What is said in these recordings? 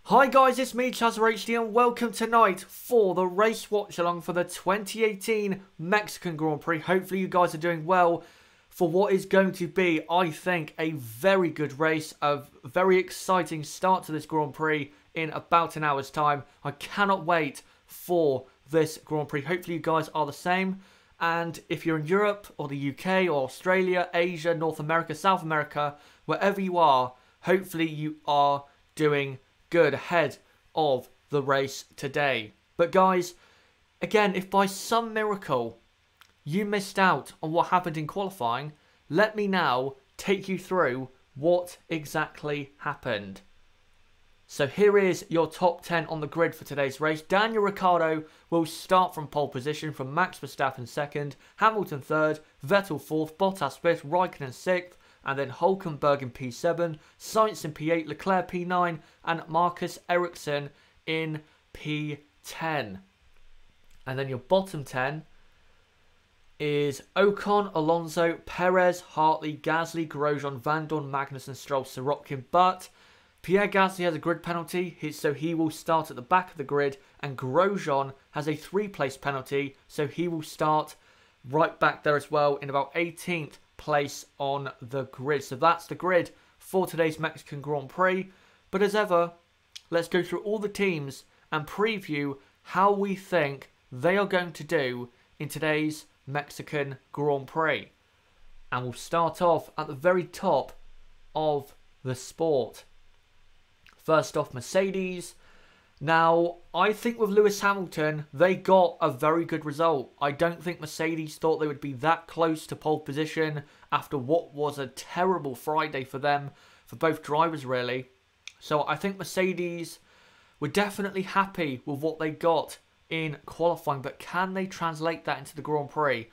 Hi guys, it's me, cacn, and welcome tonight for the race watch along for the 2018 Mexican Grand Prix. Hopefully you guys are doing well for what is going to be, I think, a very good race, a very exciting start to this Grand Prix in about an hour's time. I cannot wait for this Grand Prix. Hopefully you guys are the same. And if you're in Europe or the UK or Australia, Asia, North America, South America, wherever you are, hopefully you are doing good ahead of the race today. But guys, again, if by some miracle you missed out on what happened in qualifying, let me now take you through what exactly happened. So here is your top 10 on the grid for today's race. Daniel Ricciardo will start from pole position, from Max Verstappen second, Hamilton third, Vettel fourth, Bottas fifth, Raikkonen sixth, and then Hülkenberg in P7, Sainz in P8, Leclerc P9, and Marcus Ericsson in P10. And then your bottom 10 is Ocon, Alonso, Perez, Hartley, Gasly, Grosjean, Van Dorn, Magnussen, Stroll, Sirotkin. But Pierre Gasly has a grid penalty, so he will start at the back of the grid, and Grosjean has a 3-place penalty, so he will start right back there as well in about 18th place on the grid. So that's the grid for today's Mexican Grand Prix. But as ever, let's go through all the teams and preview how we think they are going to do in today's Mexican Grand Prix. And we'll start off at the very top of the sport. First off, Mercedes. Now, I think with Lewis Hamilton, they got a very good result. I don't think Mercedes thought they would be that close to pole position after what was a terrible Friday for them, for both drivers really. So I think Mercedes were definitely happy with what they got in qualifying, but can they translate that into the Grand Prix?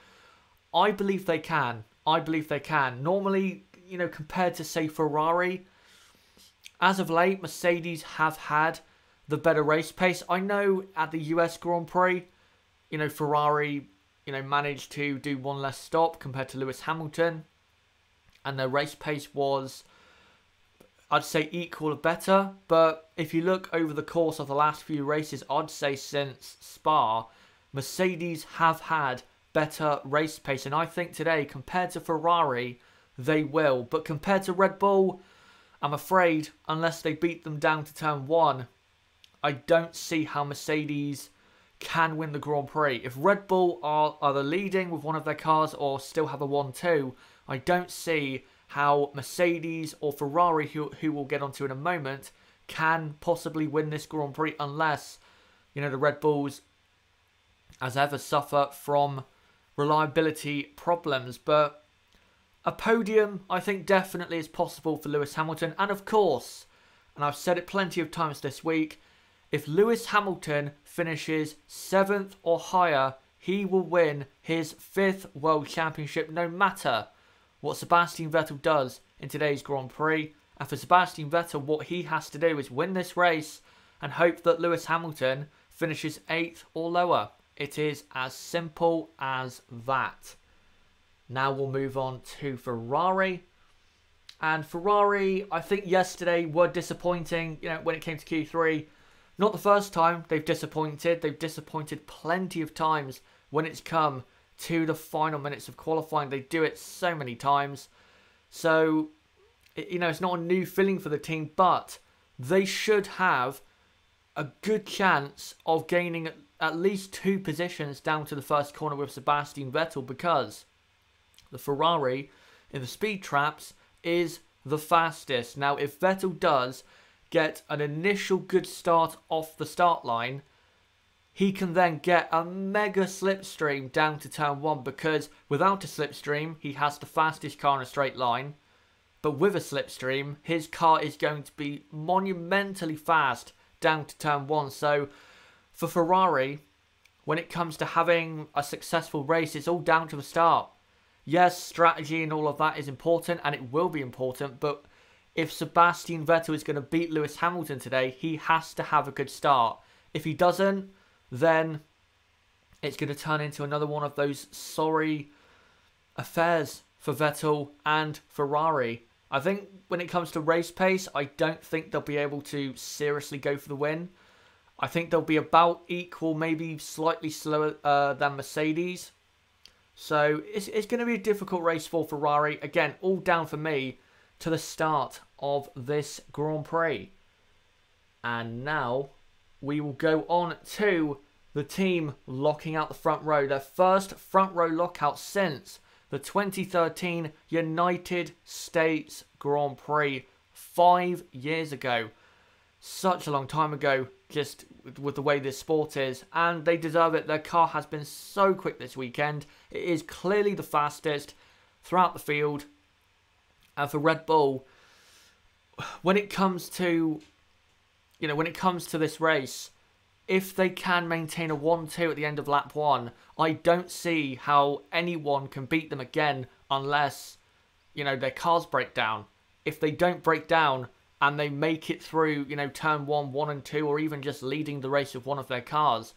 I believe they can. I believe they can. Normally, you know, compared to, say, Ferrari, as of late, Mercedes have had the better race pace. I know at the US Grand Prix, you know, Ferrari, you know, managed to do one less stop compared to Lewis Hamilton, and their race pace was, I'd say, equal or better. But if you look over the course of the last few races, I'd say since Spa, Mercedes have had better race pace, and I think today, compared to Ferrari, they will. But compared to Red Bull, I'm afraid, unless they beat them down to turn 1, I don't see how Mercedes can win the Grand Prix. If Red Bull are either leading with one of their cars or still have a 1-2, I don't see how Mercedes or Ferrari, who we'll get onto in a moment, can possibly win this Grand Prix unless, you know, the Red Bulls, as ever, suffer from reliability problems. But a podium, I think, definitely is possible for Lewis Hamilton. And of course, and I've said it plenty of times this week, if Lewis Hamilton finishes 7th or higher, he will win his 5th World Championship, no matter what Sebastian Vettel does in today's Grand Prix. And for Sebastian Vettel, what he has to do is win this race and hope that Lewis Hamilton finishes 8th or lower. It is as simple as that. Now we'll move on to Ferrari. And Ferrari, I think yesterday were disappointing, you know, when it came to Q3. Not the first time they've disappointed. They've disappointed plenty of times when it's come to the final minutes of qualifying. They do it so many times. So, you know, it's not a new feeling for the team, but they should have a good chance of gaining at least 2 positions down to the first corner with Sebastian Vettel, because the Ferrari in the speed traps is the fastest. Now, if Vettel does get an initial good start off the start line, he can then get a mega slipstream down to turn 1, because without a slipstream, he has the fastest car in a straight line. But with a slipstream, his car is going to be monumentally fast down to turn 1. So for Ferrari, when it comes to having a successful race, it's all down to the start. Yes, strategy and all of that is important, and it will be important, but if Sebastian Vettel is going to beat Lewis Hamilton today, he has to have a good start. If he doesn't, then it's going to turn into another one of those sorry affairs for Vettel and Ferrari. I think when it comes to race pace, I don't think they'll be able to seriously go for the win. I think they'll be about equal, maybe slightly slower than Mercedes. So it's going to be a difficult race for Ferrari. Again, all down for me to the start of this Grand Prix. And now we will go on to the team locking out the front row. Their first front row lockout since the 2013 United States Grand Prix 5 years ago. Such a long time ago, just with the way this sport is. And they deserve it. Their car has been so quick this weekend. It is clearly the fastest throughout the field. And for Red Bull, when it comes to, this race, if they can maintain a 1-2 at the end of lap 1, I don't see how anyone can beat them again unless, their cars break down. If they don't break down and they make it through, turn 1 and 2, or even just leading the race with one of their cars,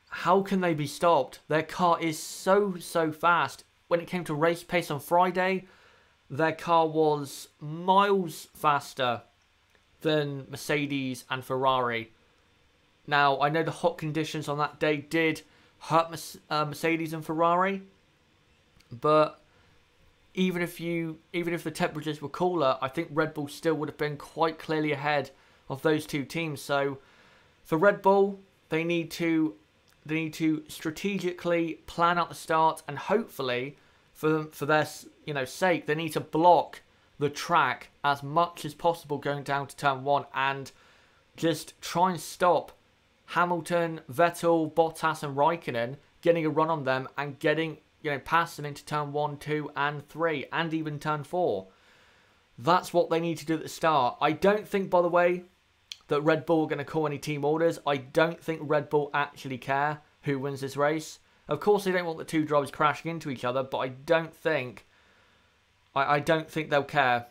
how can they be stopped? Their car is so fast. When it came to race pace on Friday, their car was miles faster than Mercedes and Ferrari. Now, I know the hot conditions on that day did hurt Mercedes and Ferrari, but even if the temperatures were cooler, I think Red Bull still would have been quite clearly ahead of those two teams. So for Red Bull, they need to strategically plan out the start, and hopefully for their sake, they need to block the track as much as possible going down to turn 1 and just try and stop Hamilton, Vettel, Bottas and Raikkonen getting a run on them and getting, past them into turn 1, 2 and 3 and even turn 4. That's what they need to do at the start. I don't think, by the way, that Red Bull are going to call any team orders. I don't think Red Bull actually care who wins this race. Of course, they don't want the two drivers crashing into each other, but I don't think they'll care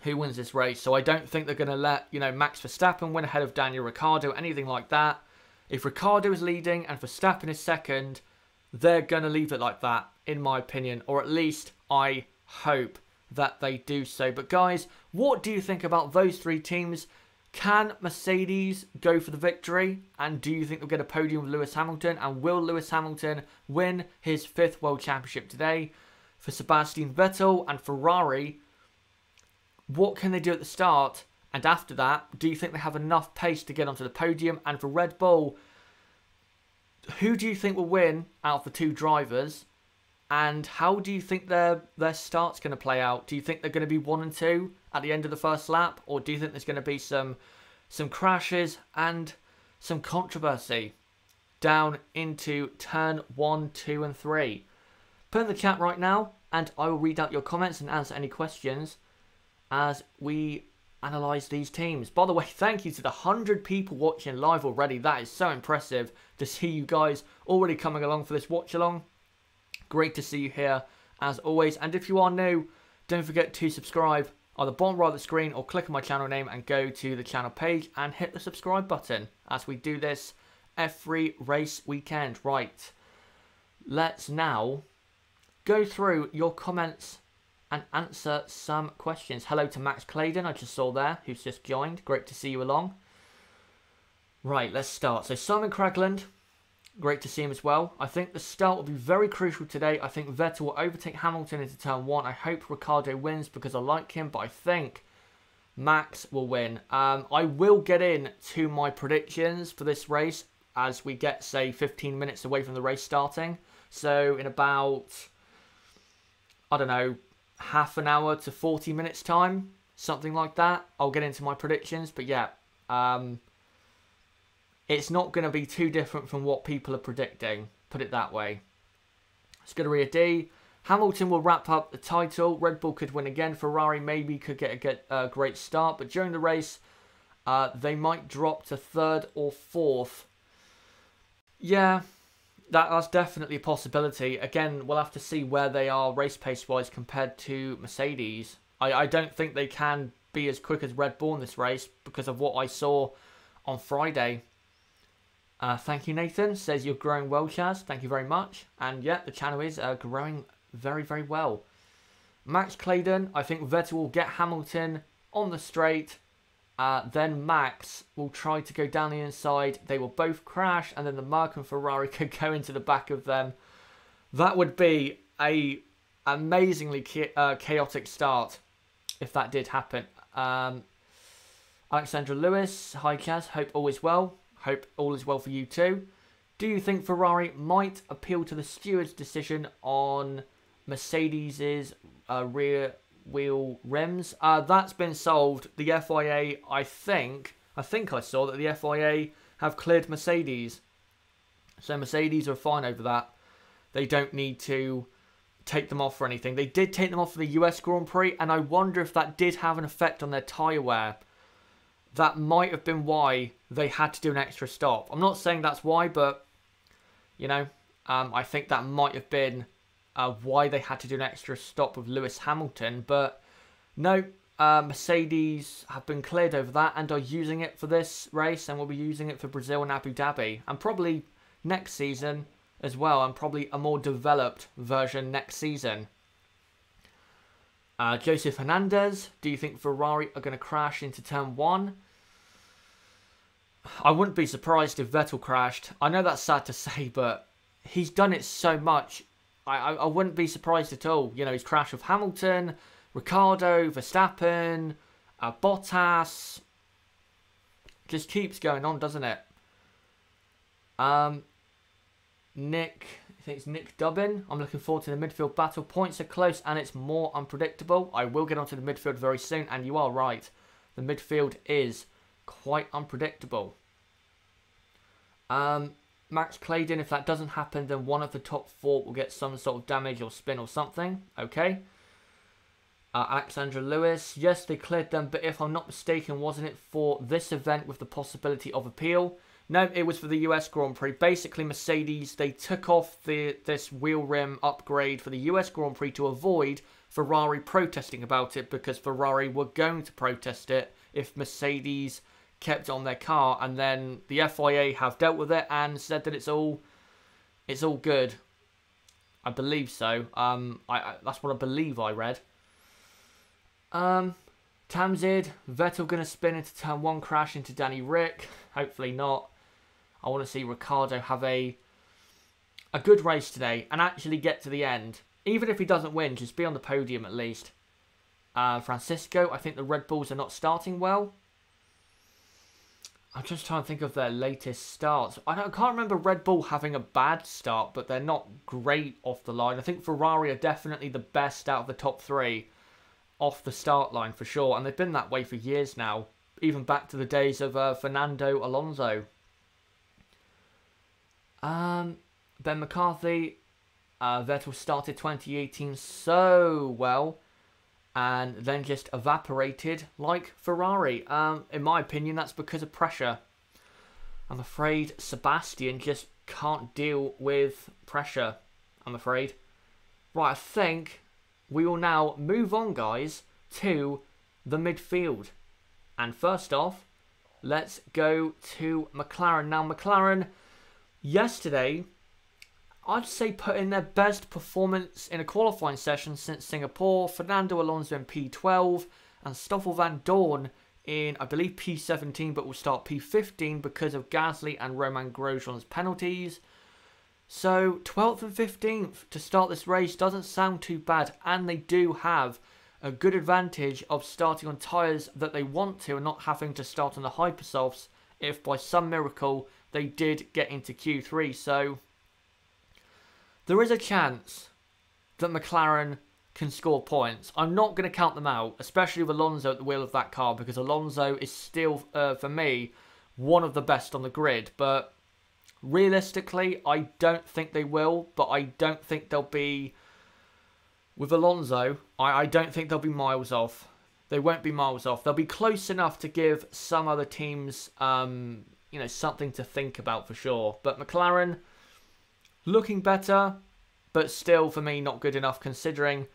who wins this race. So I don't think they're going to let, Max Verstappen win ahead of Daniel Ricciardo, anything like that. If Ricciardo is leading and Verstappen is second, they're going to leave it like that, in my opinion. Or at least I hope that they do so. But guys, what do you think about those three teams? Can Mercedes go for the victory? And do you think they'll get a podium with Lewis Hamilton? And will Lewis Hamilton win his 5th World Championship today? For Sebastian Vettel and Ferrari, what can they do at the start? And after that, do you think they have enough pace to get onto the podium? And for Red Bull, who do you think will win out of the two drivers? And how do you think their start's going to play out? Do you think they're going to be 1 and 2 at the end of the first lap? Or do you think there's going to be some crashes and some controversy down into turn 1, 2 and 3? Put in the chat right now and I will read out your comments and answer any questions as we analyse these teams. By the way, thank you to the 100 people watching live already. That is so impressive to see you guys already coming along for this watch along. Great to see you here as always. And if you are new, don't forget to subscribe on the bottom right of the screen or click on my channel name and go to the channel page and hit the subscribe button as we do this every race weekend. Right, let's now go through your comments and answer some questions. Hello to Max Claydon, I just saw there, who's just joined. Great to see you along. Right, let's start. So Simon Cragland, great to see him as well. I think the start will be very crucial today. I think Vettel will overtake Hamilton into turn 1. I hope Ricciardo wins because I like him, but I think Max will win. I will get in to my predictions for this race as we get, say, 15 minutes away from the race starting. So in about, I don't know, half an hour to 40 minutes time, something like that, I'll get into my predictions. But yeah, it's not going to be too different from what people are predicting, put it that way. Scuderia D, Hamilton will wrap up the title, Red Bull could win again, Ferrari maybe could get a great start, but during the race they might drop to 3rd or 4th. Yeah, that's definitely a possibility. Again, we'll have to see where they are race pace-wise compared to Mercedes. I don't think they can be as quick as Red Bull in this race because of what I saw on Friday. Thank you, Nathan. Says you're growing well, Chaz. Thank you very much. And yeah, the channel is growing very, very well. Max Clayton, I think Vettel will get Hamilton on the straight. Then Max will try to go down the inside. They will both crash, and then the Merc and Ferrari could go into the back of them. That would be a amazingly chaotic start if that did happen. Alexandra Lewis, hi Kaz, hope all is well. Hope all is well for you too. Do you think Ferrari might appeal to the steward's decision on Mercedes' rear wheel rims? That's been solved. The FIA, I think I saw that the FIA have cleared Mercedes. So Mercedes are fine over that. They don't need to take them off for anything. They did take them off for the US Grand Prix, and I wonder if that did have an effect on their tyre wear. That might have been why they had to do an extra stop. I'm not saying that's why, but, you know, I think that might have been why they had to do an extra stop with Lewis Hamilton. But no, Mercedes have been cleared over that and are using it for this race, and will be using it for Brazil and Abu Dhabi, and probably next season as well, and probably a more developed version next season. Joseph Hernandez, do you think Ferrari are going to crash into turn 1? I wouldn't be surprised if Vettel crashed. I know that's sad to say, but he's done it so much. I wouldn't be surprised at all. You know, he's crashed with Hamilton, Ricciardo, Verstappen, Bottas. Just keeps going on, doesn't it? Nick, I think it's Nick Dubbin. I'm looking forward to the midfield battle. Points are close and it's more unpredictable. I will get onto the midfield very soon, and you are right. The midfield is quite unpredictable. Max Clayton, if that doesn't happen, then one of the top 4 will get some sort of damage or spin or something. Okay. Alexandra Lewis, yes, they cleared them, but if I'm not mistaken, wasn't it for this event with the possibility of appeal? No, it was for the US Grand Prix. Basically, Mercedes, they took off this wheel rim upgrade for the US Grand Prix to avoid Ferrari protesting about it, because Ferrari were going to protest it if Mercedes kept on their car, and then the FIA have dealt with it and said that it's all good. I believe so. That's what I believe I read. Tamzid, Vettel going to spin into turn 1, crash into Danny Rick. Hopefully not. I want to see Ricciardo have a good race today and actually get to the end. Even if he doesn't win, just be on the podium at least. Francisco, I think the Red Bulls are not starting well. I'm just trying to think of their latest starts. I can't remember Red Bull having a bad start, but they're not great off the line. I think Ferrari are definitely the best out of the top 3 off the start line for sure. And they've been that way for years now. Even back to the days of Fernando Alonso. Ben McCarthy, Vettel started 2018 so well, and then just evaporated like Ferrari. In my opinion, that's because of pressure. I'm afraid Sebastian just can't deal with pressure, I'm afraid. Right, I think we will now move on, guys, to the midfield. And first off, let's go to McLaren. Now, McLaren, yesterday, I'd say put in their best performance in a qualifying session since Singapore. Fernando Alonso in P12 and Stoffel Van Dorn in, I believe, P17, but will start P15 because of Gasly and Romain Grosjean's penalties. So 12th and 15th to start this race doesn't sound too bad, and they do have a good advantage of starting on tyres that they want to and not having to start on the Hypersofts if by some miracle they did get into Q3. So there is a chance that McLaren can score points. I'm not going to count them out, especially with Alonso at the wheel of that car, because Alonso is still, for me, one of the best on the grid. But realistically, I don't think they will, but I don't think they'll be, with Alonso, I don't think they'll be miles off. They won't be miles off. They'll be close enough to give some other teams, you know, something to think about for sure. But McLaren, looking better, but still, for me, not good enough considering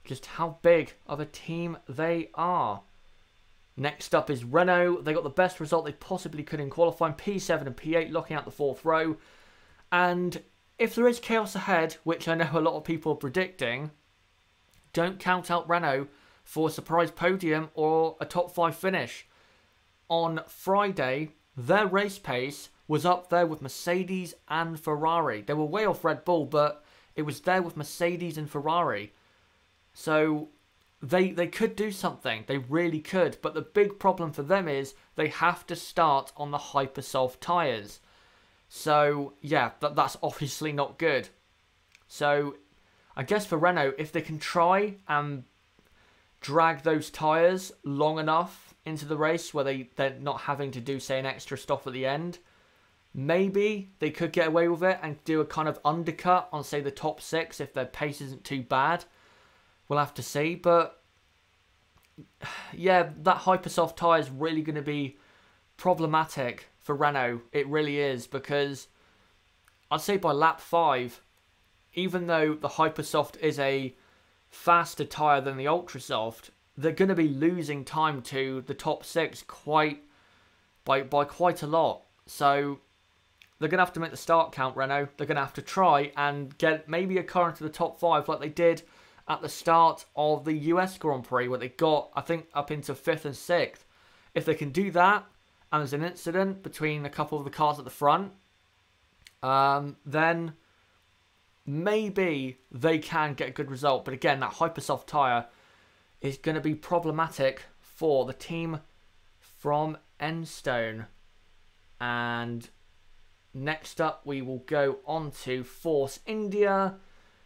just how big of a team they are. Next up is Renault. They got the best result they possibly could in qualifying. P7 and P8, locking out the 4th row. And if there is chaos ahead, which I know a lot of people are predicting, don't count out Renault for a surprise podium or a top 5 finish. On Friday, their race pace was up there with Mercedes and Ferrari. They were way off Red Bull, but it was there with Mercedes and Ferrari. So they could do something. They really could. But the big problem for them is they have to start on the hyper soft tyres. So yeah, that's obviously not good. So I guess for Renault, if they can try and drag those tyres long enough into the race where they're not having to do, say, an extra stop at the end, maybe they could get away with it and do a kind of undercut on, say, the top 6 if their pace isn't too bad. We'll have to see. But yeah, that hypersoft tyre is really going to be problematic for Renault. It really is, because I'd say by lap 5, even though the hypersoft is a faster tyre than the ultrasoft, they're going to be losing time to the top 6 by quite a lot. So they're going to have to make the start count, Renault. They're going to have to try and get maybe a car into the top 5 like they did at the start of the US Grand Prix, where they got, I think, up into 5th and 6th. If they can do that, and there's an incident between a couple of the cars at the front, then maybe they can get a good result. But again, that hypersoft tyre is going to be problematic for the team from Enstone. And next up, we will go on to Force India.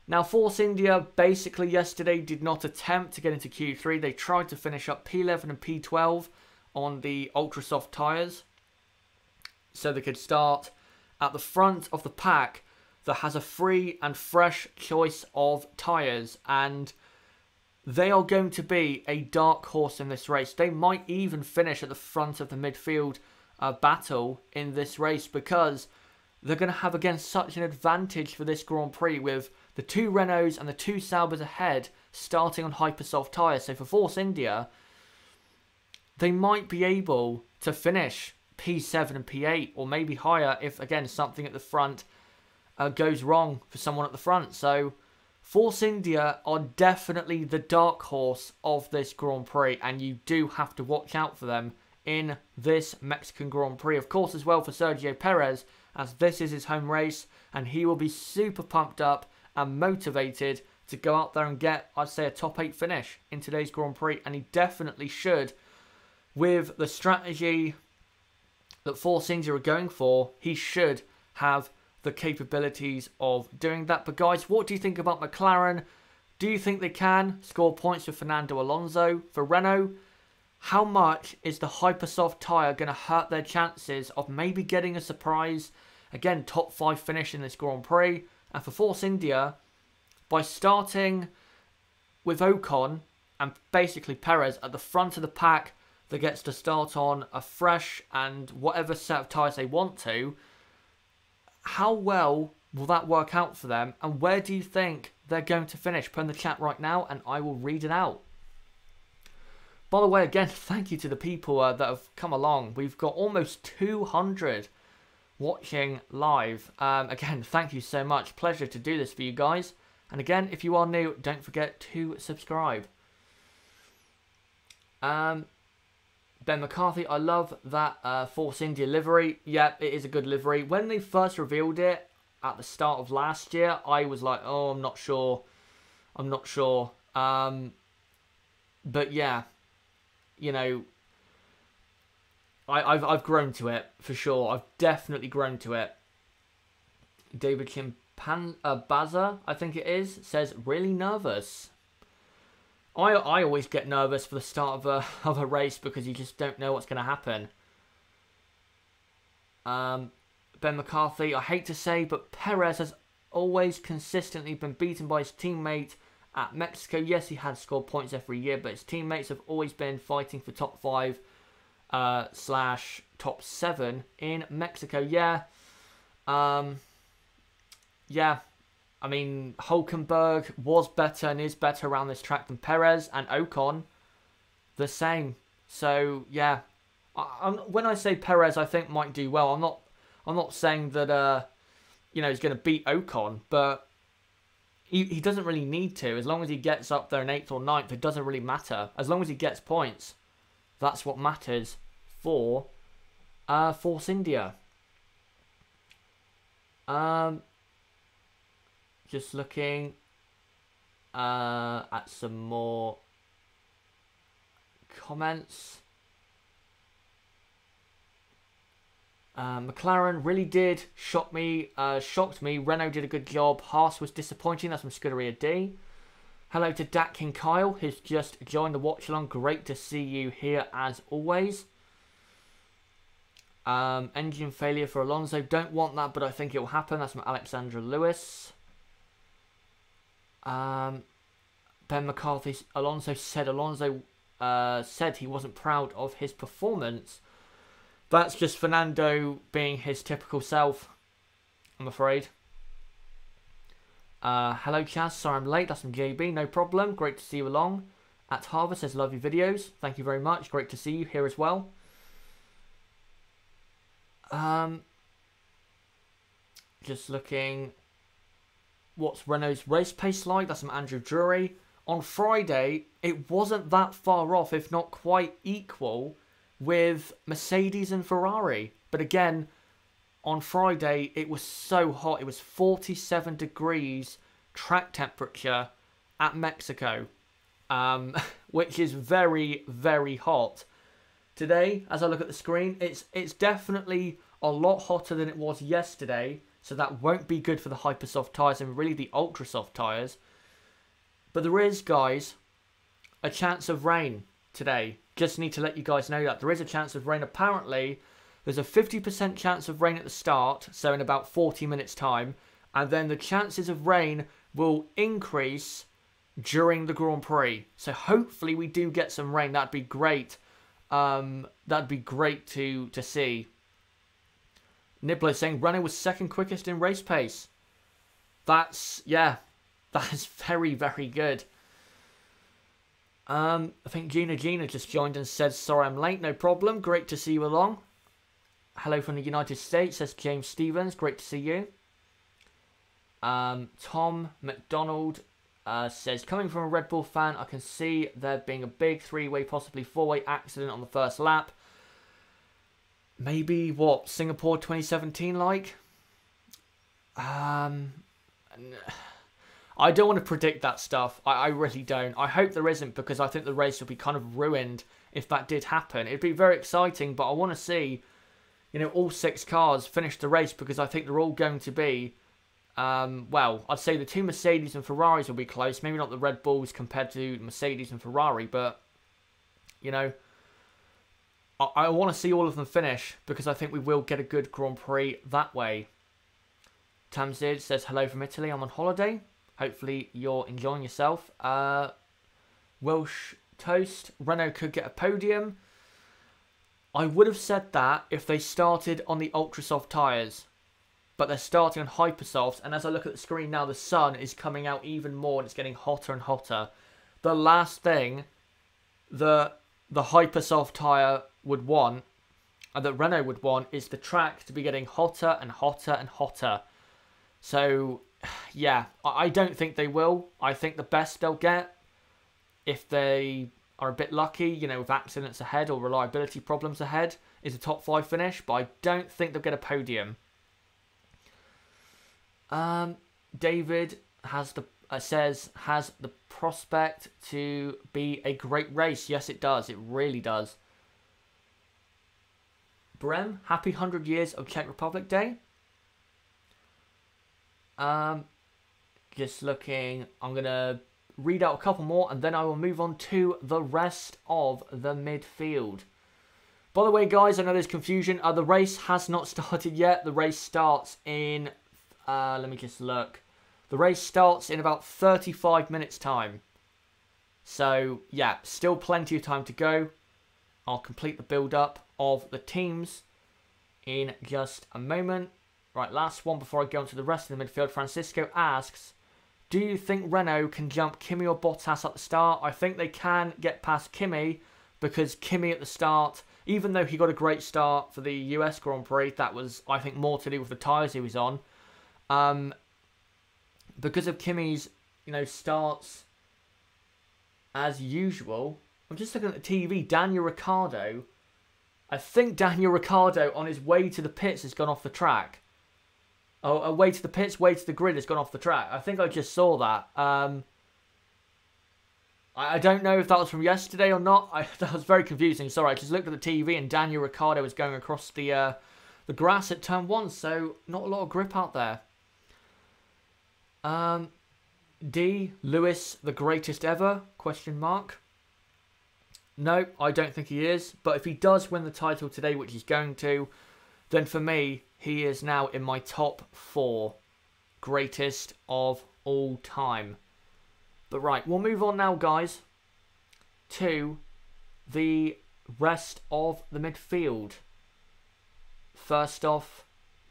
Now, Force India basically yesterday did not attempt to get into Q3. They tried to finish up P11 and P12 on the ultra-soft tyres, so they could start at the front of the pack that has a free and fresh choice of tyres, and they are going to be a dark horse in this race. They might even finish at the front of the midfield battle in this race, because they're going to have, again, such an advantage for this Grand Prix with the 2 Renaults and the 2 Saubers ahead starting on hypersoft tyres. So for Force India, they might be able to finish P7 and P8, or maybe higher if, again, something at the front goes wrong for someone at the front. So Force India are definitely the dark horse of this Grand Prix, and you do have to watch out for them in this Mexican Grand Prix. Of course, as well for Sergio Perez, as this is his home race, and he will be super pumped up and motivated to go out there and get, I'd say, a top 8 finish in today's Grand Prix, and he definitely should. With the strategy that Force India are going for, he should have the capabilities of doing that. But guys, what do you think about McLaren? Do you think they can score points with Fernando Alonso? For Renault, how much is the hypersoft tyre going to hurt their chances of maybe getting a surprise, again, top 5 finish in this Grand Prix? And for Force India, by starting with Ocon and basically Perez at the front of the pack that gets to start on a fresh and whatever set of tyres they want to, how well will that work out for them? And where do you think they're going to finish? Put in the chat right now and I will read it out. By the way, again, thank you to the people that have come along. We've got almost 200 watching live. Again, thank you so much. Pleasure to do this for you guys. And again, if you are new, don't forget to subscribe. Ben McCarthy, I love that Force India livery. Yeah, it is a good livery. When they first revealed it at the start of last year, I was like, oh, I'm not sure. I'm not sure. But yeah, you know, I've grown to it, for sure. I've definitely grown to it. David Baza, I think it is, says, really nervous. I always get nervous for the start of a race because you just don't know what's going to happen. Ben McCarthy, I hate to say, but Perez has always consistently been beaten by his teammate at Mexico. Yes, he had scored points every year, but his teammates have always been fighting for top 5 / top 7 in Mexico. Yeah. Yeah. I mean, Hulkenberg was better and is better around this track than Perez, and Ocon the same. So yeah, when I say Perez, I think might do well. I'm not saying that you know, he's going to beat Ocon, but He doesn't really need to. As long as he gets up there in 8th or 9th, it doesn't really matter. As long as he gets points, that's what matters for Force India. Just looking at some more comments. McLaren really did shocked me. Renault did a good job. Haas was disappointing. That's from Scuderia D. Hello to Dak King Kyle, who's just joined the watch-along. Great to see you here as always. Engine failure for Alonso. Don't want that, but I think it will happen. That's from Alexandra Lewis. Ben McCarthy. Alonso said he wasn't proud of his performance. That's just Fernando being his typical self, I'm afraid. Hello, Chaz. Sorry I'm late. That's from JB. No problem. Great to see you along. At Harvard says, love your videos. Thank you very much. Great to see you here as well. Just looking. What's Renault's race pace like? That's from Andrew Drury. On Friday, it wasn't that far off, if not quite equal, with Mercedes and Ferrari. But again, on Friday, it was so hot. It was 47 degrees track temperature at Mexico, which is very, very hot. Today, as I look at the screen, it's definitely a lot hotter than it was yesterday, so that won't be good for the hyper soft tyres and really the ultra soft tyres. But there is, guys, a chance of rain today. Just need to let you guys know that there is a chance of rain. Apparently, there's a 50% chance of rain at the start, so in about 40 minutes time, and then the chances of rain will increase during the Grand Prix. So hopefully we do get some rain. That'd be great. That'd be great to see. Nibbler saying Renault was second quickest in race pace. That's, yeah, that is very, very good. I think Gina just joined and said, sorry I'm late, no problem. Great to see you along. Hello from the United States, says James Stevens. Great to see you. Tom McDonald says, coming from a Red Bull fan, I can see there being a big three-way, possibly four-way accident on the first lap. Maybe, what, Singapore 2017 like? I don't want to predict that stuff. I really don't. I hope there isn't, because I think the race will be kind of ruined if that did happen. It'd be very exciting, but I want to see, you know, all 6 cars finish the race, because I think they're all going to be, well, I'd say the 2 Mercedes and Ferraris will be close. Maybe not the Red Bulls compared to Mercedes and Ferrari, but, you know, I want to see all of them finish, because I think we will get a good Grand Prix that way. Tamzid says, hello from Italy. I'm on holiday. Hopefully you're enjoying yourself. Welsh Toast. Renault could get a podium. I would have said that if they started on the ultra soft tyres. But they're starting on hyper softs. And as I look at the screen now, the sun is coming out even more. And it's getting hotter and hotter. The last thing that the hyper soft tyre would want, and that Renault would want, is the track to be getting hotter and hotter and hotter. So, yeah, I don't think they will. I think the best they'll get, if they are a bit lucky, you know, with accidents ahead or reliability problems ahead, is a top 5 finish. But I don't think they'll get a podium. David has the has the prospect to be a great race. Yes, it does. It really does. Brem, happy 100 years of Czech Republic Day. Just looking, I'm going to read out a couple more and then I will move on to the rest of the midfield. By the way, guys, I know there's confusion. The race has not started yet. The race starts in, let me just look. The race starts in about 35 minutes time. So, yeah, still plenty of time to go. I'll complete the build-up of the teams in just a moment. Right, last one before I go on to the rest of the midfield. Francisco asks, do you think Renault can jump Kimi or Bottas at the start? I think they can get past Kimi, because Kimi at the start, even though he got a great start for the US Grand Prix, that was, I think, more to do with the tyres he was on. Because of Kimi's starts as usual. I'm just looking at the TV. Daniel Ricciardo. I think Daniel Ricciardo on his way to the pits has gone off the track. Oh, away to the pits, way to the grid has gone off the track. I think I just saw that. I don't know if that was from yesterday or not. That was very confusing. Sorry, I just looked at the TV and Daniel Ricciardo was going across the grass at turn 1. So, not a lot of grip out there. D. Lewis, the greatest ever? Question mark. No, I don't think he is. But if he does win the title today, which he's going to, then for me, he is now in my top 4 greatest of all time. But right, we'll move on now, guys, to the rest of the midfield. First off,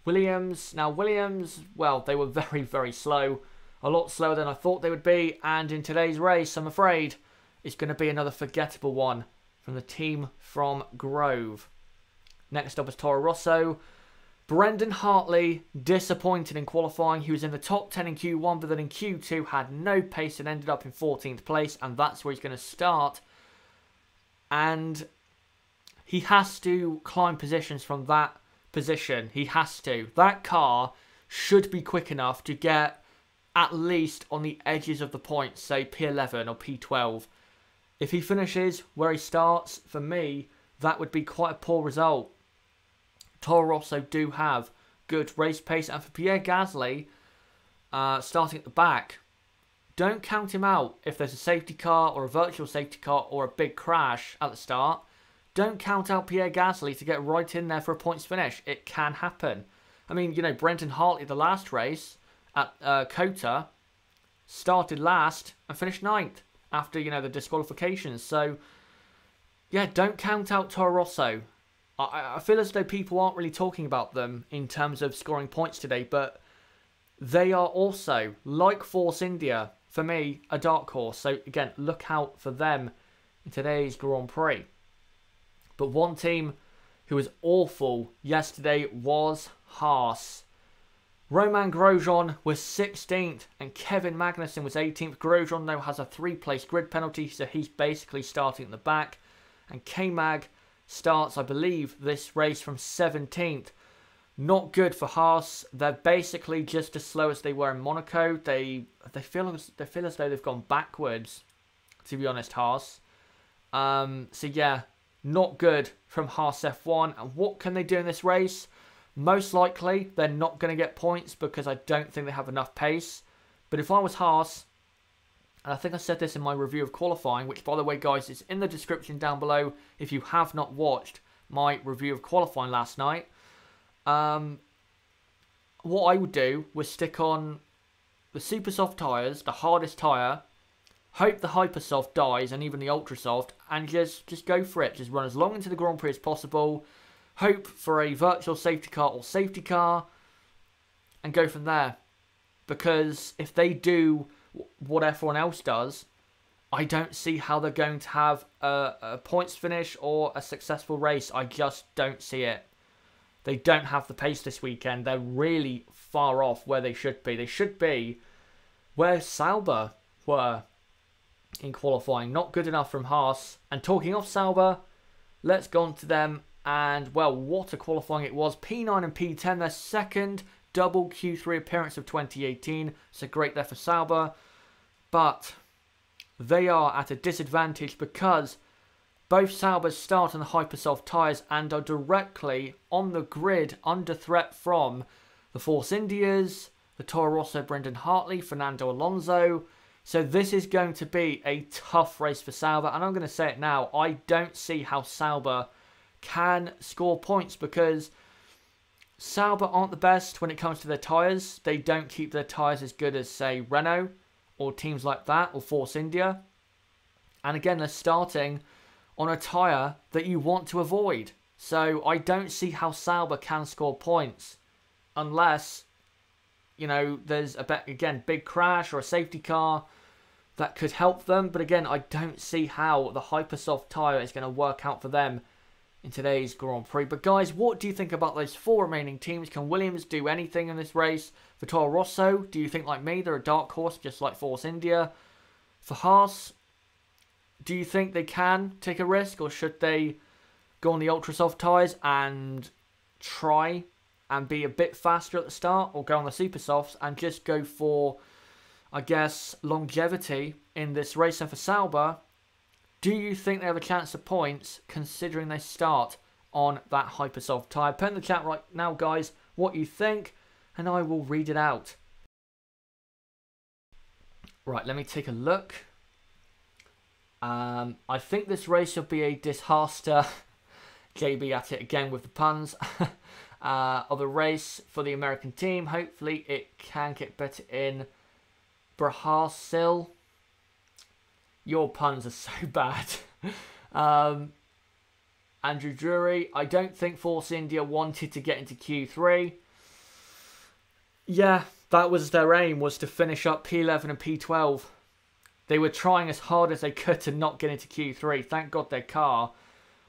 Williams. Now, Williams, well, they were very, very slow. A lot slower than I thought they would be. And in today's race, I'm afraid, it's going to be another forgettable one from the team from Grove. Next up is Toro Rosso. Brendan Hartley, disappointed in qualifying. He was in the top 10 in Q1, but then in Q2 had no pace and ended up in 14th place. And that's where he's going to start. And he has to climb positions from that position. He has to. That car should be quick enough to get at least on the edges of the points, say P11 or P12. If he finishes where he starts, for me, that would be quite a poor result. Toro Rosso do have good race pace, and for Pierre Gasly, starting at the back, don't count him out if there's a safety car or a virtual safety car or a big crash at the start. Don't count out Pierre Gasly to get right in there for a points finish. It can happen. I mean, Brendan Hartley, the last race at Kota, started last and finished 9th after, the disqualifications. So, yeah, don't count out Toro Rosso. I feel as though people aren't really talking about them in terms of scoring points today, but they are also, like Force India, for me, a dark horse. So, again, look out for them in today's Grand Prix. But one team who was awful yesterday was Haas. Romain Grosjean was 16th and Kevin Magnussen was 18th. Grosjean now has a 3-place grid penalty, so he's basically starting at the back. And K-Mag starts, I believe, this race from 17th. Not good for Haas. They're basically just as slow as they were in Monaco. They feel as though they've gone backwards, to be honest, Haas. So yeah, not good from Haas F1. And what can they do in this race? Most likely, they're not going to get points because I don't think they have enough pace. But if I was Haas, and I think I said this in my review of qualifying, which, by the way, guys, is in the description down below if you have not watched my review of qualifying last night. What I would do was stick on the super soft tyres, the hardest tyre, hope the hyper soft dies and even the ultra soft, and just go for it. Just run as long into the Grand Prix as possible. Hope for a virtual safety car or safety car and go from there. Because if they do what everyone else does, I don't see how they're going to have a points finish or a successful race. I just don't see it. They don't have the pace this weekend. They're really far off where they should be. They should be where Sauber were in qualifying. Not good enough from Haas. And talking of Sauber, let's go on to them. And, well, what a qualifying it was. P9 and P10, their second double Q3 appearance of 2018. So great there for Sauber. But they are at a disadvantage because both Saubers start on the hypersoft tyres and are directly on the grid under threat from the Force Indias, the Toro Rosso Brendan Hartley, Fernando Alonso. So this is going to be a tough race for Sauber. And I'm going to say it now, I don't see how Sauber can score points because Sauber aren't the best when it comes to their tyres. They don't keep their tyres as good as, say, Renault or teams like that, or Force India. And again, they're starting on a tyre that you want to avoid. So I don't see how Sauber can score points unless, there's a big crash or a safety car that could help them. But again, I don't see how the hypersoft tyre is going to work out for them in today's Grand Prix. But guys, what do you think about those 4 remaining teams? Can Williams do anything in this race? For Toro Rosso, do you think like me, they're a dark horse just like Force India? For Haas, do you think they can take a risk, or should they go on the ultra soft tyres and try and be a bit faster at the start, or go on the super softs and just go for, I guess, longevity in this race? And for Sauber, do you think they have a chance of points considering they start on that hyper soft tyre? Put in the chat right now, guys, what you think, and I will read it out. Right, let me take a look. I think this race will be a disaster. JB at it again with the puns. Of a race for the American team. Hopefully it can get better in Brazil. Your puns are so bad. Andrew Drury, I don't think Force India wanted to get into Q3. Yeah, that was their aim, was to finish up P11 and P12. They were trying as hard as they could to not get into Q3. Thank God their car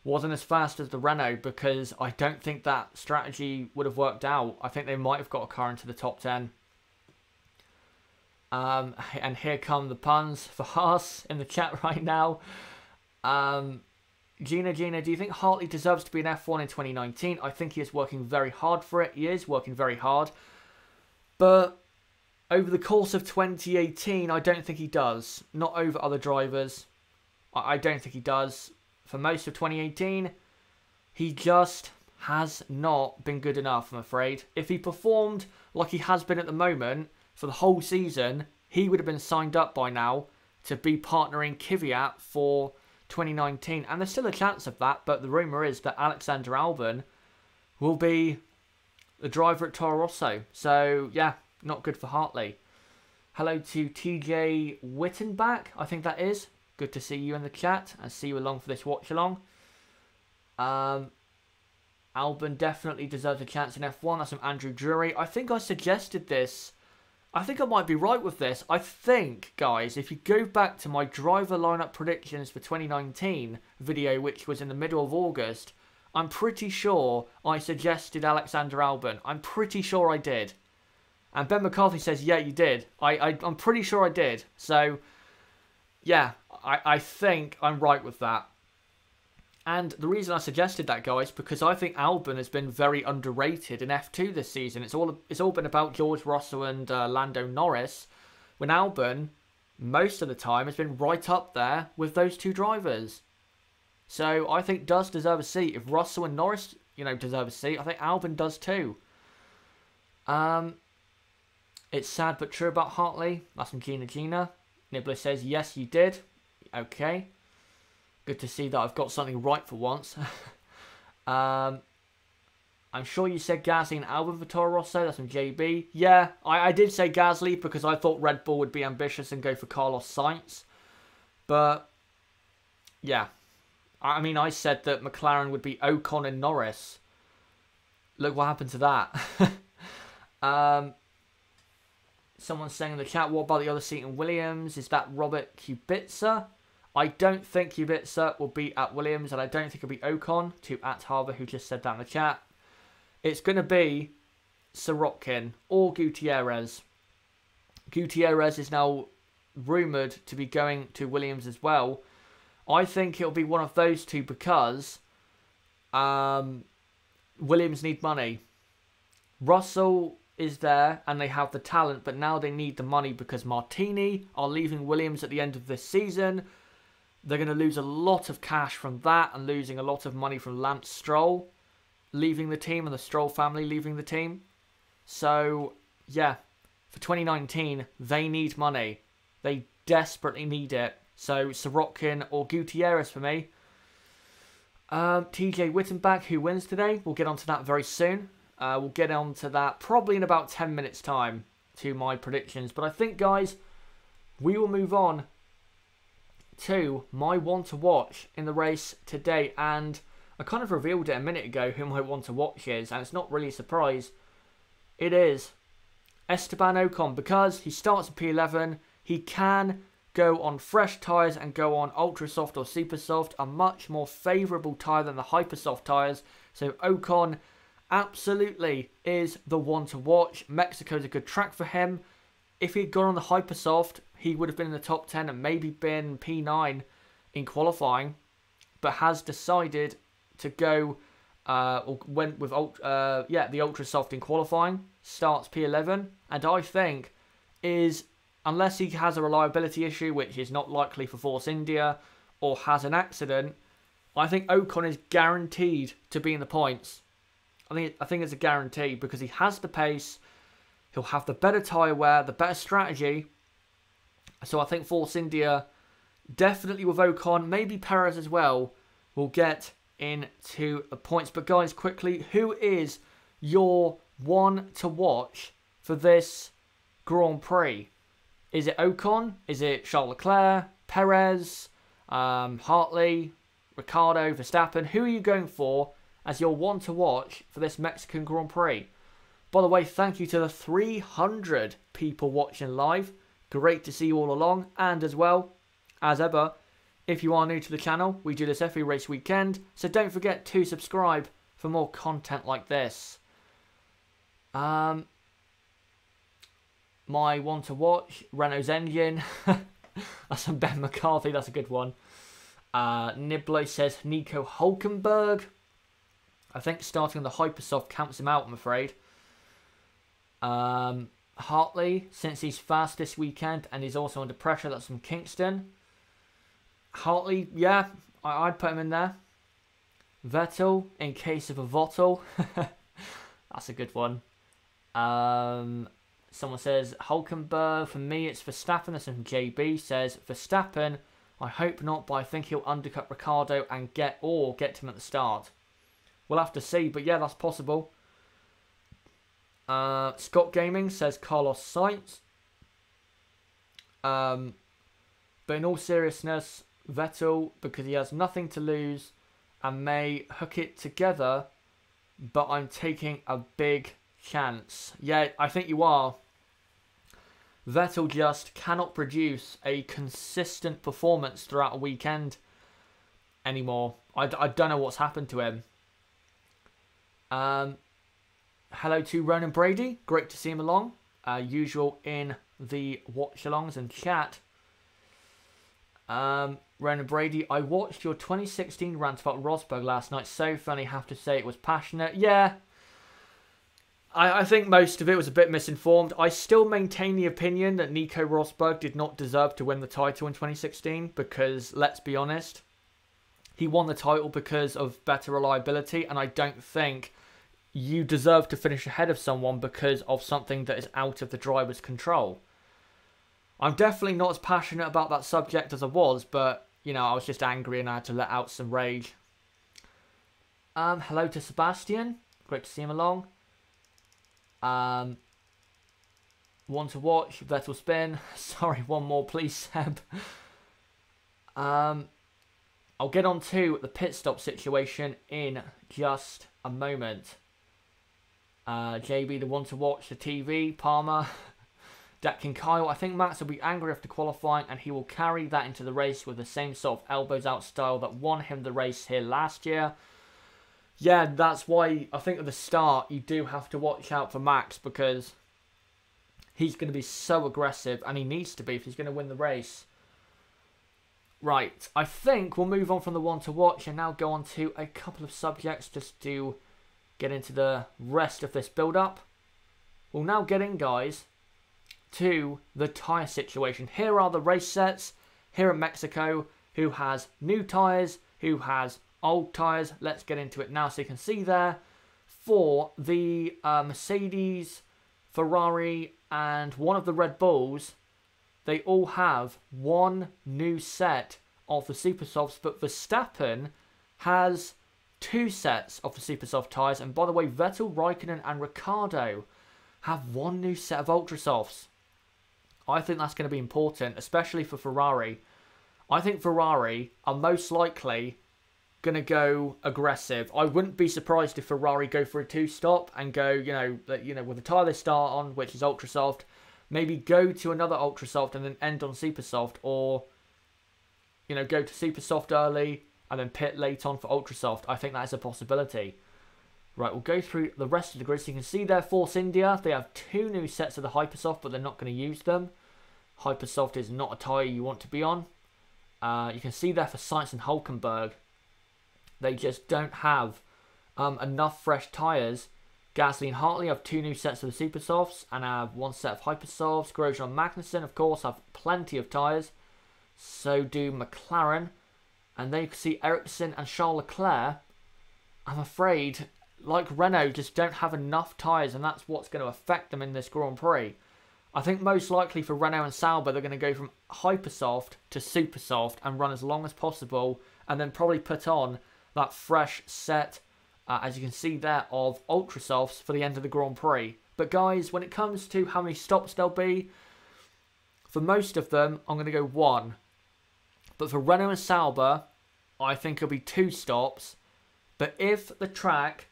wasn't as fast as the Renault, because I don't think that strategy would have worked out. I think they might have got a car into the top 10. And here come the puns for Haas in the chat right now. Gina, do you think Hartley deserves to be an F1 in 2019? I think he is working very hard for it. He is working very hard. But over the course of 2018, I don't think he does. Not over other drivers. I don't think he does. For most of 2018, he just has not been good enough, I'm afraid. If he performed like he has been at the moment for the whole season, he would have been signed up by now to be partnering Kvyat for 2019. And there's still a chance of that, but the rumour is that Alexander Albon will be the driver at Toro Rosso. So, yeah, not good for Hartley. Hello to TJ Wittenbach, I think that is. Good to see you in the chat and see you along for this watch-along. Albon definitely deserves a chance in F1. That's from Andrew Drury. I think I suggested this. I think I might be right with this. I think, guys, if you go back to my driver lineup predictions for 2019 video, which was in the middle of August, I'm pretty sure I suggested Alexander Albon. I'm pretty sure I did. And Ben McCarthy says, yeah, you did. I'm pretty sure I did. So, yeah, I think I'm right with that. And the reason I suggested that, guys, because I think Albon has been very underrated in F2 this season. It's all been about George Russell and Lando Norris, when Albon, most of the time, has been right up there with those two drivers. So I think does deserve a seat. If Russell and Norris, deserve a seat, I think Albon does too. It's sad but true about Hartley. That's from Gina. Nibbler says, yes, you did. Okay. Good to see that I've got something right for once. I'm sure you said Gasly and Albon for Toro Rosso. That's from JB. Yeah, I did say Gasly because I thought Red Bull would be ambitious and go for Carlos Sainz. But, yeah. I mean, I said that McLaren would be Ocon and Norris. Look what happened to that. Someone's saying in the chat, what about the other seat in Williams? Is that Robert Kubica? I don't think Kubica will be at Williams, and I don't think it'll be Ocon, to @Harbour, who just said that in the chat. It's going to be Sirotkin or Gutierrez. Gutierrez is now rumoured to be going to Williams as well. I think it'll be one of those two because Williams need money. Russell is there and they have the talent, but now they need the money because Martini are leaving Williams at the end of this season. They're going to lose a lot of cash from that and losing a lot of money from Lance Stroll leaving the team and the Stroll family leaving the team. So, yeah, for 2019, they need money. They desperately need it. So, Sirotkin or Gutierrez for me. TJ Wittenbach, who wins today? We'll get onto that very soon. We'll get on to that probably in about 10 minutes' time to my predictions. But I think, guys, we will move on to my one to watch in the race today. And I kind of revealed it a minute ago who my one to watch is. And it's not really a surprise. It is Esteban Ocon because he starts at P11. He can go on fresh tyres and go on ultra soft or super soft, a much more favourable tyre than the hyper soft tyres. So Ocon absolutely is the one to watch. Mexico's a good track for him. If he'd gone on the hyper soft, he would have been in the top 10 and maybe been P9 in qualifying, but has decided to go or went with the ultra soft in qualifying, starts P11, and I think is, unless he has a reliability issue, which is not likely for Force India, or has an accident, I think Ocon is guaranteed to be in the points. I think it's a guarantee because he has the pace, he'll have the better tyre wear, the better strategy. So I think Force India, definitely with Ocon, maybe Perez as well, will get into the points. But guys, quickly, who is your one to watch for this Grand Prix? Is it Ocon? Is it Charles Leclerc? Perez? Hartley? Ricciardo? Verstappen? Who are you going for as your one to watch for this Mexican Grand Prix? By the way, thank you to the 300 people watching live. Great to see you all along. And as well, as ever, if you are new to the channel, we do this every race weekend. So don't forget to subscribe for more content like this. My one to watch, Renault's engine. That's from Ben McCarthy. That's a good one. Niblo says Nico Hulkenberg. I think starting on the Hypersoft counts him out, I'm afraid. Hartley, since he's fast this weekend and he's also under pressure, that's from Kingston. Hartley, yeah, I'd put him in there. Vettel, in case of a Vettel. That's a good one. Someone says Hulkenberg. For me, it's Verstappen. That's from JB. Says Verstappen. I hope not, but I think he'll undercut Ricciardo and get to him at the start. We'll have to see, but yeah, that's possible. Scott Gaming says Carlos Sainz. But in all seriousness, Vettel, because he has nothing to lose and may hook it together, but I'm taking a big chance. Yeah, I think you are. Vettel just cannot produce a consistent performance throughout a weekend anymore. I don't know what's happened to him. Hello to Ronan Brady. Great to see him along. Usual in the watch-alongs and chat. Ronan Brady, I watched your 2016 rant about Rosberg last night. So funny, have to say it was passionate. Yeah. I think most of it was a bit misinformed. I still maintain the opinion that Nico Rosberg did not deserve to win the title in 2016 because, let's be honest, he won the title because of better reliability, and I don't think you deserve to finish ahead of someone because of something that is out of the driver's control. I'm definitely not as passionate about that subject as I was, but, you know, I was just angry and I had to let out some rage. Hello to Sebastian. Great to see him along. One to watch, Vettel spin. Sorry, one more please, Seb. I'll get on to the pit stop situation in just a moment. JB, the one to watch, the TV, Palmer, Datkin Kyle. I think Max will be angry after qualifying and he will carry that into the race with the same sort of elbows out style that won him the race here last year. Yeah, that's why I think at the start you do have to watch out for Max because he's going to be so aggressive and he needs to be if he's going to win the race. Right, I think we'll move on from the one to watch and now go on to a couple of subjects just to get into the rest of this build-up. We'll now get in, guys, to the tyre situation. Here are the race sets here at Mexico. Who has new tyres, who has old tyres. Let's get into it now. So you can see there for the Mercedes, Ferrari and one of the Red Bulls, they all have one new set of the Super Softs, but Verstappen has two sets of the Super Soft tyres. And by the way, Vettel, Raikkonen and Ricciardo have one new set of Ultra Softs. I think that's going to be important, especially for Ferrari. I think Ferrari are most likely going to go aggressive. I wouldn't be surprised if Ferrari go for a two-stop and go, you know, with the tyre they start on, which is ultra soft, maybe go to another ultra soft and then end on super soft, or you know, go to super soft early and then pit late on for ultra soft. I think that is a possibility. Right, we'll go through the rest of the grid. So you can see there, Force India, they have 2 new sets of the Hypersoft, but they're not going to use them. Hypersoft is not a tyre you want to be on. You can see there for Sainz and Hulkenberg, they just don't have enough fresh tyres. Gasly and Hartley have 2 new sets of the Super Softs and have 1 set of Hypersofts. Grosjean and Magnussen, of course, have plenty of tyres. So do McLaren. And then you can see Ericsson and Charles Leclerc, I'm afraid, like Renault, just don't have enough tyres, and that's what's going to affect them in this Grand Prix. I think most likely for Renault and Sauber, they're going to go from Hypersoft to Super Soft and run as long as possible, and then probably put on that fresh set, as you can see there, of Ultra Softs for the end of the Grand Prix. But guys, when it comes to how many stops there'll be, for most of them, I'm going to go 1. But for Renault and Sauber, I think it'll be 2 stops. But if the track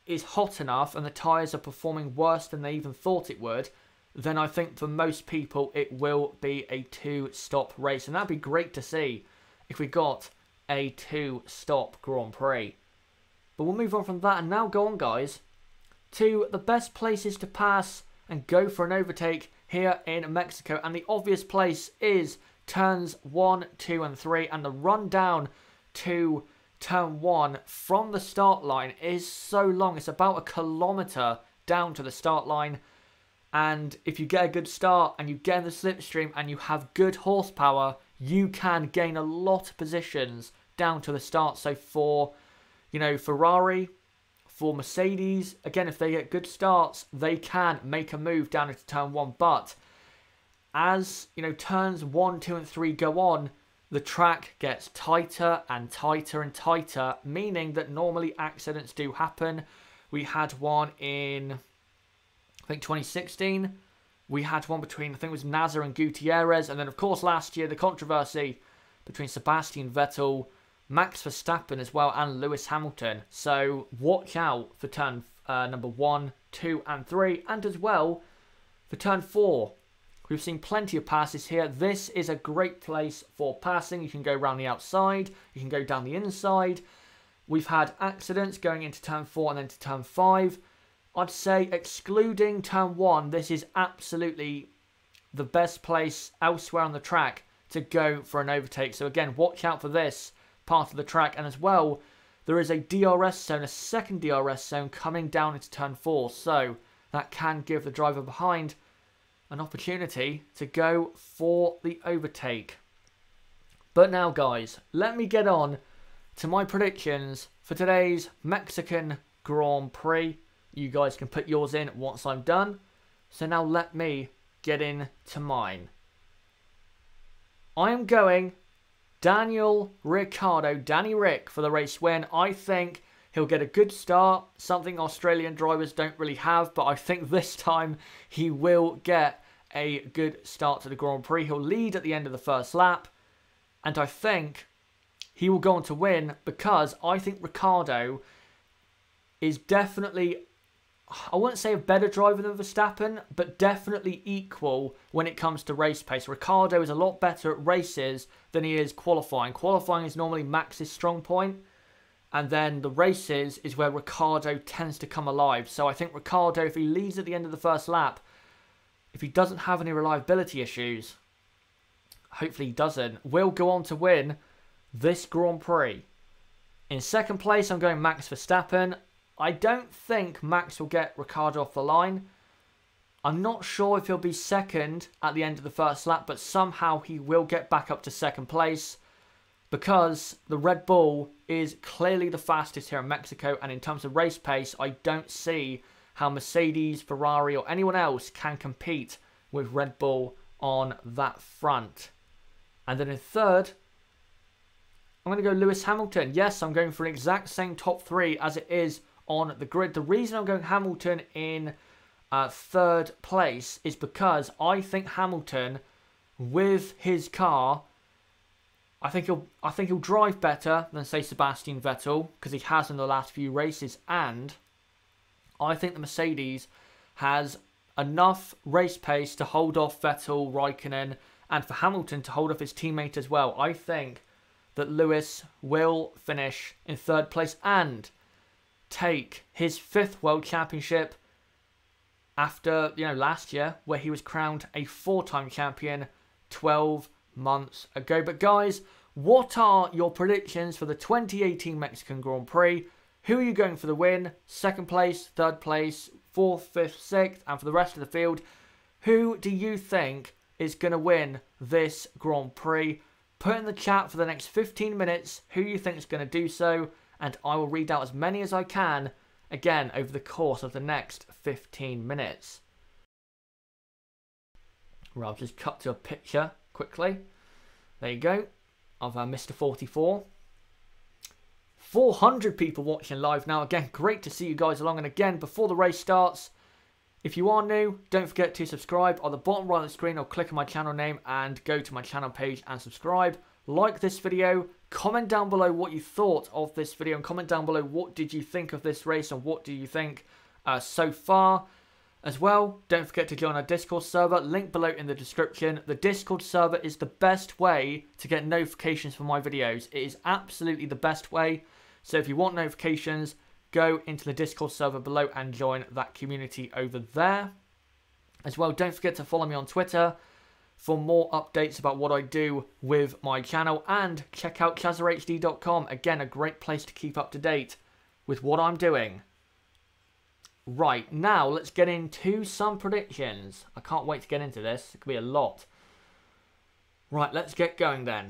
is hot enough and the tyres are performing worse than they even thought it would, then I think for most people it will be a 2-stop race. And that'd be great to see if we got a 2-stop Grand Prix. But we'll move on from that and now go on, guys, to the best places to pass and go for an overtake here in Mexico. And the obvious place is turns 1, 2 and 3, and the run down to turn 1 from the start line is so long. It's about 1 kilometre down to the start line, and if you get a good start and you get in the slipstream and you have good horsepower, you can gain a lot of positions down to the start. So for, you know, Ferrari, for Mercedes, again, if they get good starts, they can make a move down into turn 1. But as, you know, turns 1, 2 and 3 go on, the track gets tighter and tighter and tighter, meaning that normally accidents do happen. We had one in, I think, 2016. We had one between, I think it was Nasser and Gutierrez. And then, of course, last year, the controversy between Sebastian, Vettel, Max Verstappen as well, and Lewis Hamilton. So watch out for turn number 1, 2 and 3. And as well for turn 4. We've seen plenty of passes here. This is a great place for passing. You can go around the outside. You can go down the inside. We've had accidents going into turn 4 and then to turn 5. I'd say excluding turn 1, this is absolutely the best place elsewhere on the track to go for an overtake. So again, watch out for this part of the track. And as well, there is a DRS zone, a second DRS zone coming down into turn 4. So that can give the driver behind an opportunity to go for the overtake. But now, guys, let me get on to my predictions for today's Mexican Grand Prix. You guys can put yours in once I'm done. So now let me get into mine. I am going Daniel Ricciardo, Danny Rick, for the race win. I think he'll get a good start, something Australian drivers don't really have, but I think this time he will get a good start to the Grand Prix. He'll lead at the end of the first lap, and I think he will go on to win because I think Ricciardo is definitely, I wouldn't say a better driver than Verstappen, but definitely equal when it comes to race pace. Ricciardo is a lot better at races than he is qualifying. Qualifying is normally Max's strong point, and then the races is where Ricciardo tends to come alive. So I think Ricciardo, if he leads at the end of the first lap, if he doesn't have any reliability issues, hopefully he doesn't, will go on to win this Grand Prix. In second place, I'm going Max Verstappen. I don't think Max will get Ricciardo off the line. I'm not sure if he'll be second at the end of the first lap, but somehow he will get back up to second place because the Red Bull is clearly the fastest here in Mexico, and in terms of race pace, I don't see how Mercedes, Ferrari or anyone else can compete with Red Bull on that front. And then in third, I'm going to go Lewis Hamilton. Yes, I'm going for an exact same top 3 as it is on the grid. The reason I'm going Hamilton in third place is because I think Hamilton, with his car, I think he'll drive better than, say, Sebastian Vettel, because he has in the last few races, and I think the Mercedes has enough race pace to hold off Vettel, Raikkonen, and for Hamilton to hold off his teammate as well. I think that Lewis will finish in 3rd place and take his 5th World Championship after, last year, where he was crowned a 4-time champion 12 months ago. But guys, what are your predictions for the 2018 Mexican Grand Prix? Who are you going for the win? 2nd place, 3rd place, 4th, 5th, 6th, and for the rest of the field, who do you think is going to win this Grand Prix? Put in the chat for the next 15 minutes who you think is going to do so, and I will read out as many as I can, again, over the course of the next 15 minutes. Right, I'll just cut to a picture quickly. There you go, of Mr. 44. 400 people watching live now. Again, great to see you guys along. And again, before the race starts, if you are new, don't forget to subscribe. On the bottom right of the screen, or click on my channel name and go to my channel page and subscribe. Like this video, comment down below what you thought of this video, and comment down below what did you think of this race and what do you think so far. As well, don't forget to join our Discord server, link below in the description. The Discord server is the best way to get notifications for my videos. It is absolutely the best way. So if you want notifications, go into the Discord server below and join that community over there. As well, don't forget to follow me on Twitter for more updates about what I do with my channel, and check out chazerhd.com. Again, a great place to keep up to date with what I'm doing. Right, now let's get into some predictions. I can't wait to get into this. It could be a lot. Right, let's get going then.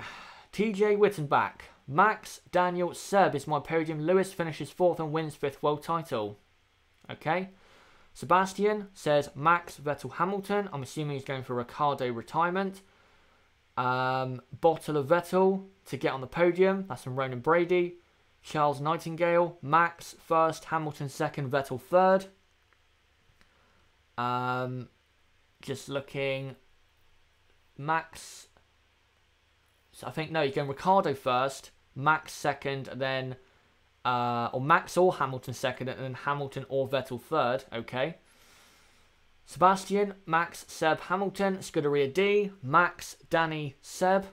TJ Wittenbach. Max, Daniel, Seb is my podium. Lewis finishes 4th and wins 5th world title. Okay. Sebastian says Max, Vettel, Hamilton. I'm assuming he's going for Ricciardo retirement. Bottle of Vettel to get on the podium. That's from Ronan Brady. Charles Nightingale. Max 1st, Hamilton 2nd, Vettel 3rd. Just looking. Max. So I think, no, you're going Ricciardo 1st. Max 2nd, and then, or Max or Hamilton 2nd, and then Hamilton or Vettel 3rd. Okay. Sebastian, Max, Seb, Hamilton. Scuderia D, Max, Danny, Seb.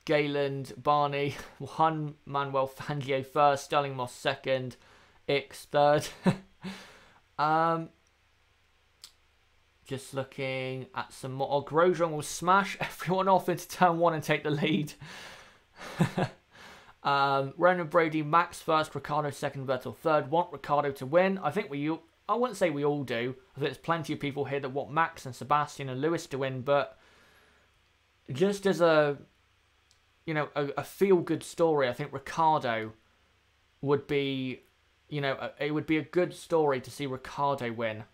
Gayland, Barney, Juan Manuel Fangio 1st, Sterling Moss 2nd, Ix 3rd. Just looking at some more. Oh, Grosjean will smash everyone off into turn 1 and take the lead. Ronan Brady, Max 1st, Ricciardo 2nd, Vettel 3rd. Want Ricciardo to win. I think I wouldn't say we all do. I think there's plenty of people here that want Max and Sebastian and Lewis to win, but just as a feel-good story, I think Ricciardo would be, it would be a good story to see Ricciardo win.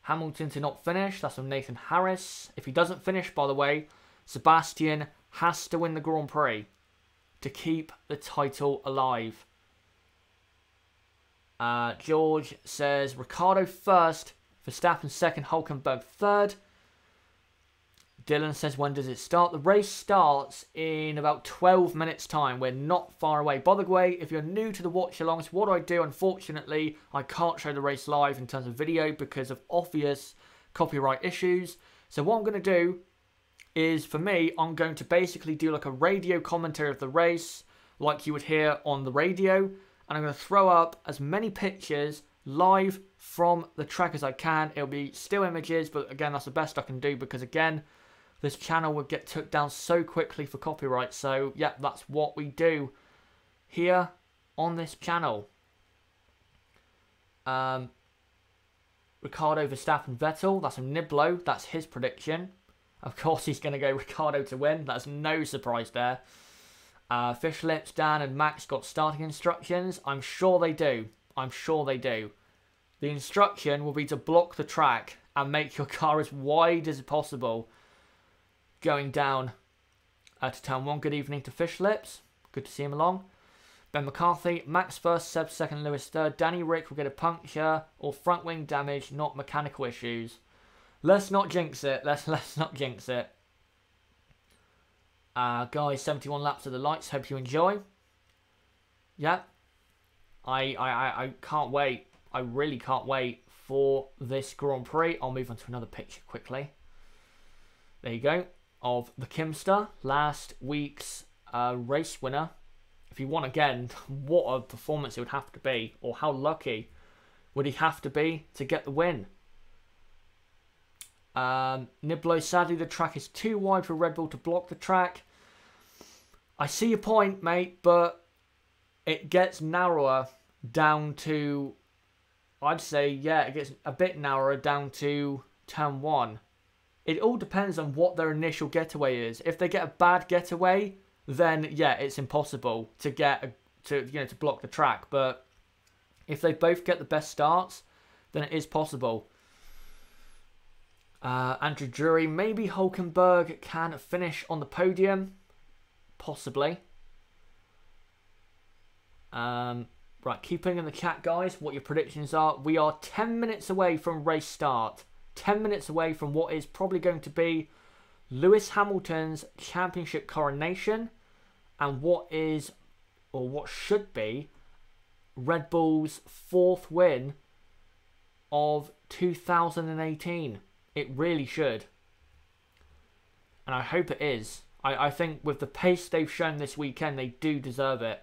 Hamilton to not finish. That's from Nathan Harris. If he doesn't finish, by the way, Sebastian has to win the Grand Prix to keep the title alive. George says Ricciardo 1st, Verstappen 2nd, Hülkenberg 3rd. Dylan says, when does it start? The race starts in about 12 minutes time. We're not far away. By the way, if you're new to the watch-alongs, what do I do? Unfortunately, I can't show the race live in terms of video because of obvious copyright issues. So what I'm going to do is, for me, I'm going to basically do like a radio commentary of the race, like you would hear on the radio. And I'm going to throw up as many pictures live from the track as I can. It'll be still images, but again, that's the best I can do because, again, this channel would get took down so quickly for copyright. So, yeah, that's what we do here on this channel. Ricciardo, Verstappen, Vettel. That's a Niblo. That's his prediction. Of course, he's going to go Ricciardo to win. That's no surprise there. Fish Lips, Dan and Max got starting instructions. I'm sure they do. I'm sure they do. The instruction will be to block the track and make your car as wide as possible going down to turn 1. Good evening to Fish Lips. Good to see him along. Ben McCarthy, Max 1st, Seb 2nd, Lewis 3rd. Danny Rick will get a puncture or front wing damage, not mechanical issues. Let's not jinx it. Let's not jinx it. Guys, 71 laps of the lights. Hope you enjoy. Yeah. I can't wait. I really can't wait for this Grand Prix. I'll move on to another picture quickly. There you go. Of the Kimster, last week's race winner. If he won again, what a performance it would have to be. Or how lucky would he have to be to get the win. Niblo, sadly the track is too wide for Red Bull to block the track. I see your point, mate, but it gets narrower down to, I'd say, yeah, it gets a bit narrower down to turn 1. It all depends on what their initial getaway is. If they get a bad getaway, then yeah, it's impossible to get to block the track. But if they both get the best starts, then it is possible. Andrew Drury, maybe Hulkenberg can finish on the podium, possibly. Right, keeping in the chat, guys, what your predictions are. We are 10 minutes away from race start. 10 minutes away from what is probably going to be Lewis Hamilton's championship coronation and what should be Red Bull's 4th win of 2018. It really should. And I hope it is. I think with the pace they've shown this weekend, they do deserve it.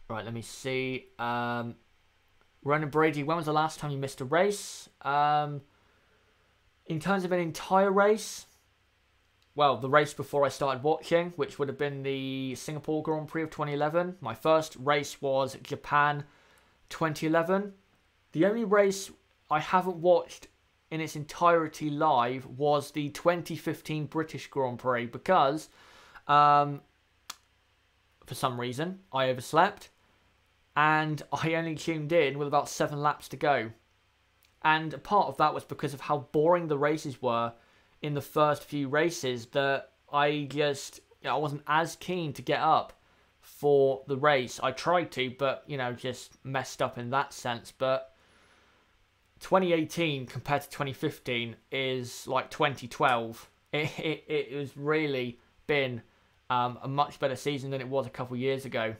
Right, let me see. Ronan Brady, when was the last time you missed a race? In terms of an entire race, well, the race before I started watching, which would have been the Singapore Grand Prix of 2011. My first race was Japan 2011. The only race I haven't watched in its entirety live was the 2015 British Grand Prix because, for some reason, I overslept. And I only tuned in with about 7 laps to go. And part of that was because of how boring the races were in the first few races that I wasn't as keen to get up for the race. I tried to, but, just messed up in that sense. But 2018 compared to 2015 is like 2012. It has really been a much better season than it was a couple of years ago.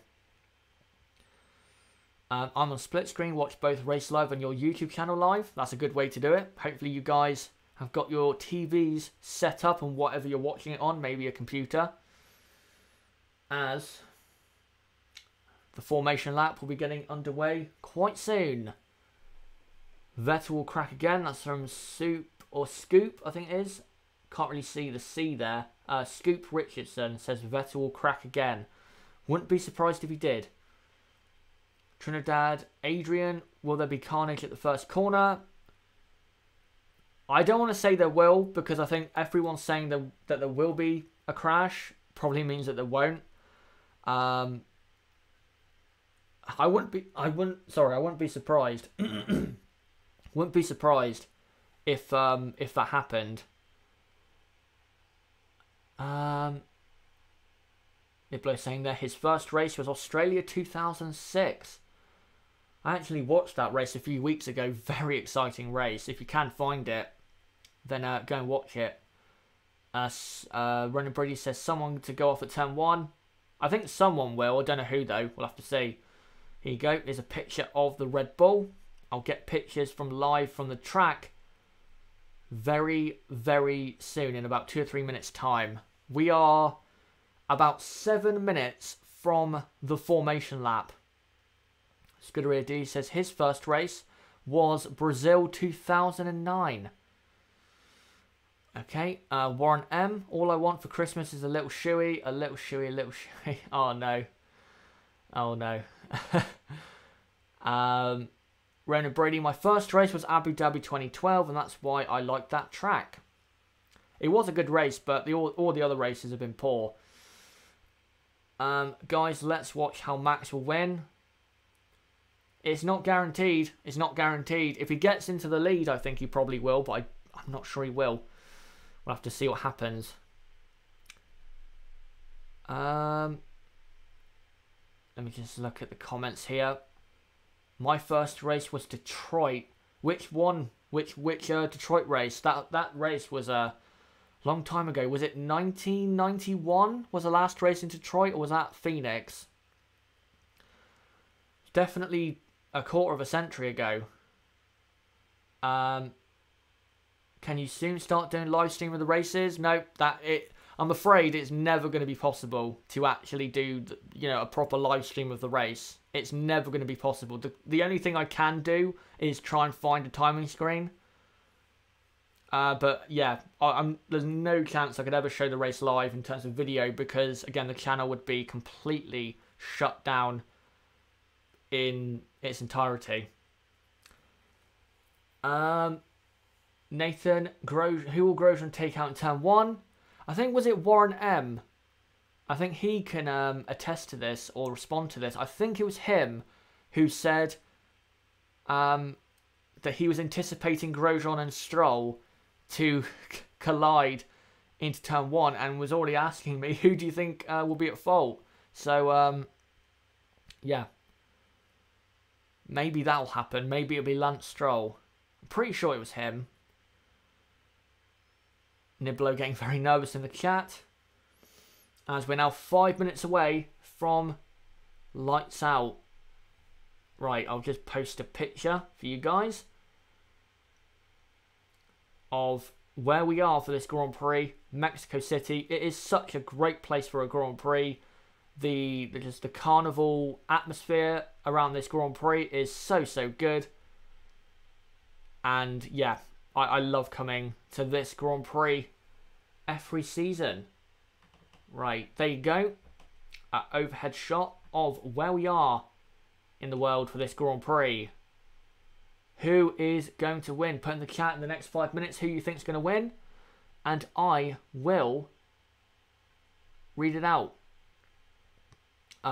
I'm on split screen. Watch both race live on your YouTube channel live. That's a good way to do it. Hopefully you guys have got your TVs set up on whatever you're watching it on, maybe a computer, as the formation lap will be getting underway quite soon. Vettel will crack again. That's from Soup or Scoop, I think it is. Can't really see the C there. Scoop Richardson says Vettel will crack again. Wouldn't be surprised if he did. Trinidad, Adrian, will there be carnage at the first corner? I don't want to say there will, because I think everyone's saying that there will be a crash. Probably means that there won't. I wouldn't be surprised. Wouldn't be surprised if that happened. Niblo saying there his first race was Australia 2006. I actually watched that race a few weeks ago. Very exciting race. If you can find it, then go and watch it. Ronan Brady says someone to go off at turn 1. I think someone will. I don't know who though. We'll have to see. Here you go. There's a picture of the Red Bull. I'll get pictures from live from the track very, very soon, in about 2 or 3 minutes time. We are about 7 minutes from the formation lap. Scuderia D says his first race was Brazil 2009. Okay, Warren M. All I want for Christmas is a little shoey, a little shoey, a little shoey. Oh no. Oh no. Ronan Brady, my first race was Abu Dhabi 2012, and that's why I like that track. It was a good race, but all the other races have been poor. Guys, let's watch how Max will win. It's not guaranteed. It's not guaranteed. If he gets into the lead, I think he probably will, but I'm not sure he will. We'll have to see what happens. Let me just look at the comments here. My first race was Detroit. Which one? Which Detroit race? That race was a long time ago. Was it 1991? Was the last race in Detroit, or was that Phoenix? definitely a quarter of a century ago. Can you soon start doing live stream of the races? No, I'm afraid it's never going to be possible to actually do, a proper live stream of the race. It's never going to be possible. The only thing I can do is try and find a timing screen. But yeah, there's no chance I could ever show the race live in terms of video because, again, the channel would be completely shut down in its entirety. Nathan, who will Grosjean take out in turn 1? I think, was it Warren M? I think he can attest to this or respond to this. I think it was him who said that he was anticipating Grosjean and Stroll to collide into turn 1 and was already asking me, who do you think will be at fault? So, yeah. Maybe that'll happen. Maybe it'll be Lance Stroll. I'm pretty sure it was him. Niblo getting very nervous in the chat. As we're now 5 minutes away from lights out. Right, I'll just post a picture for you guys of where we are for this Grand Prix, Mexico City. It is such a great place for a Grand Prix. The carnival atmosphere around this Grand Prix is so good. And yeah, I love coming to this Grand Prix every season. Right, there you go. Overhead shot of where we are in the world for this Grand Prix. Who is going to win? Put in the chat in the next 5 minutes who you think is going to win. And I will read it out.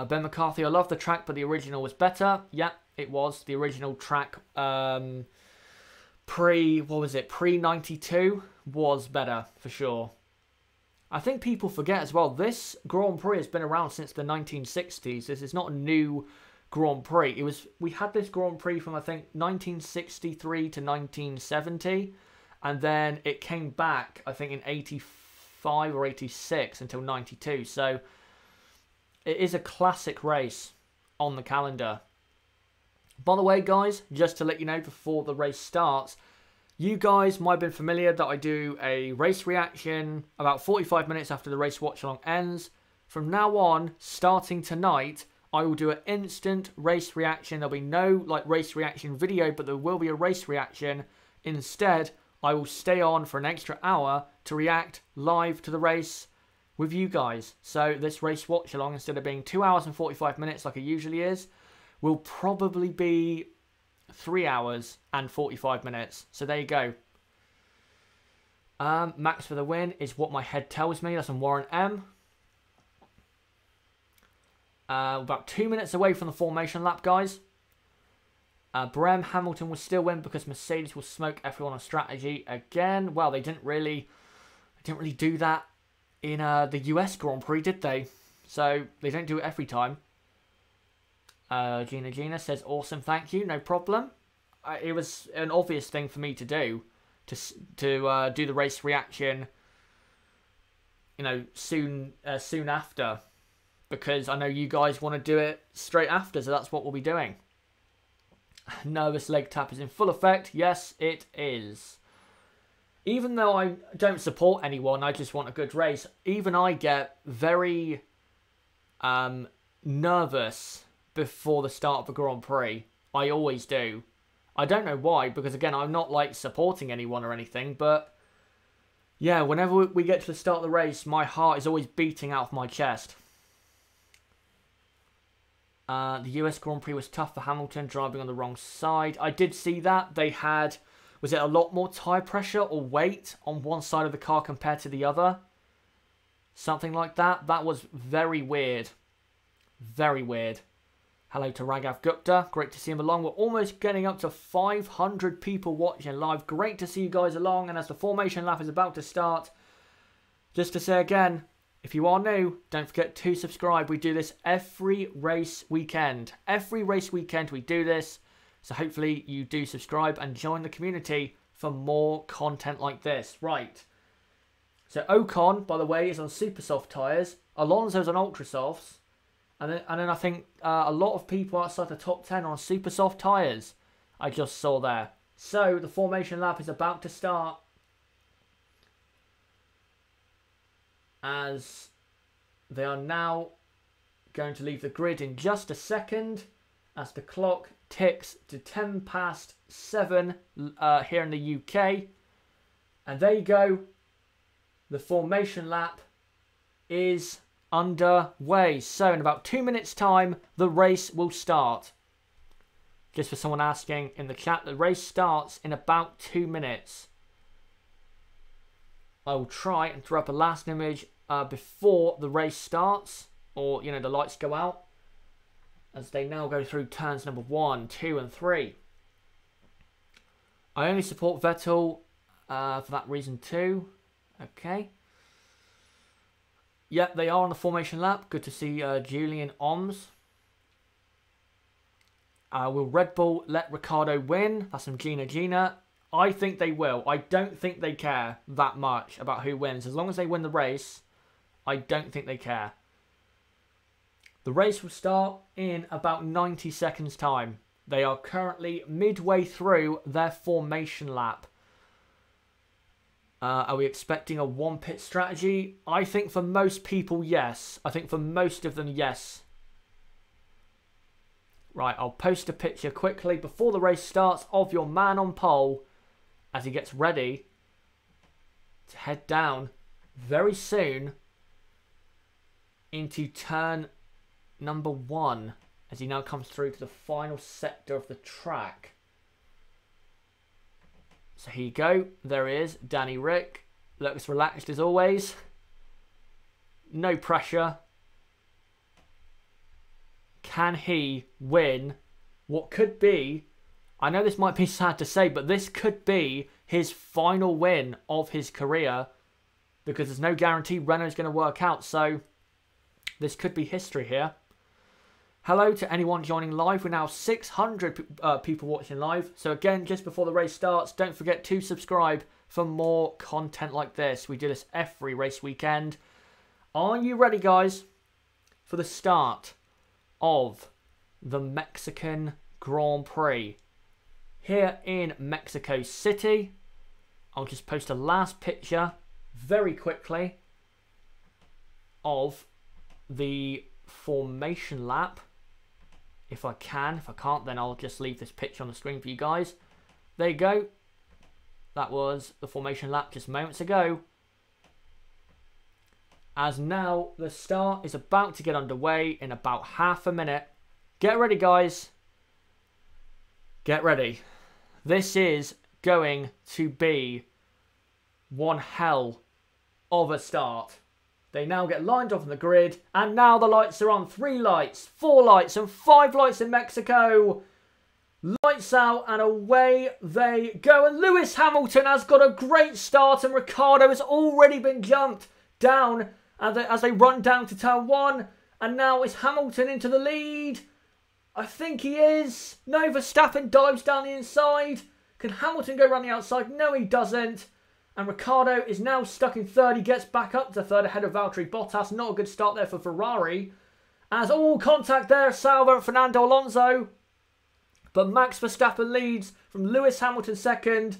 Ben McCarthy, I love the track, but the original was better. Yeah, it was. The original track pre-92 was better, for sure. I think people forget as well, this Grand Prix has been around since the 1960s. This is not a new Grand Prix. We had this Grand Prix from, I think, 1963 to 1970. And then it came back, I think, in 85 or 86 until 92. So it is a classic race on the calendar. By the way, guys, just to let you know before the race starts, you guys might have been familiar that I do a race reaction about 45 minutes after the race watch-along ends. From now on, starting tonight, I will do an instant race reaction. There'll be no race reaction video, but there will be a race reaction. Instead, I will stay on for an extra hour to react live to the race with you guys. So this race watch-along, instead of being 2 hours and 45 minutes like it usually is, will probably be 3 hours and 45 minutes. So there you go. Max for the win is what my head tells me. That's on Warren M. About 2 minutes away from the formation lap, guys. Brem, Hamilton will still win because Mercedes will smoke everyone on strategy again. Well, they didn't really do that in the US Grand Prix, did they? So they don't do it every time. Gina says, awesome, thank you, no problem. It was an obvious thing for me to do, to do the race reaction, soon after, because I know you guys want to do it straight after, so that's what we'll be doing. Nervous leg tap is in full effect. Yes, it is. Even though I don't support anyone, I just want a good race. Even I get very nervous before the start of the Grand Prix. I always do. I don't know why, because again, I'm not supporting anyone or anything, but yeah, whenever we get to the start of the race, my heart is always beating out of my chest. The US Grand Prix was tough for Hamilton, driving on the wrong side. I did see that. They had, was it a lot more tyre pressure or weight on one side of the car compared to the other? Something like that. That was very weird. Very weird. Hello to Raghav Gupta. Great to see him along. We're almost getting up to 500 people watching live. Great to see you guys along. And as the formation lap is about to start, just to say again, if you are new, don't forget to subscribe. We do this every race weekend. Every race weekend we do this. So hopefully you do subscribe and join the community for more content like this. Right. So Ocon, by the way, is on super soft tyres. Alonso's on ultra softs. then I think a lot of people outside the top 10 on super soft tyres I just saw there. So the formation lap is about to start. As they are now going to leave the grid in just a second. As the clock ticks to 10 past 7 here in the UK. And there you go. The formation lap is underway. So in about 2 minutes time, the race will start. Just for someone asking in the chat, the race starts in about 2 minutes. I will try and throw up a last image before the race starts. Or, you know, the lights go out. As they now go through turns number 1, 2 and 3. I only support Vettel for that reason too. Okay. Yep, they are on the formation lap. Good to see Julian Oms. Will Red Bull let Ricciardo win? That's from Gina. I think they will. I don't think they care that much about who wins. As long as they win the race, I don't think they care. The race will start in about 90 seconds time. They are currently midway through their formation lap. Are we expecting a one pit strategy? I think for most people, yes. I think for most of them, yes. Right, I'll post a picture quickly before the race starts of your man on pole as he gets ready to head down very soon into turn number 1 as he now comes through to the final sector of the track. So here you go. There he is, Danny Rick. Looks relaxed as always. No pressure. Can he win what could be, I know this might be sad to say, but this could be his final win of his career because there's no guarantee Renault's going to work out. So this could be history here. Hello to anyone joining live. We're now 600 people watching live. So again, just before the race starts, don't forget to subscribe for more content like this. We do this every race weekend. Are you ready, guys, for the start of the Mexican Grand Prix here in Mexico City? I'll just post a last picture very quickly of the formation lap. If I can. If I can't, then I'll just leave this picture on the screen for you guys. There you go. That was the formation lap just moments ago. As now the start is about to get underway in about half a minute. Get ready, guys. Get ready. This is going to be one hell of a start. They now get lined up on the grid, and now the lights are on. 3 lights, 4 lights, and 5 lights in Mexico. Lights out, and away they go. And Lewis Hamilton has got a great start, and Ricciardo has already been jumped down as they run down to turn 1. And now is Hamilton into the lead? I think he is. No, Verstappen dives down the inside. Can Hamilton go around the outside? No, he doesn't. And Ricciardo is now stuck in 3rd. He gets back up to 3rd ahead of Valtteri Bottas. Not a good start there for Ferrari. As all contact there, Salvo and Fernando Alonso. But Max Verstappen leads from Lewis Hamilton 2nd.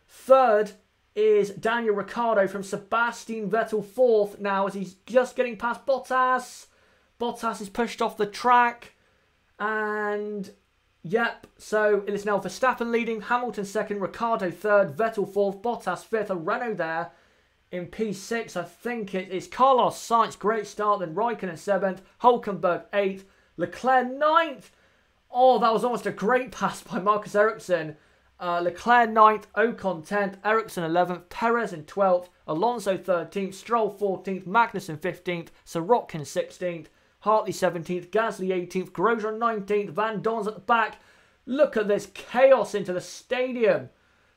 3rd is Daniel Ricciardo from Sebastian Vettel 4th now as he's just getting past Bottas. Bottas is pushed off the track. And yep, so it is now Verstappen leading, Hamilton 2nd, Ricciardo 3rd, Vettel 4th, Bottas 5th, a Renault there in P6. I think it is Carlos Sainz, great start, then Raikkonen 7th, Hülkenberg 8th, Leclerc 9th. Oh, that was almost a great pass by Marcus Ericsson. Leclerc 9th, Ocon 10th, Ericsson 11th, Perez in 12th, Alonso 13th, Stroll 14th, Magnussen 15th, Sorokin 16th, Hartley 17th, Gasly 18th, Grosjean 19th, Van Dorn's at the back. Look at this chaos into the stadium.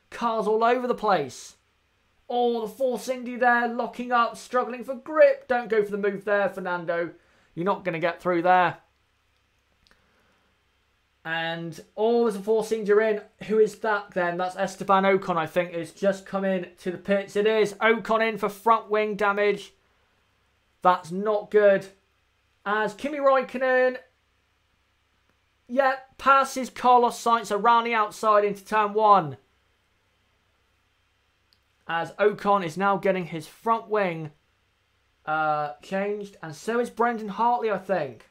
Cars all over the place. Oh, the Force Indy there, locking up, struggling for grip. Don't go for the move there, Fernando. You're not going to get through there. And, oh, there's a Force Indy in. Who is that then? That's Esteban Ocon, I think, is just come in to the pits. It is. Ocon in for front wing damage. That's not good. As Kimi Raikkonen, passes Carlos Sainz around the outside into turn 1. As Ocon is now getting his front wing changed. And so is Brendan Hartley, I think.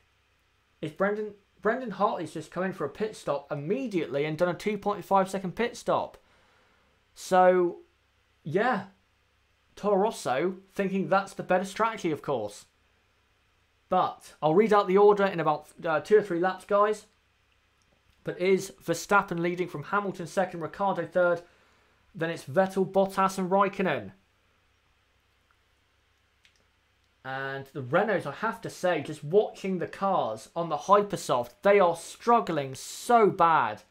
Is Brendan Hartley's just come in for a pit stop immediately and done a 2.5 second pit stop. So, yeah. Toro Rosso thinking that's the better strategy, of course. But I'll read out the order in about 2 or 3 laps, guys. But is Verstappen leading from Hamilton second, Ricciardo third. Then it's Vettel, Bottas and Raikkonen. And the Renaults, I have to say, just watching the cars on the Hypersoft, they are struggling so bad.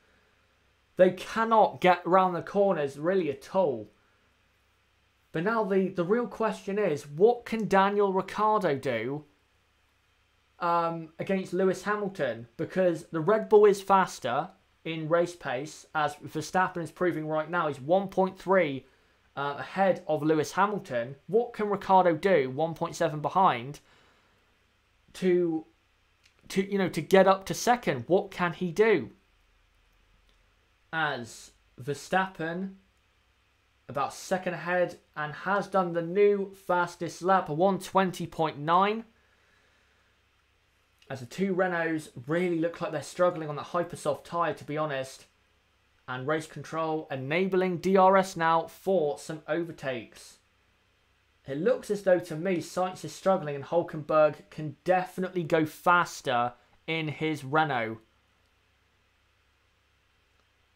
They cannot get around the corners really at all. But now the real question is, what can Daniel Ricciardo do against Lewis Hamilton? Because the Red Bull is faster in race pace, as Verstappen is proving right now. He's 1.3 ahead of Lewis Hamilton. What can Ricciardo do, 1.7 behind, to get up to second? What can he do? As Verstappen about second ahead and has done the new fastest lap, a 1:20.9. As the two Renaults really look like they're struggling on that Hypersoft tyre, to be honest. And race control enabling DRS now for some overtakes. It looks as though, to me, Sainz is struggling and Hülkenberg can definitely go faster in his Renault.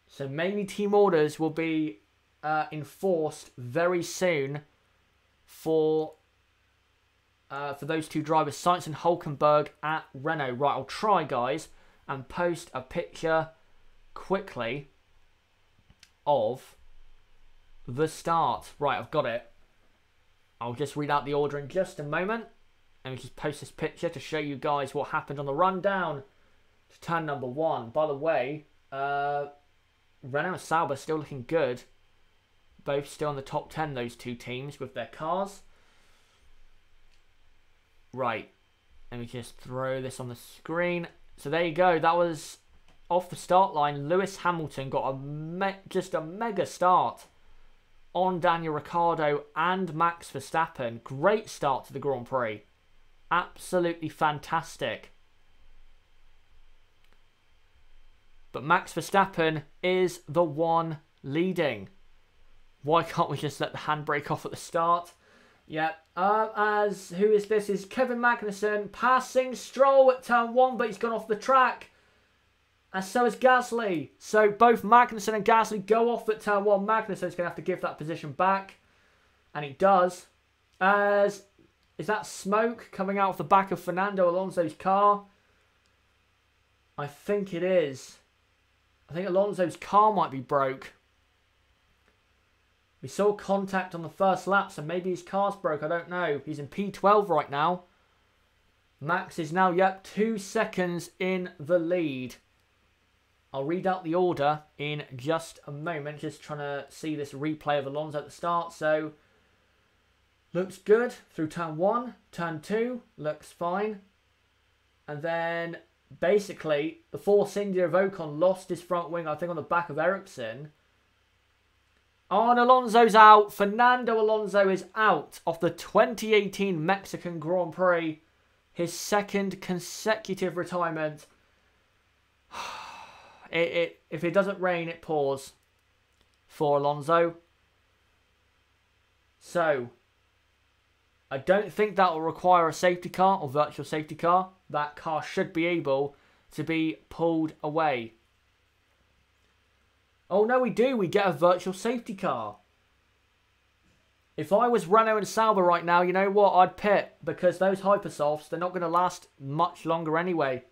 So maybe team orders will be enforced very soon for those two drivers, Sainz and Hülkenberg at Renault. Right, I'll try, guys, and post a picture quickly of the start. Right, I've got it. I'll just read out the order in just a moment. And we just post this picture to show you guys what happened on the rundown to turn number 1. By the way, Renault and Sauber still looking good. Both still in the top 10, those two teams, with their cars. Right, let me just throw this on the screen. So there you go. That was off the start line. Lewis Hamilton got just a mega start on Daniel Ricciardo and Max Verstappen. Great start to the Grand Prix. Absolutely fantastic. But Max Verstappen is the one leading. Why can't we just let the handbrake off at the start? Yeah, who is this? Is Kevin Magnussen passing Stroll at turn 1, but he's gone off the track. And so is Gasly. So both Magnussen and Gasly go off at turn 1. Magnussen's going to have to give that position back. And he does. Is that smoke coming out of the back of Fernando Alonso's car? I think it is. I think Alonso's car might be broke. We saw contact on the first lap, so maybe his car's broke. I don't know. He's in P12 right now. Max is now, 2 seconds in the lead. I'll read out the order in just a moment. Just trying to see this replay of Alonso at the start. So, looks good through turn 1. Turn 2, looks fine. And then, basically, the Force India of Ocon lost his front wing, I think, on the back of Ericsson. Oh, and Alonso's out. Fernando Alonso is out of the 2018 Mexican Grand Prix. His second consecutive retirement. If it doesn't rain, it pours for Alonso. So, I don't think that will require a safety car or virtual safety car. That car should be able to be pulled away. Oh, no, we do. We get a virtual safety car. If I was Renault and Sauber right now, you know what? I'd pit, because those Hypersofts, they're not going to last much longer anyway.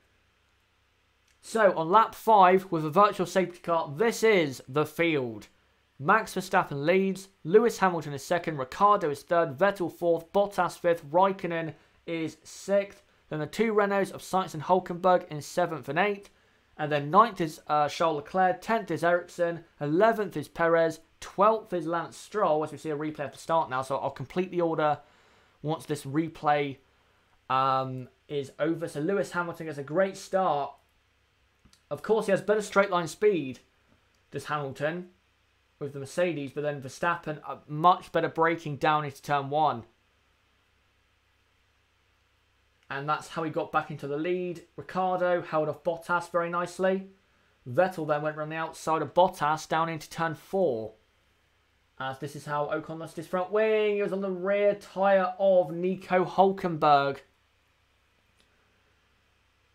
So, on lap 5, with a virtual safety car, this is the field. Max Verstappen leads, Lewis Hamilton is second, Ricciardo is third, Vettel fourth, Bottas fifth, Raikkonen is sixth. Then the two Renaults of Sainz and Hülkenberg in 7th and 8th. And then 9th is Charles Leclerc, 10th is Ericsson, 11th is Perez, 12th is Lance Stroll, as we see a replay at the start now. So I'll complete the order once this replay is over. So Lewis Hamilton gets a great start. Of course, he has better straight line speed, does Hamilton, with the Mercedes. But then Verstappen, much better braking down into turn 1. And that's how he got back into the lead. Ricciardo held off Bottas very nicely. Vettel then went around the outside of Bottas down into turn 4. As this is how Ocon lost his front wing. He was on the rear tyre of Nico Hülkenberg.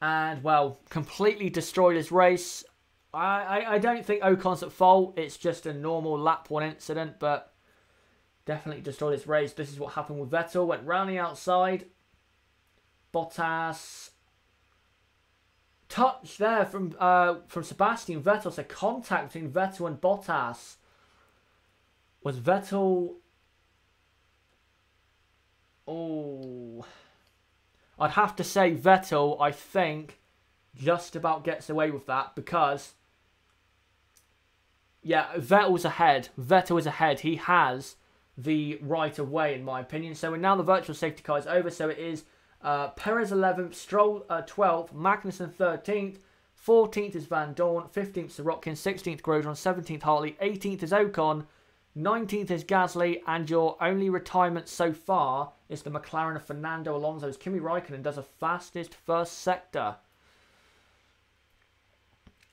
And, well, completely destroyed his race. I don't think Ocon's at fault. It's just a normal lap 1 incident, but definitely destroyed his race. This is what happened with Vettel. Went round the outside. Bottas. Touch there from Sebastian Vettel. So contact between Vettel and Bottas. Was Vettel... Oh... I'd have to say Vettel, I think, just about gets away with that because... Yeah, Vettel's ahead. Vettel is ahead. He has the right of way, in my opinion. So now the virtual safety car is over. So it is Perez 11th, Stroll 12th, Magnussen 13th, 14th is Van Dorn, 15th is Sorokin, 16th Grosjean, 17th Hartley, 18th is Ocon, 19th is Gasly, and your only retirement so far is the McLaren of Fernando Alonso's Kimi Raikkonen does a fastest first sector.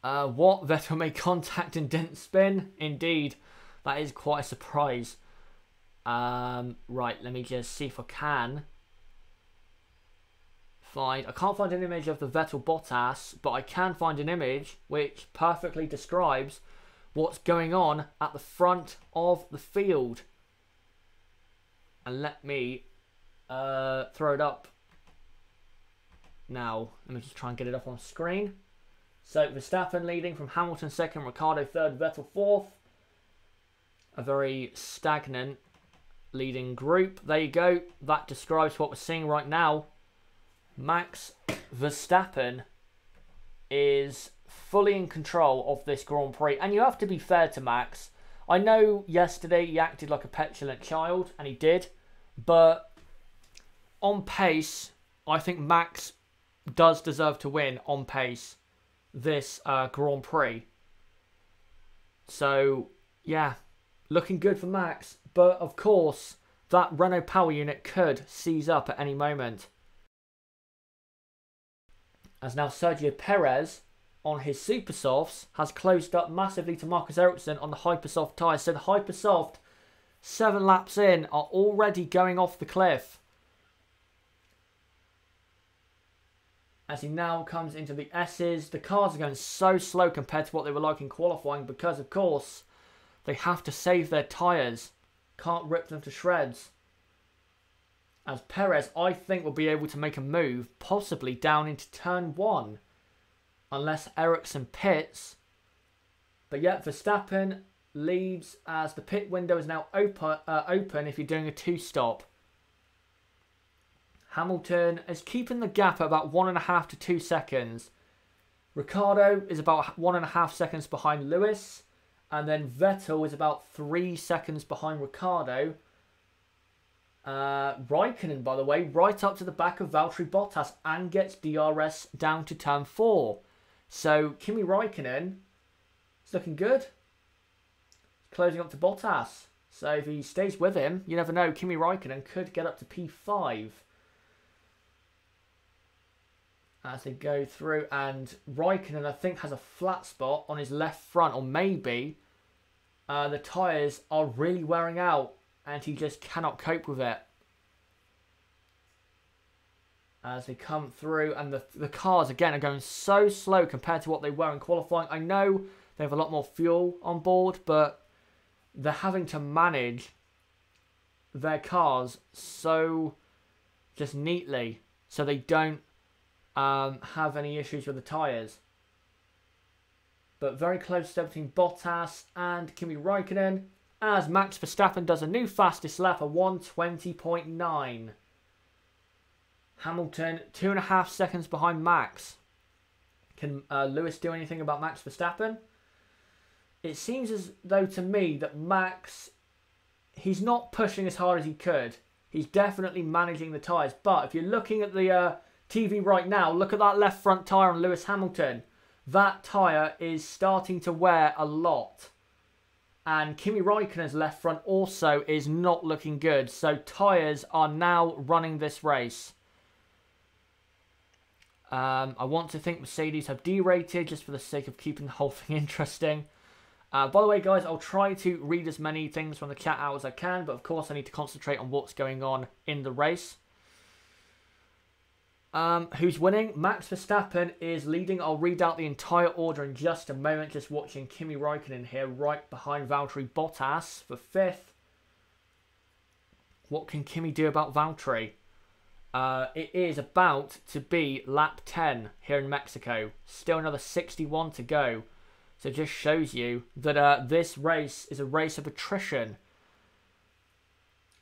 What? Vettel made contact and didn't spin? Indeed. That is quite a surprise. Right, let me just see if I can find... I can't find an image of the Vettel Bottas, but I can find an image which perfectly describes what's going on at the front of the field. And let me throw it up now. Let me just try and get it up on screen. So Verstappen leading from Hamilton 2nd, Ricciardo 3rd, Vettel 4th. A very stagnant leading group. There you go. That describes what we're seeing right now. Max Verstappen is fully in control of this Grand Prix. And you have to be fair to Max. I know yesterday he acted like a petulant child, and he did. But on pace, I think Max does deserve to win on pace this Grand Prix. So, yeah, looking good for Max. But, of course, that Renault power unit could seize up at any moment. As now Sergio Perez, on his super softs, has closed up massively to Marcus Ericsson on the Hypersoft tyres. So the Hypersoft, 7 laps in, are already going off the cliff. As he now comes into the S's, the cars are going so slow compared to what they were like in qualifying because, of course, they have to save their tyres. Can't rip them to shreds. As Perez, I think, will be able to make a move, possibly down into turn 1. Unless Ericsson pits. But yet, Verstappen leads as the pit window is now open if you're doing a 2-stop. Hamilton is keeping the gap at about 1.5 to 2 seconds. Ricciardo is about 1.5 seconds behind Lewis. And then Vettel is about 3 seconds behind Ricciardo. Raikkonen, by the way, right up to the back of Valtteri Bottas and gets DRS down to turn 4. So Kimi Raikkonen is looking good. Closing up to Bottas. So if he stays with him, you never know, Kimi Raikkonen could get up to P5. As they go through, and Raikkonen, I think, has a flat spot on his left front, or maybe the tyres are really wearing out and he just cannot cope with it. As they come through, and the cars, again, are going so slow compared to what they were in qualifying. I know they have a lot more fuel on board, but they're having to manage their cars so just neatly so they don't have any issues with the tyres. But very close step between Bottas and Kimi Raikkonen as Max Verstappen does a new fastest lap of 1:20.9. Hamilton 2.5 seconds behind Max. Can Lewis do anything about Max Verstappen? It seems as though to me that Max, he's not pushing as hard as he could. He's definitely managing the tyres. But if you're looking at the TV right now, look at that left front tyre on Lewis Hamilton. That tyre is starting to wear a lot. And Kimi Raikkonen's left front also is not looking good. So tyres are now running this race. I want to think Mercedes have derated just for the sake of keeping the whole thing interesting. By the way, guys, I'll try to read as many things from the chat out as I can. But of course, I need to concentrate on what's going on in the race. Who's winning? Max Verstappen is leading. I'll read out the entire order in just a moment. Just watching Kimi Raikkonen here, right behind Valtteri Bottas for 5th. What can Kimi do about Valtteri? It is about to be lap 10 here in Mexico. Still another 61 to go. So it just shows you that this race is a race of attrition.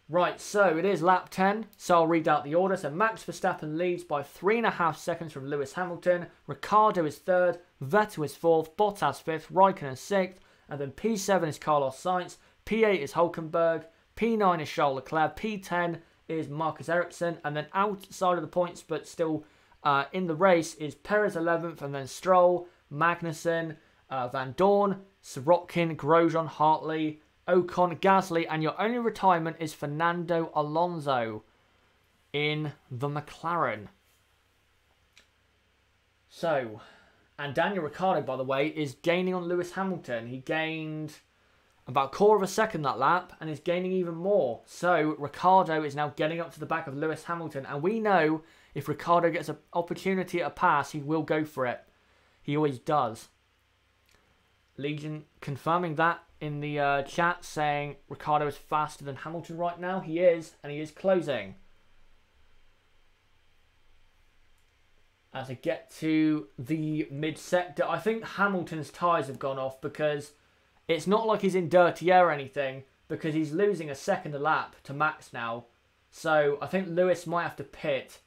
Right, so it is lap 10, so I'll read out the order. So Max Verstappen leads by 3.5 seconds from Lewis Hamilton. Ricciardo is 3rd, Vettel is 4th, Bottas 5th, Raikkonen 6th, and then P7 is Carlos Sainz, P8 is Hülkenberg, P9 is Charles Leclerc, P10 is Marcus Ericsson, and then outside of the points but still in the race is Perez 11th, and then Stroll, Magnussen, Van Dorn, Sirotkin, Grosjean, Hartley, Ocon, Gasly, and your only retirement is Fernando Alonso in the McLaren. So, and Daniel Ricciardo, by the way, is gaining on Lewis Hamilton. He gained about 1/4 of a second that lap and is gaining even more. So, Ricciardo is now getting up to the back of Lewis Hamilton. And we know if Ricciardo gets an opportunity at a pass, he will go for it. He always does. Legion confirming that in the chat, saying Ricciardo is faster than Hamilton right now. He is, and he is closing. As I get to the mid-sector, I think Hamilton's tyres have gone off because it's not like he's in dirty air or anything, because he's losing a second a lap to Max now. So I think Lewis might have to pit.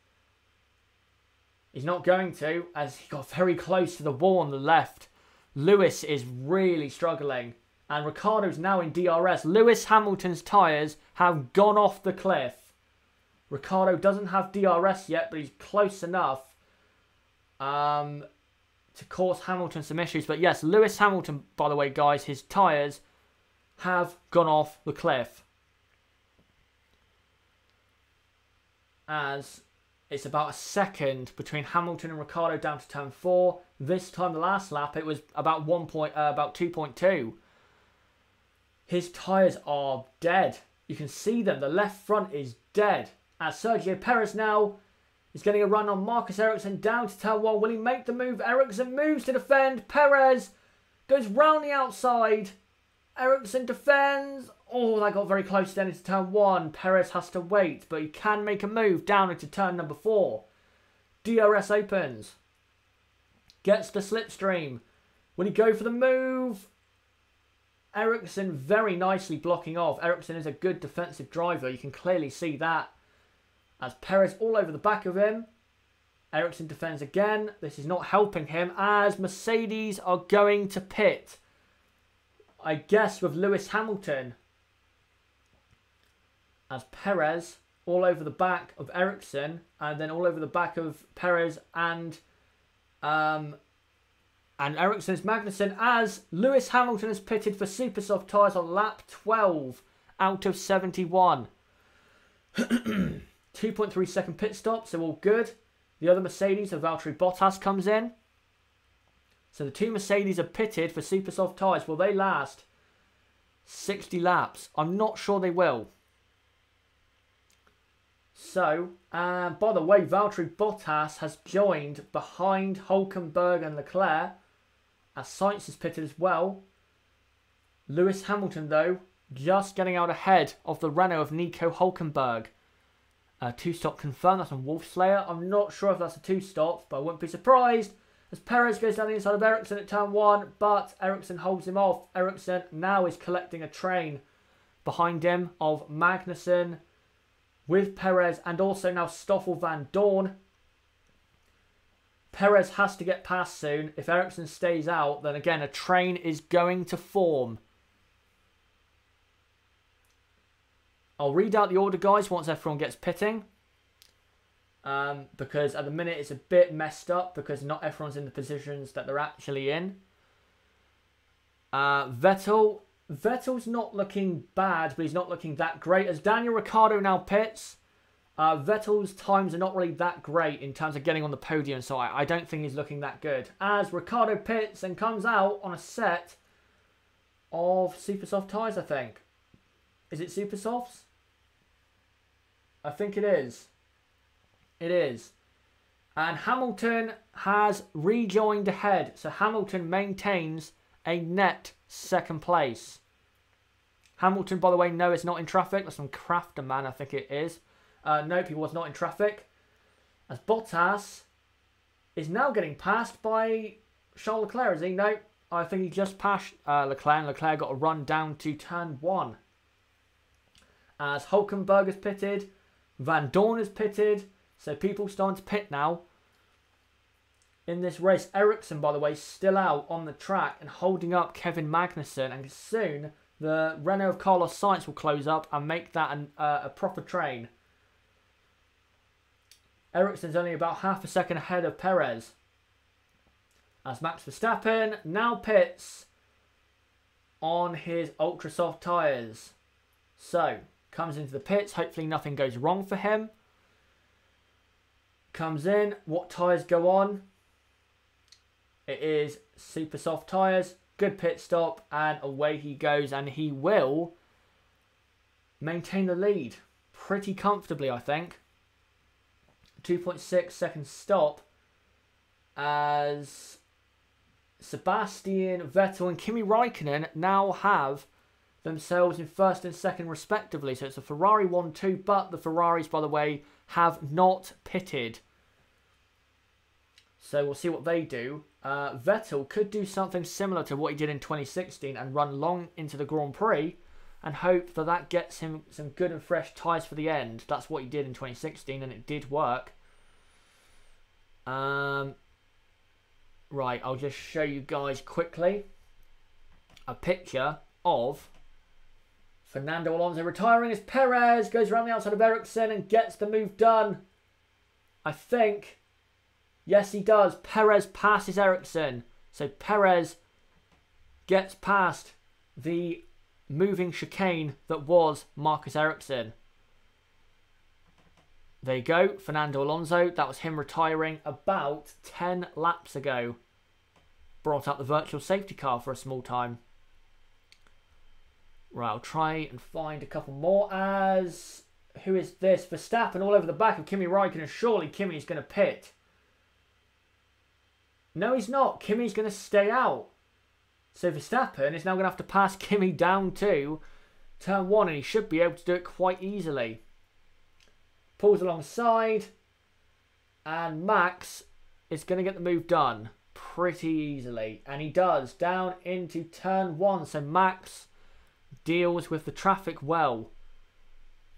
He's not going to, as he got very close to the wall on the left. Lewis is really struggling. And Ricciardo's now in DRS. Lewis Hamilton's tyres have gone off the cliff. Ricciardo doesn't have DRS yet, but he's close enough to cause Hamilton some issues. But yes, Lewis Hamilton, by the way, guys, his tyres have gone off the cliff. As it's about a second between Hamilton and Ricciardo down to turn 4. This time, the last lap, it was about 2.2. His tyres are dead. You can see them. The left front is dead. As Sergio Perez now is getting a run on Marcus Ericsson down to turn 1. Will he make the move? Ericsson moves to defend. Perez goes round the outside. Ericsson defends. Oh, that got very close then into turn 1. Perez has to wait, but he can make a move down into turn number 4. DRS opens. Gets the slipstream. Will he go for the move? Ericsson very nicely blocking off. Ericsson is a good defensive driver. You can clearly see that. As Perez all over the back of him. Ericsson defends again. This is not helping him as Mercedes are going to pit. I guess with Lewis Hamilton. As Perez all over the back of Ericsson. And then all over the back of Perez and Ericsson's Magnussen, as Lewis Hamilton has pitted for super soft tyres on lap 12 out of 71. 2.3 second pit stop, so all good. The other Mercedes of Valtteri Bottas comes in. So the two Mercedes are pitted for super soft tyres. Will they last 60 laps? I'm not sure they will. So, by the way, Valtteri Bottas has joined behind Hülkenberg and Leclerc, as Sainz is pitted as well. Lewis Hamilton, though, just getting out ahead of the Renault of Nico Hülkenberg. 2-stop confirmed. That's on Wolfslayer. I'm not sure if that's a 2-stop, but I wouldn't be surprised as Perez goes down the inside of Ericsson at turn 1, but Ericsson holds him off. Ericsson now is collecting a train behind him of Magnussen with Perez and also now Stoffel Van Dorn. Perez has to get past soon. If Ericsson stays out, then again a train is going to form. I'll read out the order, guys, once everyone gets pitting. Because at the minute it's a bit messed up because not everyone's in the positions that they're actually in. Vettel's not looking bad, but he's not looking that great. As Daniel Ricciardo now pits, Vettel's times are not really that great in terms of getting on the podium, so I don't think he's looking that good. As Ricciardo pits and comes out on a set of super soft tyres, I think. Is it super softs? I think it is. It is. And Hamilton has rejoined ahead, so Hamilton maintains a net second place. Hamilton, by the way, no, it's not in traffic. That's from Crafter Man, I think it is. Nope, he was not in traffic. As Bottas is now getting passed by Charles Leclerc, is he? No, I think he just passed Leclerc, and Leclerc got a run down to turn 1. As Hulkenberg is pitted, Van Dorn is pitted, so people starting to pit now. In this race, Ericsson, by the way, still out on the track and holding up Kevin Magnussen, and soon the Renault of Carlos Sainz will close up and make that a proper train. Ericsson's only about half a second ahead of Perez. As Max Verstappen now pits on his ultra soft tyres. So, comes into the pits, hopefully nothing goes wrong for him. Comes in, what tyres go on? It is super soft tyres, good pit stop, and away he goes, and he will maintain the lead pretty comfortably, I think. 2.6 second stop as Sebastian, Vettel and Kimi Raikkonen now have themselves in first and second respectively. So it's a Ferrari 1-2, but the Ferraris, by the way, have not pitted. So we'll see what they do. Vettel could do something similar to what he did in 2016 and run long into the Grand Prix and hope that that gets him some good and fresh tyres for the end. That's what he did in 2016 and it did work. Right, I'll just show you guys quickly a picture of Fernando Alonso retiring as Perez goes around the outside of Ericsson and gets the move done. I think, yes he does, Perez passes Ericsson. So Perez gets past the moving chicane that was Marcus Ericsson. There you go, Fernando Alonso. That was him retiring about 10 laps ago. Brought out the virtual safety car for a small time. Right, I'll try and find a couple more as... Who is this? Verstappen all over the back of Kimi Raikkonen. Surely Kimi's going to pit. No, he's not. Kimi's going to stay out. So Verstappen is now going to have to pass Kimi down to turn 1 and he should be able to do it quite easily. Pulls alongside and Max is going to get the move done pretty easily. And he does, down into turn 1. So Max deals with the traffic well.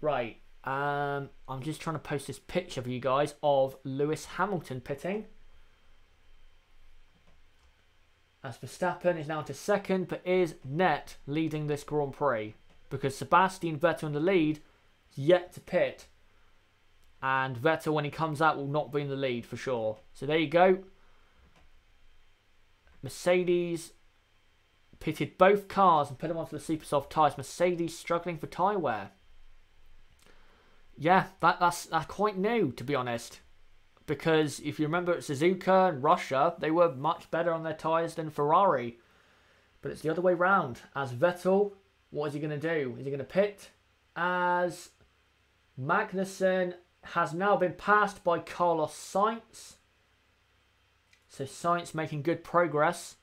Right, I'm just trying to post this picture for you guys of Lewis Hamilton pitting. As Verstappen is now to second, but is net leading this Grand Prix. Because Sebastian Vettel in the lead is yet to pit. And Vettel, when he comes out, will not be in the lead for sure. So there you go. Mercedes pitted both cars and put them onto the super soft tyres. Mercedes struggling for tyre wear. Yeah, that's quite new, to be honest. Because if you remember at Suzuka and Russia, they were much better on their tyres than Ferrari. But it's the other way round. As Vettel, what is he going to do? Is he going to pit? As Magnussen has now been passed by Carlos Sainz. So Sainz making good progress.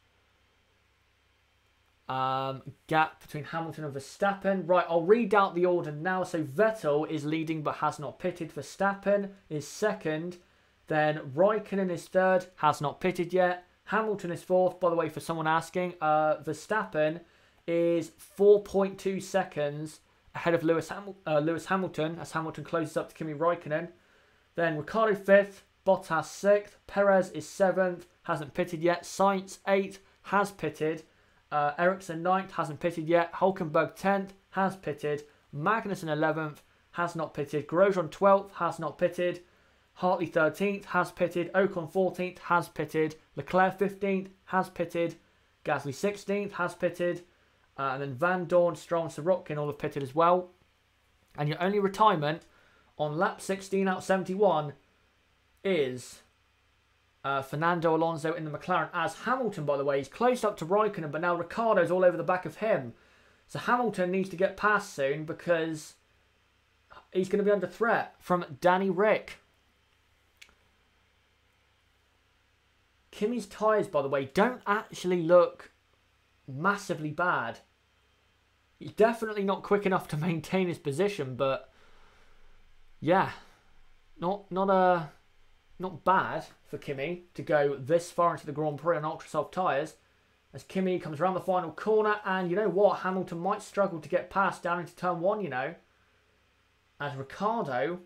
Gap between Hamilton and Verstappen. Right, I'll read out the order now. So Vettel is leading but has not pitted. Verstappen is second. Then Raikkonen is third, has not pitted yet. Hamilton is fourth. By the way, for someone asking, Verstappen is 4.2 seconds ahead of Lewis Hamilton as Hamilton closes up to Kimi Raikkonen. Then Ricciardo fifth, Bottas sixth, Perez is seventh, hasn't pitted yet. Sainz eighth, has pitted. Ericsson ninth, hasn't pitted yet. Hulkenberg 10th, has pitted. Magnussen 11th, has not pitted. Grosjean 12th, has not pitted. Hartley 13th, has pitted. Ocon 14th, has pitted. Leclerc 15th, has pitted. Gasly 16th, has pitted. And then Van Dorn, Stroll and Sirotkin all have pitted as well. And your only retirement on lap 16 out of 71 is Fernando Alonso in the McLaren. As Hamilton, by the way, he's close up to Raikkonen, but now Ricciardo's all over the back of him. So Hamilton needs to get past soon because he's going to be under threat from Danny Rick. Kimi's tyres, by the way, don't actually look massively bad. He's definitely not quick enough to maintain his position, but yeah, not bad for Kimi to go this far into the Grand Prix on ultra soft tyres. As Kimi comes around the final corner, and you know what, Hamilton might struggle to get past down into turn 1, you know. As Ricciardo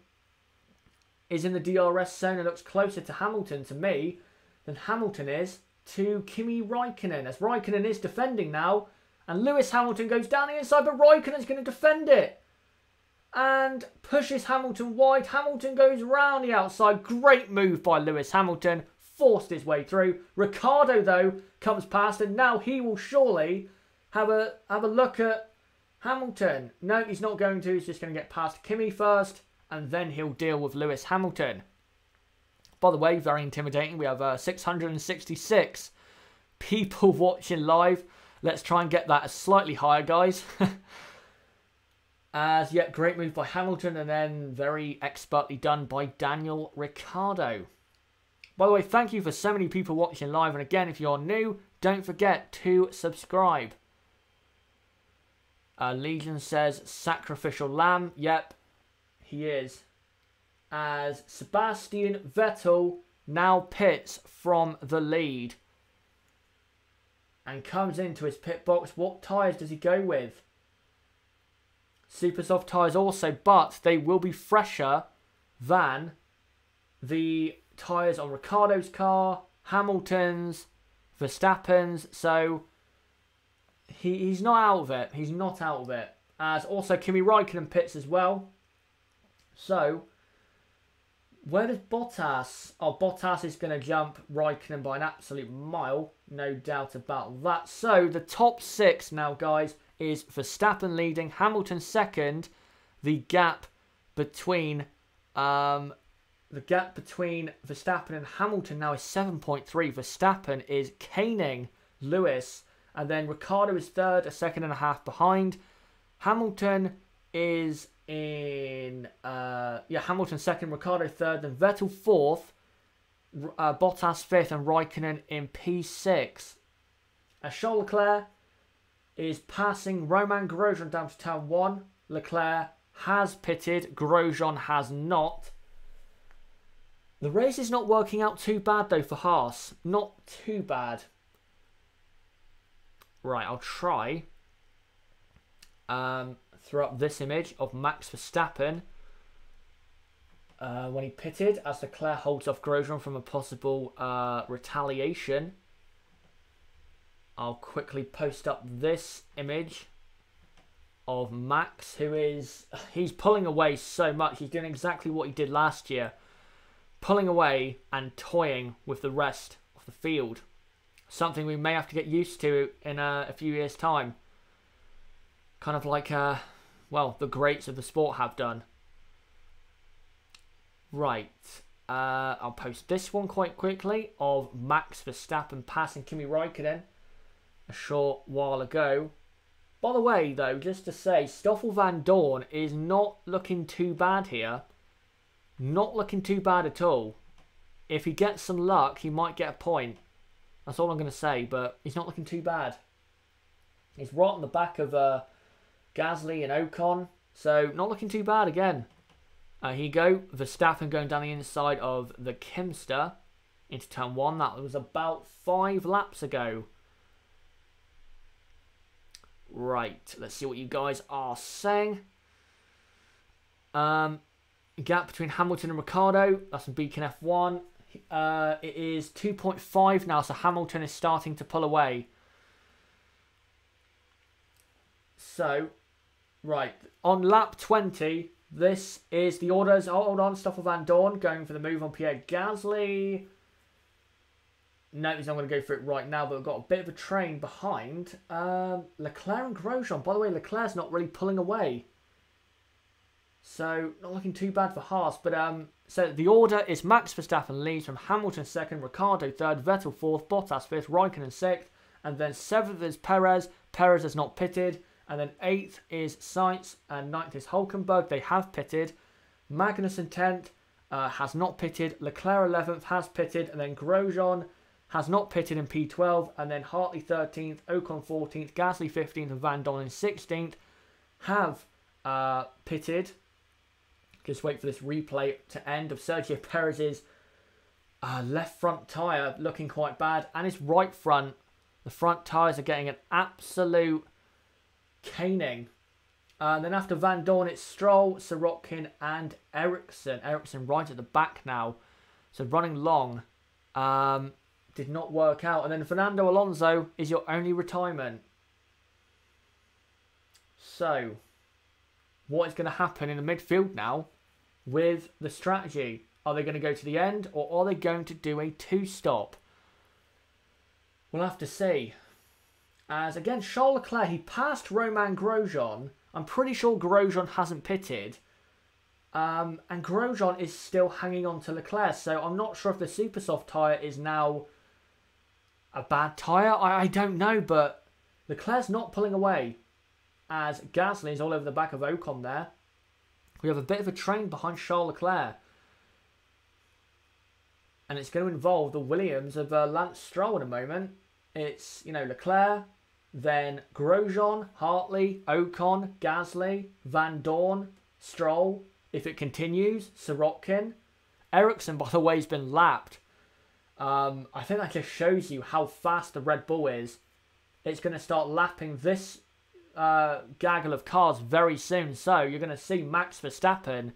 is in the DRS zone and looks closer to Hamilton to me than Hamilton is to Kimi Raikkonen. As Raikkonen is defending now, and Lewis Hamilton goes down the inside, but Raikkonen's going to defend it. And pushes Hamilton wide. Hamilton goes round the outside. Great move by Lewis Hamilton. Forced his way through. Ricciardo, though, comes past, and now he will surely have a look at Hamilton. No, he's not going to. He's just going to get past Kimi first, and then he'll deal with Lewis Hamilton. By the way, very intimidating. We have 666 people watching live. Let's try and get that slightly higher, guys. As yet, great move by Hamilton, and then very expertly done by Daniel Ricciardo. By the way, thank you for so many people watching live. And again, if you're new, don't forget to subscribe. Legion says sacrificial lamb. Yep, he is. As Sebastian Vettel now pits from the lead and comes into his pit box. What tyres does he go with? Super soft tyres also, but they will be fresher than the tyres on Ricciardo's car, Hamilton's, Verstappen's. So he's not out of it. He's not out of it. As also Kimi Raikkonen pits as well. So where does Bottas? Oh, Bottas is going to jump Raikkonen by an absolute mile. No doubt about that. So the top 6 now, guys, is Verstappen leading, Hamilton second. The gap between Verstappen and Hamilton now is 7.3. Verstappen is caning Lewis, and then Ricciardo is third, a second and a half behind. Hamilton is in Hamilton second, Ricciardo third, then Vettel fourth, Bottas fifth, and Raikkonen in P6. As Charles Leclerc is passing Romain Grosjean down to turn 1. Leclerc has pitted, Grosjean has not. The race is not working out too bad though for Haas. Not too bad. Right, I'll try throw up this image of Max Verstappen when he pitted, as Leclerc holds off Grosjean from a possible retaliation. I'll quickly post up this image of Max, he's pulling away so much. He's doing exactly what he did last year. Pulling away and toying with the rest of the field. Something we may have to get used to in a few years' time. Kind of like, well, the greats of the sport have done. Right. I'll post this one quite quickly of Max Verstappen passing Kimi Raikkonen a short while ago. By the way, though, just to say, Stoffel Van Dorn is not looking too bad here. Not looking too bad at all. If he gets some luck, he might get a point. That's all I'm going to say, but he's not looking too bad. He's right on the back of Gasly and Ocon, so not looking too bad again. Here you go, Verstappen going down the inside of the Kimster into turn 1. That was about 5 laps ago. Right, let's see what you guys are saying. Gap between Hamilton and Ricciardo, that's in Beacon F1. It is 2.5 now, so Hamilton is starting to pull away. So, right, on lap 20, This is the orders. Oh, hold on. Stoffel Van Dorn going for the move on Pierre Gasly. No, he's not going to go for it right now, but we've got a bit of a train behind. Leclerc and Grosjean. By the way, Leclerc's not really pulling away. So, not looking too bad for Haas. But so the order is Max Verstappen leads from Hamilton 2nd, Ricciardo 3rd, Vettel 4th, Bottas 5th, Raikkonen 6th. And then 7th is Perez. Perez has not pitted. And then 8th is Sainz and 9th is Hulkenberg. They have pitted. Magnussen 10th has not pitted. Leclerc 11th has pitted. And then Grosjean has not pitted in P12. And then Hartley 13th, Ocon 14th, Gasly 15th and Van Dorn 16th have pitted. Just wait for this replay to end of Sergio Perez's left front tyre looking quite bad. And his right front, the front tyres are getting an absolute caning. Then after Van Dorn, it's Stroll, Sirotkin and Ericsson. Ericsson right at the back now. So running long did not work out. And then Fernando Alonso is your only retirement. So, what is going to happen in the midfield now with the strategy? Are they going to go to the end or are they going to do a two-stop? We'll have to see. As again, Charles Leclerc, he passed Romain Grosjean. I'm pretty sure Grosjean hasn't pitted. And Grosjean is still hanging on to Leclerc. So I'm not sure if the super soft tyre is now a bad tyre. I don't know, but Leclerc's not pulling away. As Gasly is all over the back of Ocon there. We have a bit of a train behind Charles Leclerc. And it's going to involve the Williams of Lance Stroll in a moment. It's, you know, Leclerc, then Grosjean, Hartley, Ocon, Gasly, Van Dorn, Stroll. If it continues, Sirotkin. Ericsson, by the way, has been lapped. I think that just shows you how fast the Red Bull is. It's going to start lapping this gaggle of cars very soon. So you're going to see Max Verstappen.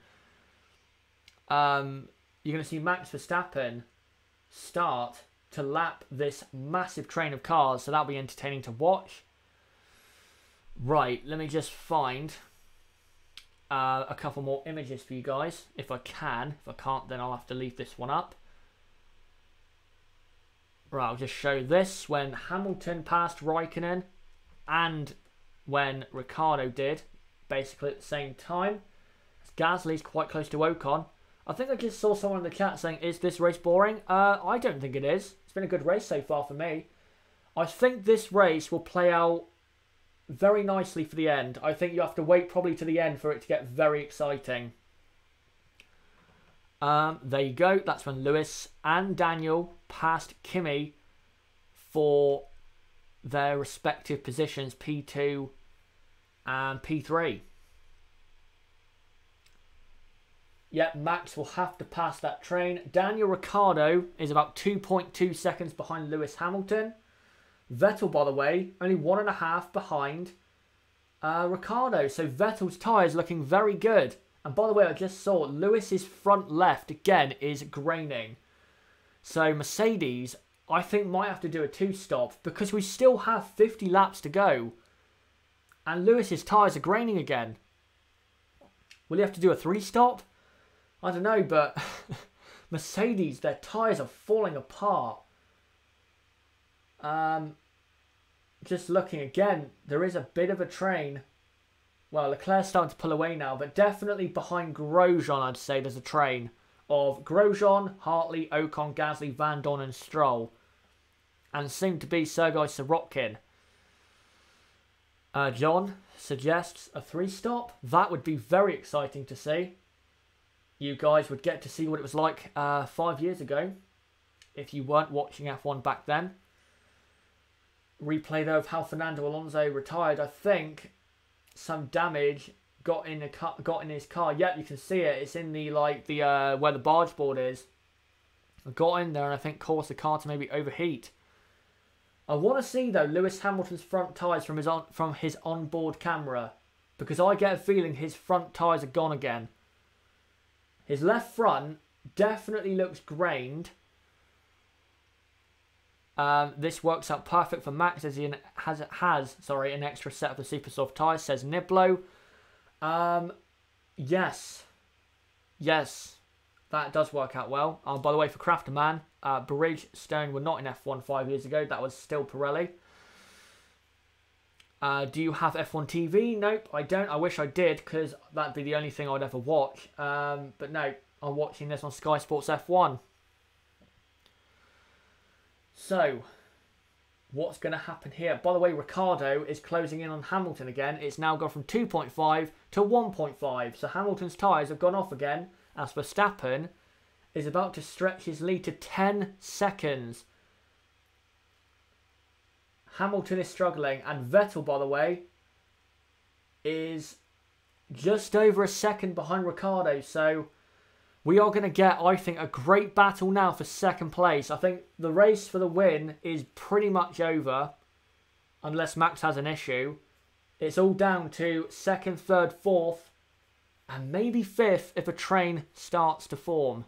You're going to see Max Verstappen start to lap this massive train of cars. So that'll be entertaining to watch. Right, let me just find a couple more images for you guys, if I can. If I can't, then I'll have to leave this one up. Right, I'll just show this when Hamilton passed Raikkonen and when Ricciardo did, basically at the same time. Gasly's quite close to Ocon. I think I just saw someone in the chat saying, is this race boring? I don't think it is. It's been a good race so far for me. I think this race will play out very nicely for the end. I think you have to wait probably to the end for it to get very exciting. There you go. That's when Lewis and Daniel passed Kimi for their respective positions, P2 and P3. Yep, Max will have to pass that train. Daniel Ricciardo is about 2.2 seconds behind Lewis Hamilton. Vettel, by the way, only 1.5 behind Ricciardo. So Vettel's tyres looking very good. And by the way, I just saw Lewis's front left again is graining. So Mercedes, I think, might have to do a two-stop because we still have 50 laps to go. And Lewis's tyres are graining again. Will he have to do a three-stop? I don't know, but Mercedes, their tyres are falling apart. Just looking again, there is a bit of a train. Well, Leclerc's starting to pull away now, but definitely behind Grosjean, I'd say there's a train of Grosjean, Hartley, Ocon, Gasly, Van Dorn and Stroll. And soon to be Sergei Sirotkin. John suggests a three-stop. That would be very exciting to see. You guys would get to see what it was like 5 years ago if you weren't watching F1 back then. Replay though of how Fernando Alonso retired. I think some damage got in his car. Yep, you can see it. It's in the where the barge board is. I got in there and I think caused the car to maybe overheat. I want to see though Lewis Hamilton's front tyres from his onboard camera, because I get a feeling his front tyres are gone again. His left front definitely looks grained. This works out perfect for Max as he has an extra set of the super soft tyres, says Niblo. Yes. Yes. That does work out well. By the way, for Crafterman, Bridgestone were not in F1 5 years ago. That was still Pirelli. Do you have F1 TV? Nope, I don't. I wish I did, because that'd be the only thing I'd ever watch. But no, I'm watching this on Sky Sports F1. So, what's going to happen here? By the way, Ricciardo is closing in on Hamilton again. It's now gone from 2.5 to 1.5. So Hamilton's tyres have gone off again, as Verstappen is about to stretch his lead to 10 seconds. Hamilton is struggling, and Vettel, by the way, is just over a second behind Ricciardo. So we are going to get, I think, a great battle now for second place. I think the race for the win is pretty much over, unless Max has an issue. It's all down to second, third, fourth, and maybe fifth if a train starts to form.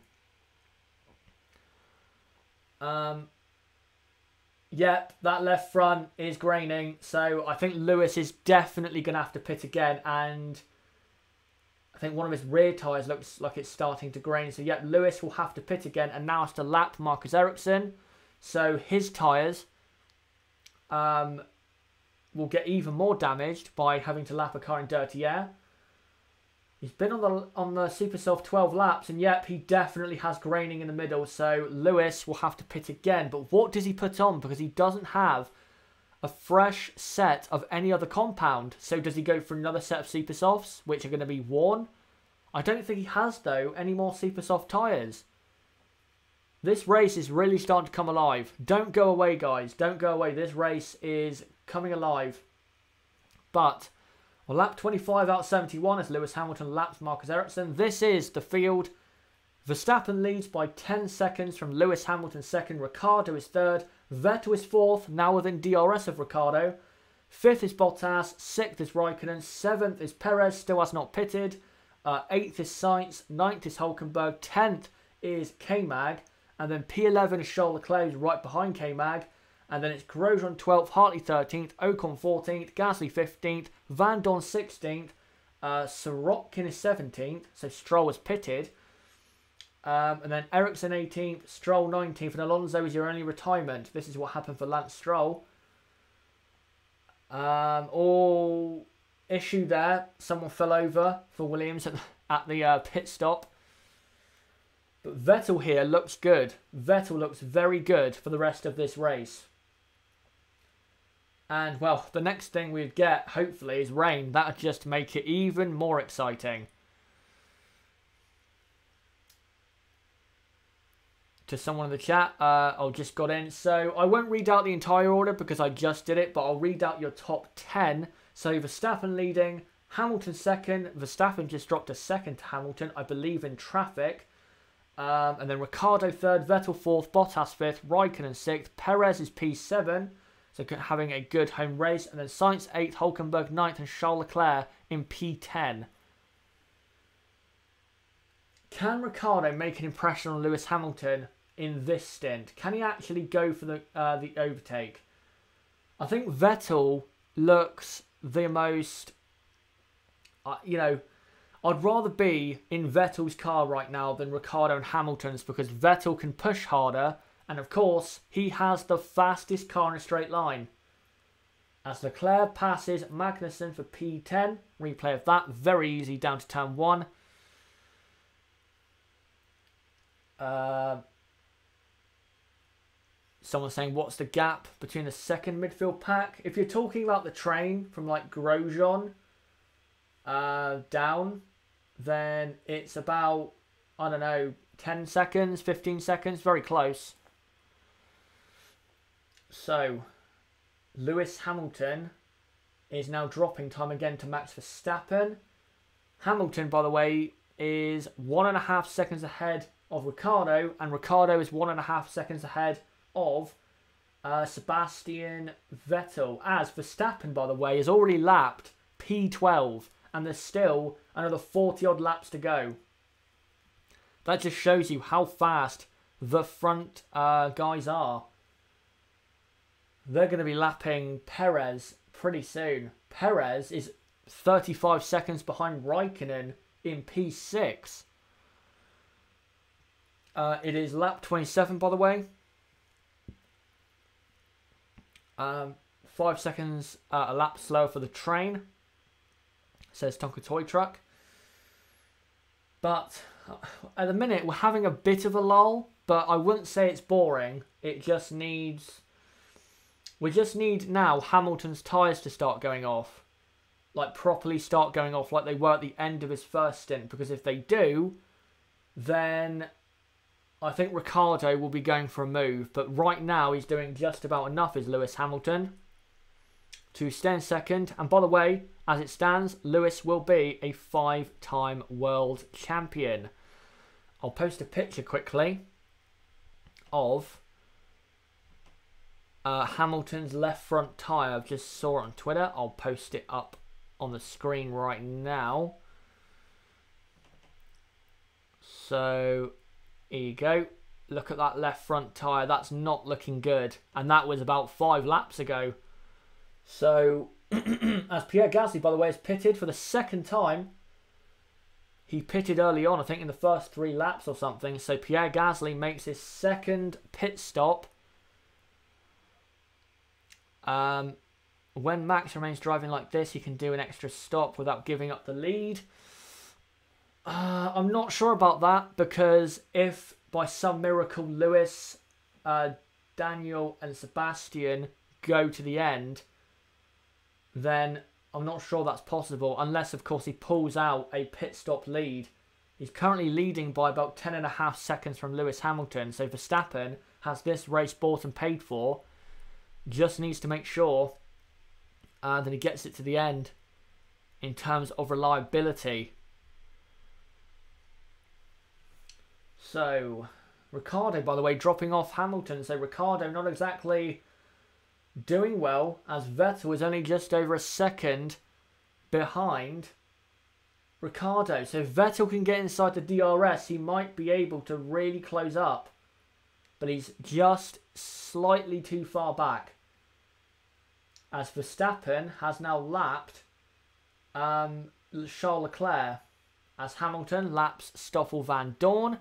Yep, that left front is graining, so I think Lewis is definitely going to have to pit again, and I think one of his rear tyres looks like it's starting to grain. So, yep, Lewis will have to pit again and now has to lap Marcus Ericsson. So, his tyres will get even more damaged by having to lap a car in dirty air. He's been on the Super Soft 12 laps, and yep, he definitely has graining in the middle. So, Lewis will have to pit again. But what does he put on? Because he doesn't have a fresh set of any other compound. So does he go for another set of Super Softs, which are going to be worn? I don't think he has, though, any more Super Soft tyres. This race is really starting to come alive. Don't go away, guys. Don't go away. This race is coming alive. But on lap 25 out of 71 as Lewis Hamilton laps Marcus Ericsson. This is the field. Verstappen leads by 10 seconds from Lewis Hamilton second. Ricciardo is third. Vettel is fourth, now within DRS of Ricciardo. Fifth is Bottas. Sixth is Raikkonen. Seventh is Perez, still has not pitted. Eighth is Sainz. Ninth is Hulkenberg. 10th is K-Mag. And then P11 is Charles Leclerc right behind K-Mag. And then it's Grosjean 12th, Hartley 13th, Ocon 14th, Gasly 15th, Van Dorn 16th, Sirotkin is 17th, so Stroll is pitted. And then Ericsson 18th, Stroll 19th, and Alonso is your only retirement. This is what happened for Lance Stroll. All issue there. Someone fell over for Williams at the pit stop. But Vettel here looks good. Vettel looks very good for the rest of this race. And, well, the next thing we'd get, hopefully, is rain. That would just make it even more exciting. To someone in the chat, I just got in. So, I won't read out the entire order because I just did it, but I'll read out your top 10. So, Verstappen leading, Hamilton second. Verstappen just dropped a second to Hamilton, I believe, in traffic. And then Ricciardo third, Vettel fourth, Bottas fifth, Raikkonen sixth, Perez is P7, so having a good home race, and then Sainz 8th, Hulkenberg 9th, and Charles Leclerc in P10. Can Ricciardo make an impression on Lewis Hamilton in this stint? Can he actually go for the overtake? I think Vettel looks the most, I'd rather be in Vettel's car right now than Ricciardo and Hamilton's, because Vettel can push harder, and of course, he has the fastest car in a straight line. As Leclerc passes Magnussen for P10, replay of that, very easy down to turn 1. Someone's saying, what's the gap between the second midfield pack? If you're talking about the train from like Grosjean down, then it's about, I don't know, 10 seconds, 15 seconds, very close. So, Lewis Hamilton is now dropping time again to Max Verstappen. Hamilton, by the way, is 1.5 seconds ahead of Ricciardo, and Ricciardo is 1.5 seconds ahead of Sebastian Vettel. As Verstappen, by the way, has already lapped P12, and there's still another 40-odd laps to go. That just shows you how fast the front guys are. They're going to be lapping Perez pretty soon. Perez is 35 seconds behind Raikkonen in P6. It is lap 27, by the way. 5 seconds a lap slower for the train, says Tonka Toy Truck. But at the minute, we're having a bit of a lull, but I wouldn't say it's boring. It just needs... We just need now Hamilton's tyres to start going off. Like, properly start going off like they were at the end of his first stint. Because if they do, then I think Ricciardo will be going for a move. But right now, he's doing just about enough, is Lewis Hamilton, to stay in second. And by the way, as it stands, Lewis will be a 5-time world champion. I'll post a picture quickly of Hamilton's left front tyre. I've just saw it on Twitter. I'll post it up on the screen right now. So, here you go. Look at that left front tyre. That's not looking good. And that was about 5 laps ago. So, as Pierre Gasly, by the way, is pitted for the second time. He pitted early on, I think in the first 3 laps or something. So, Pierre Gasly makes his second pit stop. When Max remains driving like this, he can do an extra stop without giving up the lead. I'm not sure about that, because if by some miracle Lewis, Daniel and Sebastian go to the end, then I'm not sure that's possible, unless of course he pulls out a pit stop lead. He's currently leading by about 10.5 seconds from Lewis Hamilton, so Verstappen has this race bought and paid for. Just needs to make sure that he gets it to the end in terms of reliability. So, Ricciardo, by the way, dropping off Hamilton. So, Ricciardo not exactly doing well, as Vettel is only just over a second behind Ricciardo. So, if Vettel can get inside the DRS, he might be able to really close up. But he's just slightly too far back, as Verstappen has now lapped Charles Leclerc, as Hamilton laps Stoffel Van Dorn.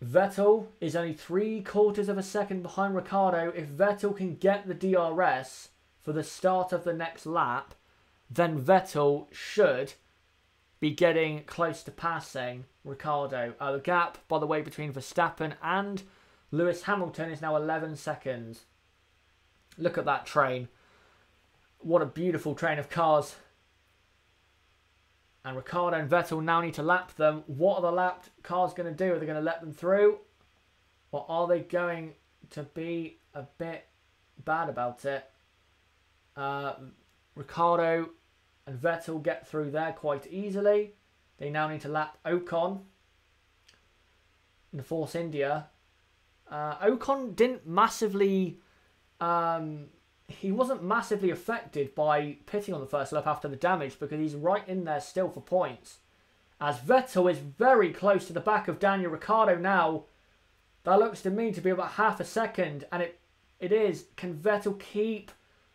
Vettel is only 3/4 of a second behind Ricciardo. If Vettel can get the DRS for the start of the next lap, then Vettel should be getting close to passing Ricciardo. The gap, by the way, between Verstappen and Lewis Hamilton is now 11 seconds. Look at that train. What a beautiful train of cars. And Ricciardo and Vettel now need to lap them. What are the lapped cars going to do? Are they going to let them through? Or are they going to be a bit bad about it? Ricciardo and Vettel get through there quite easily. They now need to lap Ocon in the Force India. Ocon didn't massively... he wasn't massively affected by pitting on the first lap after the damage, because he's right in there still for points. As Vettel is very close to the back of Daniel Ricciardo now. That looks to me to be about half a second, and it is. Can Vettel keep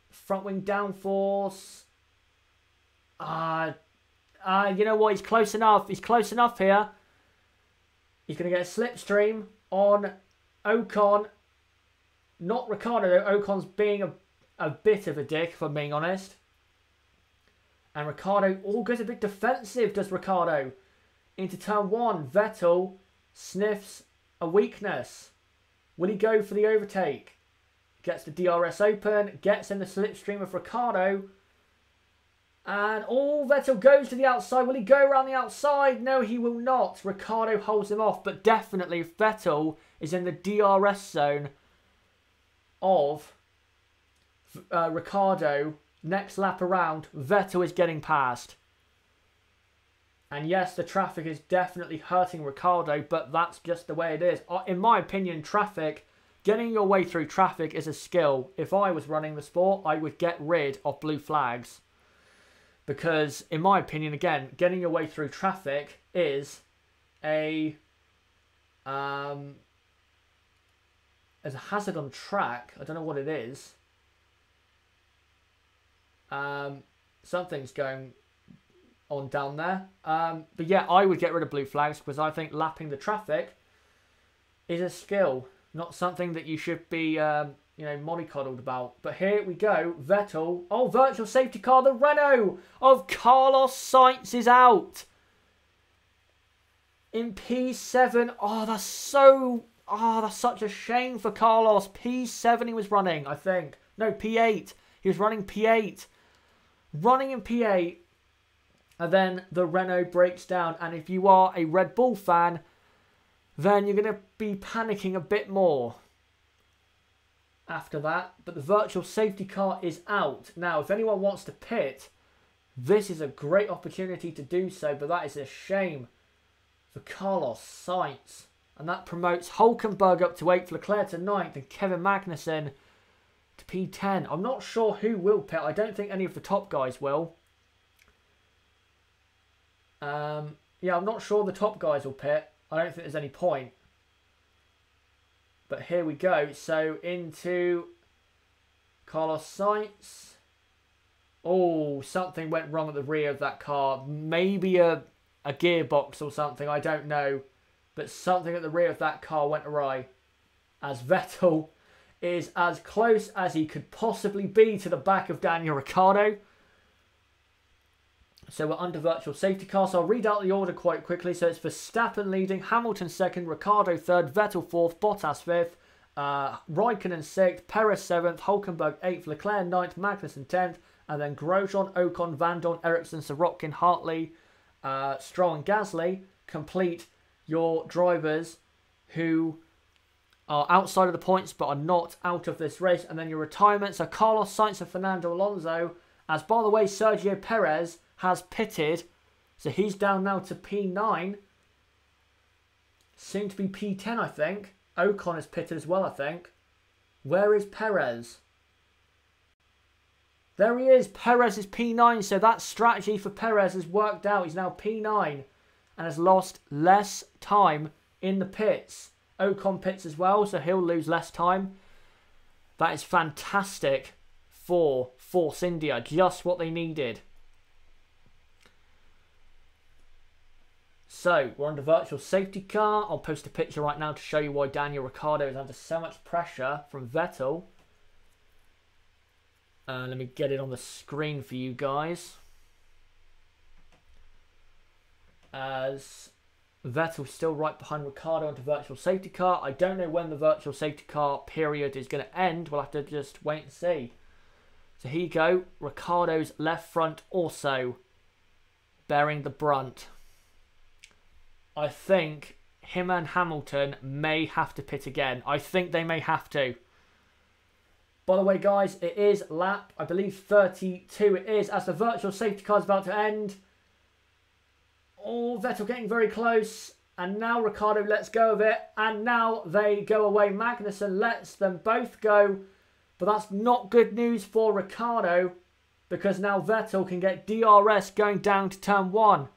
front wing downforce? You know what? He's close enough. He's close enough here. He's going to get a slipstream on Ocon. Not Ricciardo, though. Ocon's being a bit of a dick, if I'm being honest. And Ricciardo all goes a bit defensive, does Ricciardo. Into turn 1, Vettel sniffs a weakness. Will he go for the overtake? Gets the DRS open, gets in the slipstream of Ricciardo. And Vettel goes to the outside. Will he go around the outside? No, he will not. Ricciardo holds him off. But definitely, if Vettel is in the DRS zone of Ricciardo, next lap around, Vettel is getting past. And yes, the traffic is definitely hurting Ricciardo, but that's just the way it is. In my opinion, getting your way through traffic is a skill. If I was running the sport, I would get rid of blue flags. Because, in my opinion, again, getting your way through traffic is a hazard on track. I don't know what it is. Something's going on down there. But yeah, I would get rid of blue flags because I think lapping the traffic is a skill, not something that you should be, you know, mollycoddled about. But here we go. Vettel. Oh, virtual safety car. The Renault of Carlos Sainz is out. In P7. Oh, that's so... Oh, that's such a shame for Carlos. P7 he was running, I think. No, P8. He was running P8. Running in P8. And then the Renault breaks down. And if you are a Red Bull fan, then you're going to be panicking a bit more after that. But the virtual safety car is out. Now, if anyone wants to pit, this is a great opportunity to do so. But that is a shame for Carlos Sainz. And that promotes Hülkenberg up to 8th, Leclerc to 9th, and Kevin Magnussen to P10. I'm not sure who will pit. I don't think any of the top guys will. Yeah, I'm not sure the top guys will pit. I don't think there's any point. But here we go. So into Carlos Sainz. Oh, something went wrong at the rear of that car. Maybe a gearbox or something. I don't know. But something at the rear of that car went awry. As Vettel is as close as he could possibly be to the back of Daniel Ricciardo. So we're under virtual safety car. So I'll read out the order quite quickly. So it's Verstappen leading, Hamilton second, Ricciardo third, Vettel fourth, Bottas fifth, Raikkonen sixth, Perez seventh, Hülkenberg eighth, Leclerc ninth, Magnussen 10th, and then Grosjean, Ocon, Van Dorn, Ericsson, Sirotkin, Hartley, Stroll and Gasly complete your drivers who are outside of the points but are not out of this race. And then your retirements are Carlos Sainz and Fernando Alonso. As by the way, Sergio Perez has pitted. So he's down now to P9. Soon to be P10, I think. Ocon has pitted as well, I think. Where is Perez? There he is. Perez is P9. So that strategy for Perez has worked out. He's now P9 and has lost less time in the pits. Ocon pits as well, so he'll lose less time. That is fantastic for Force India. Just what they needed. So, we're under virtual safety car. I'll post a picture right now to show you why Daniel Ricciardo is under so much pressure from Vettel. Let me get it on the screen for you guys. As Vettel's still right behind Ricciardo onto virtual safety car. I don't know when the virtual safety car period is going to end. We'll have to just wait and see. So here you go. Ricciardo's left front also bearing the brunt. I think him and Hamilton may have to pit again. I think they may have to. By the way, guys, it is lap, I believe, 32 it is, as the virtual safety car is about to end. Oh, Vettel getting very close. And now Ricciardo lets go of it. And now they go away. Magnussen lets them both go. But that's not good news for Ricciardo, because now Vettel can get DRS going down to turn 1.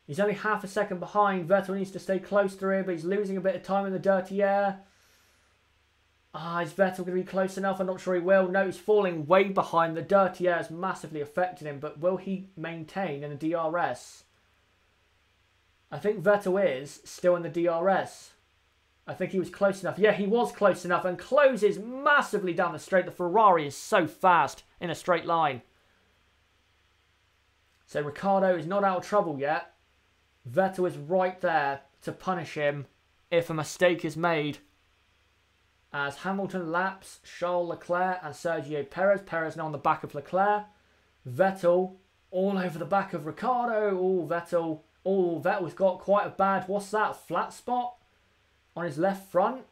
He's only half a second behind. Vettel needs to stay close to him, but he's losing a bit of time in the dirty air. Is Vettel going to be close enough? I'm not sure he will. No, he's falling way behind. The dirty air has massively affected him, but will he maintain in the DRS? I think Vettel is still in the DRS. I think he was close enough. Yeah, he was close enough and closes massively down the straight. The Ferrari is so fast in a straight line. So Ricciardo is not out of trouble yet. Vettel is right there to punish him if a mistake is made. As Hamilton laps Charles Leclerc and Sergio Perez. Perez now on the back of Leclerc. Vettel all over the back of Ricciardo. Oh, Vettel. Oh, Vettel's got quite a bad, what's that, flat spot on his left front?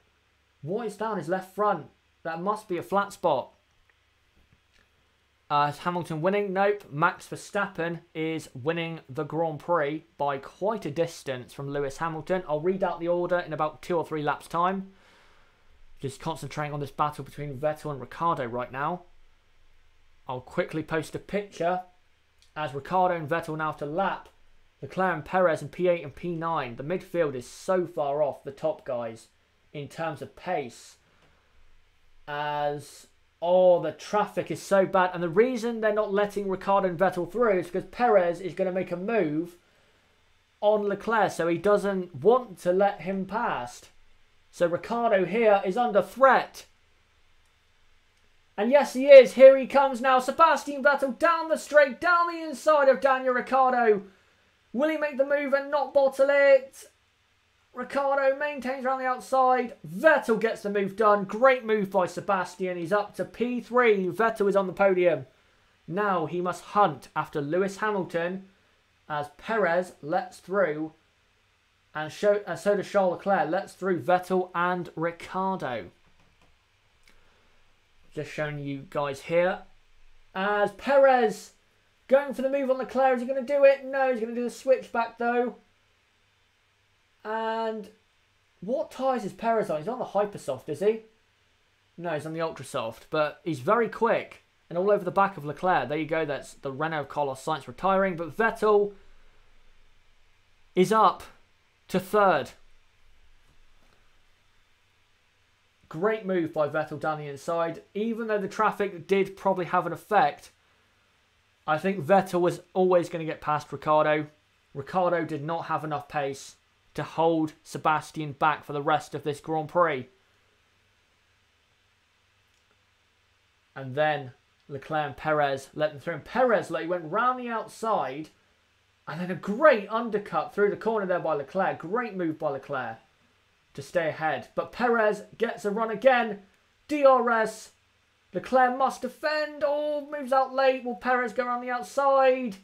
What is down his left front? That must be a flat spot. Is Hamilton winning? Nope. Max Verstappen is winning the Grand Prix by quite a distance from Lewis Hamilton. I'll read out the order in about 2 or 3 laps' time. Just concentrating on this battle between Vettel and Ricciardo right now. I'll quickly post a picture as Ricciardo and Vettel now have to lap Leclerc and Perez in P8 and P9. The midfield is so far off the top guys in terms of pace. As Oh, the traffic is so bad. And the reason they're not letting Ricciardo and Vettel through is because Perez is going to make a move on Leclerc. So he doesn't want to let him past. So Ricciardo here is under threat. And yes, he is. Here he comes now. Sebastian Vettel down the straight, down the inside of Daniel Ricciardo. Will he make the move and not bottle it? Ricciardo maintains around the outside. Vettel gets the move done. Great move by Sebastian. He's up to P3. Vettel is on the podium. Now he must hunt after Lewis Hamilton as Perez lets through. And so does Charles Leclerc. Lets through Vettel and Ricciardo. Just showing you guys here. As Perez going for the move on Leclerc. Is he going to do it? No, he's going to do the switchback though. And what tyres is Perez on? He's on the Hypersoft, is he? No, he's on the Ultrasoft. But he's very quick. And all over the back of Leclerc. There you go. That's the Renault Carlos Sainz retiring. But Vettel is up to third. Great move by Vettel down the inside. Even though the traffic did probably have an effect, I think Vettel was always going to get past Ricciardo. Ricciardo did not have enough pace to hold Sebastian back for the rest of this Grand Prix. And then Leclerc and Perez let them through. And Perez, he went round the outside. And then a great undercut through the corner there by Leclerc. Great move by Leclerc to stay ahead. But Perez gets a run again. DRS. Leclerc must defend. Oh, moves out late. Will Perez go around the outside?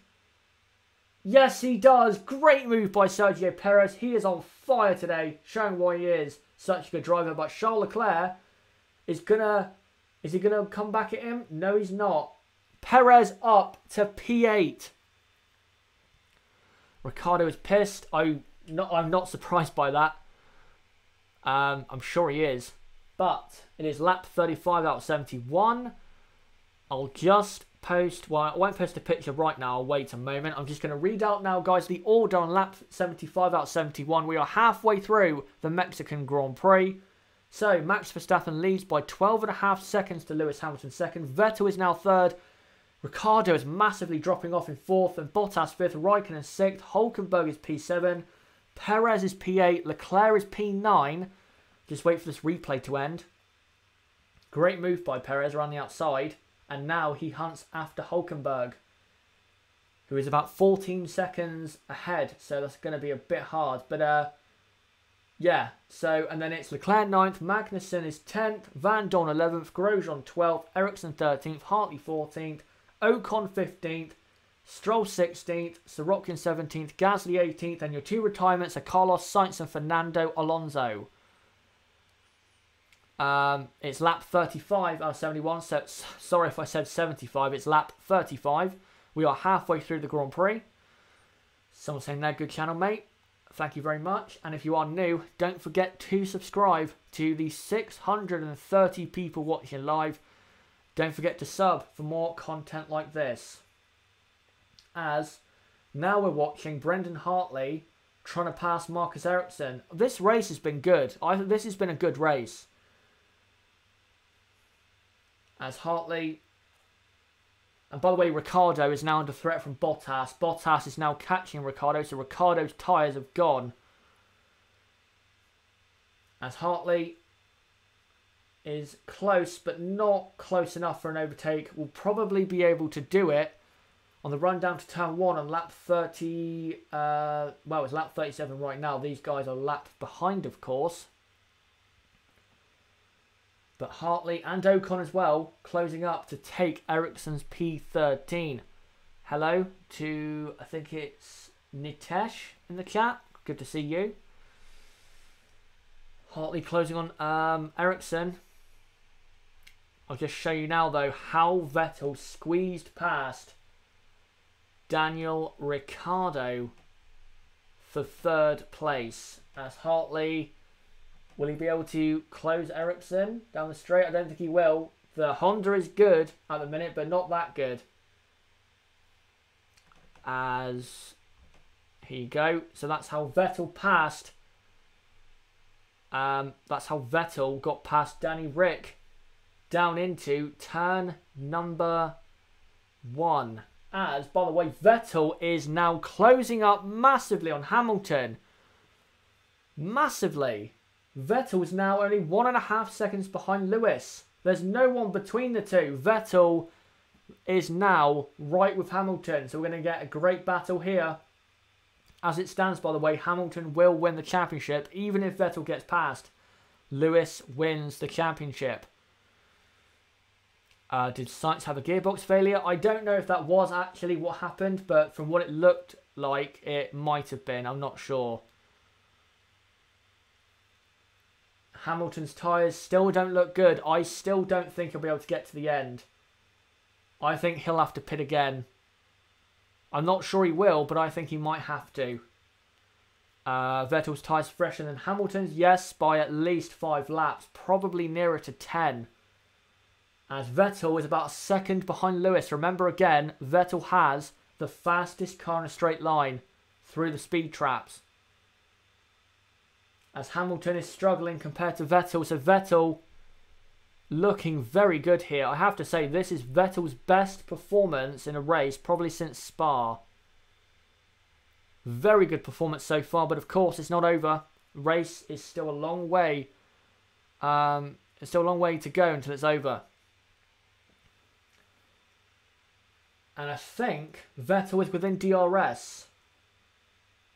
Yes, he does. Great move by Sergio Perez. He is on fire today, showing why he is such a good driver. But Charles Leclerc is he gonna come back at him? No, he's not. Perez up to P8. Ricciardo is pissed. I'm not surprised by that. I'm sure he is. But it is lap 35 out of 71. I'll just post, well, I won't post a picture right now. I'll wait a moment. I'm just going to read out now, guys, the order on lap 75 out of 71. We are halfway through the Mexican Grand Prix. So, Max Verstappen leads by 12.5 seconds to Lewis Hamilton second. Vettel is now third. Ricciardo is massively dropping off in fourth. And Bottas fifth. Raikkonen sixth. Hülkenberg is P7. Perez is P8. Leclerc is P9. Just wait for this replay to end. Great move by Perez around the outside. And now he hunts after Hülkenberg, who is about 14 seconds ahead. So that's going to be a bit hard. But, yeah. So, and then it's Leclerc 9th. Magnussen is 10th. Van Dorn 11th. Grosjean 12th. Ericsson 13th. Hartley 14th. Ocon 15th. Stroll 16th. Sorokin 17th. Gasly 18th. And your two retirements are Carlos Sainz and Fernando Alonso. It's lap 35 out of 71, so sorry if I said 75, it's lap 35. We are halfway through the Grand Prix. Someone saying there, good channel, mate. Thank you very much. And if you are new, don't forget to subscribe to the 630 people watching live. Don't forget to sub for more content like this. As now we're watching Brendan Hartley trying to pass Marcus Ericsson. This race has been good. This has been a good race. As Hartley, and by the way, Ricciardo is now under threat from Bottas. Bottas is now catching Ricciardo, so Ricciardo's tyres have gone. As Hartley is close, but not close enough for an overtake. Will probably be able to do it on the run down to turn 1 on lap 30. Well, it's lap 37 right now. These guys are lapped behind, of course. But Hartley and Ocon as well, closing up to take Ericsson's P13. Hello to, I think it's Nitesh in the chat. Good to see you. Hartley closing on Ericsson. I'll just show you now, though, how Vettel squeezed past Daniel Ricciardo for third place. As Hartley... Will he be able to close Ericsson down the straight? I don't think he will. The Honda is good at the minute, but not that good. As here you go. So that's how Vettel passed. That's how Vettel got past Danny Rick down into turn number 1. As, by the way, Vettel is now closing up massively on Hamilton. Massively. Vettel is now only 1.5 seconds behind Lewis. There's no one between the two. Vettel is now right with Hamilton. So we're going to get a great battle here. As it stands, by the way, Hamilton will win the championship. Even if Vettel gets past, Lewis wins the championship. Did Sainz have a gearbox failure? I don't know if that was actually what happened, but from what it looked like, it might have been. I'm not sure. Hamilton's tyres still don't look good. I still don't think he'll be able to get to the end. I think he'll have to pit again. I'm not sure he will, but I think he might have to. Vettel's tyres fresher than Hamilton's. Yes, by at least 5 laps. Probably nearer to 10. As Vettel is about a second behind Lewis. Remember again, Vettel has the fastest car in a straight line through the speed traps. As Hamilton is struggling compared to Vettel. So Vettel looking very good here. I have to say this is Vettel's best performance in a race probably since Spa. Very good performance so far, but of course it's not over. The race is still a long way. It's still a long way to go until it's over. And I think Vettel is within DRS.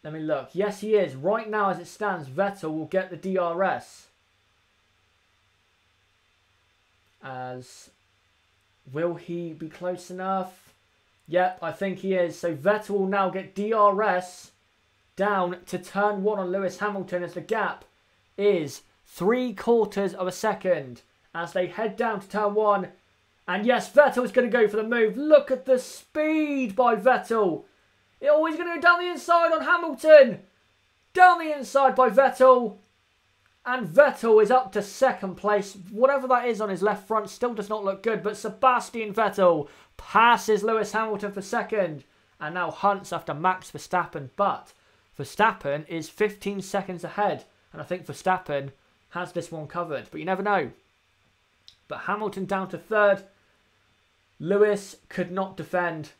Let me look. Yes, he is. Right now, as it stands, Vettel will get the DRS. As will he be close enough? Yep, I think he is. So Vettel will now get DRS down to turn 1 on Lewis Hamilton as the gap is 3/4 of a second as they head down to turn 1. And yes, Vettel is going to go for the move. Look at the speed by Vettel. Oh, he's going to go down the inside on Hamilton. Down the inside by Vettel. And Vettel is up to 2nd place. Whatever that is on his left front still does not look good. But Sebastian Vettel passes Lewis Hamilton for 2nd. And now hunts after Max Verstappen. But Verstappen is 15 seconds ahead. And I think Verstappen has this one covered. But you never know. But Hamilton down to 3rd. Lewis could not defend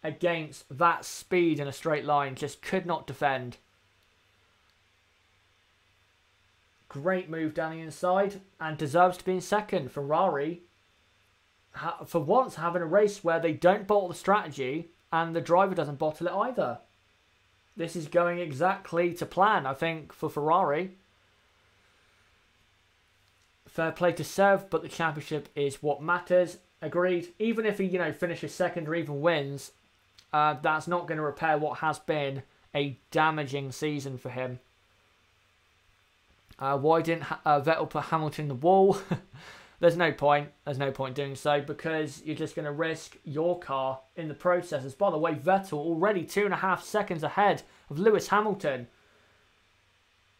against that speed in a straight line. Just could not defend. Great move down the inside. And deserves to be in 2nd. Ferrari, for once, having a race where they don't bottle the strategy. And the driver doesn't bottle it either. This is going exactly to plan, I think, for Ferrari. Fair play to Sev, but the championship is what matters. Agreed. Even if he, finishes 2nd or even wins, that's not going to repair what has been a damaging season for him. Why didn't Vettel put Hamilton in the wall? There's no point. There's no point doing so because you're just going to risk your car in the process. As by the way, Vettel already 2.5 seconds ahead of Lewis Hamilton.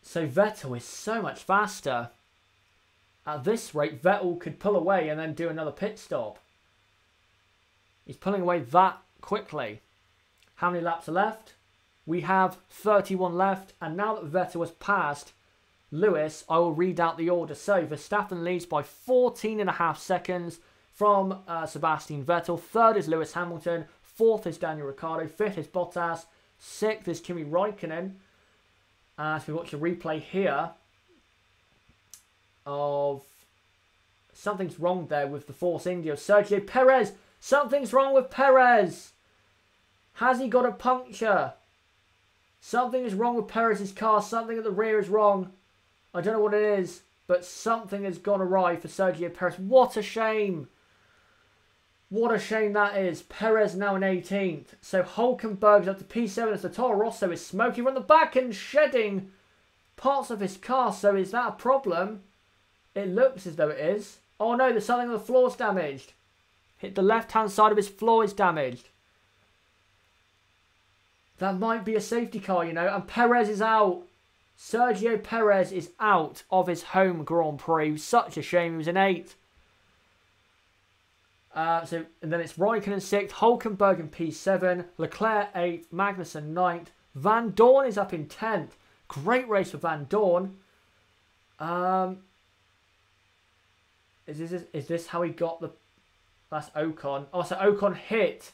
So Vettel is so much faster. At this rate, Vettel could pull away and then do another pit stop. He's pulling away that quickly. How many laps are left? We have 31 left. And now that Vettel has passed Lewis, I will read out the order. So, Verstappen leads by 14.5 seconds from Sebastian Vettel. 3rd is Lewis Hamilton. 4th is Daniel Ricciardo. 5th is Bottas. 6th is Kimi Raikkonen. As we watch a replay here of something's wrong there with the Force India. Sergio Perez. Something's wrong with Perez. Has he got a puncture? Something is wrong with Perez's car. Something at the rear is wrong. I don't know what it is, but something has gone awry for Sergio Perez. What a shame. What a shame that is. Perez now in 18th. So Hulkenberg's up to P7 as the Toro Rosso is smoking from the back and shedding parts of his car. So is that a problem? It looks as though it is. Oh no, there's something on the floor's damaged. Hit the left-hand side of his floor is damaged. That might be a safety car, and Perez is out. Sergio Perez is out of his home Grand Prix. Such a shame. He was in 8th. And then it's Raikkonen 6th, Hulkenberg in P7, Leclerc 8th, Magnussen 9th. Van Dorn is up in 10th. Great race for Van Dorn. Is this how he got the... That's Ocon. Oh, so Ocon hit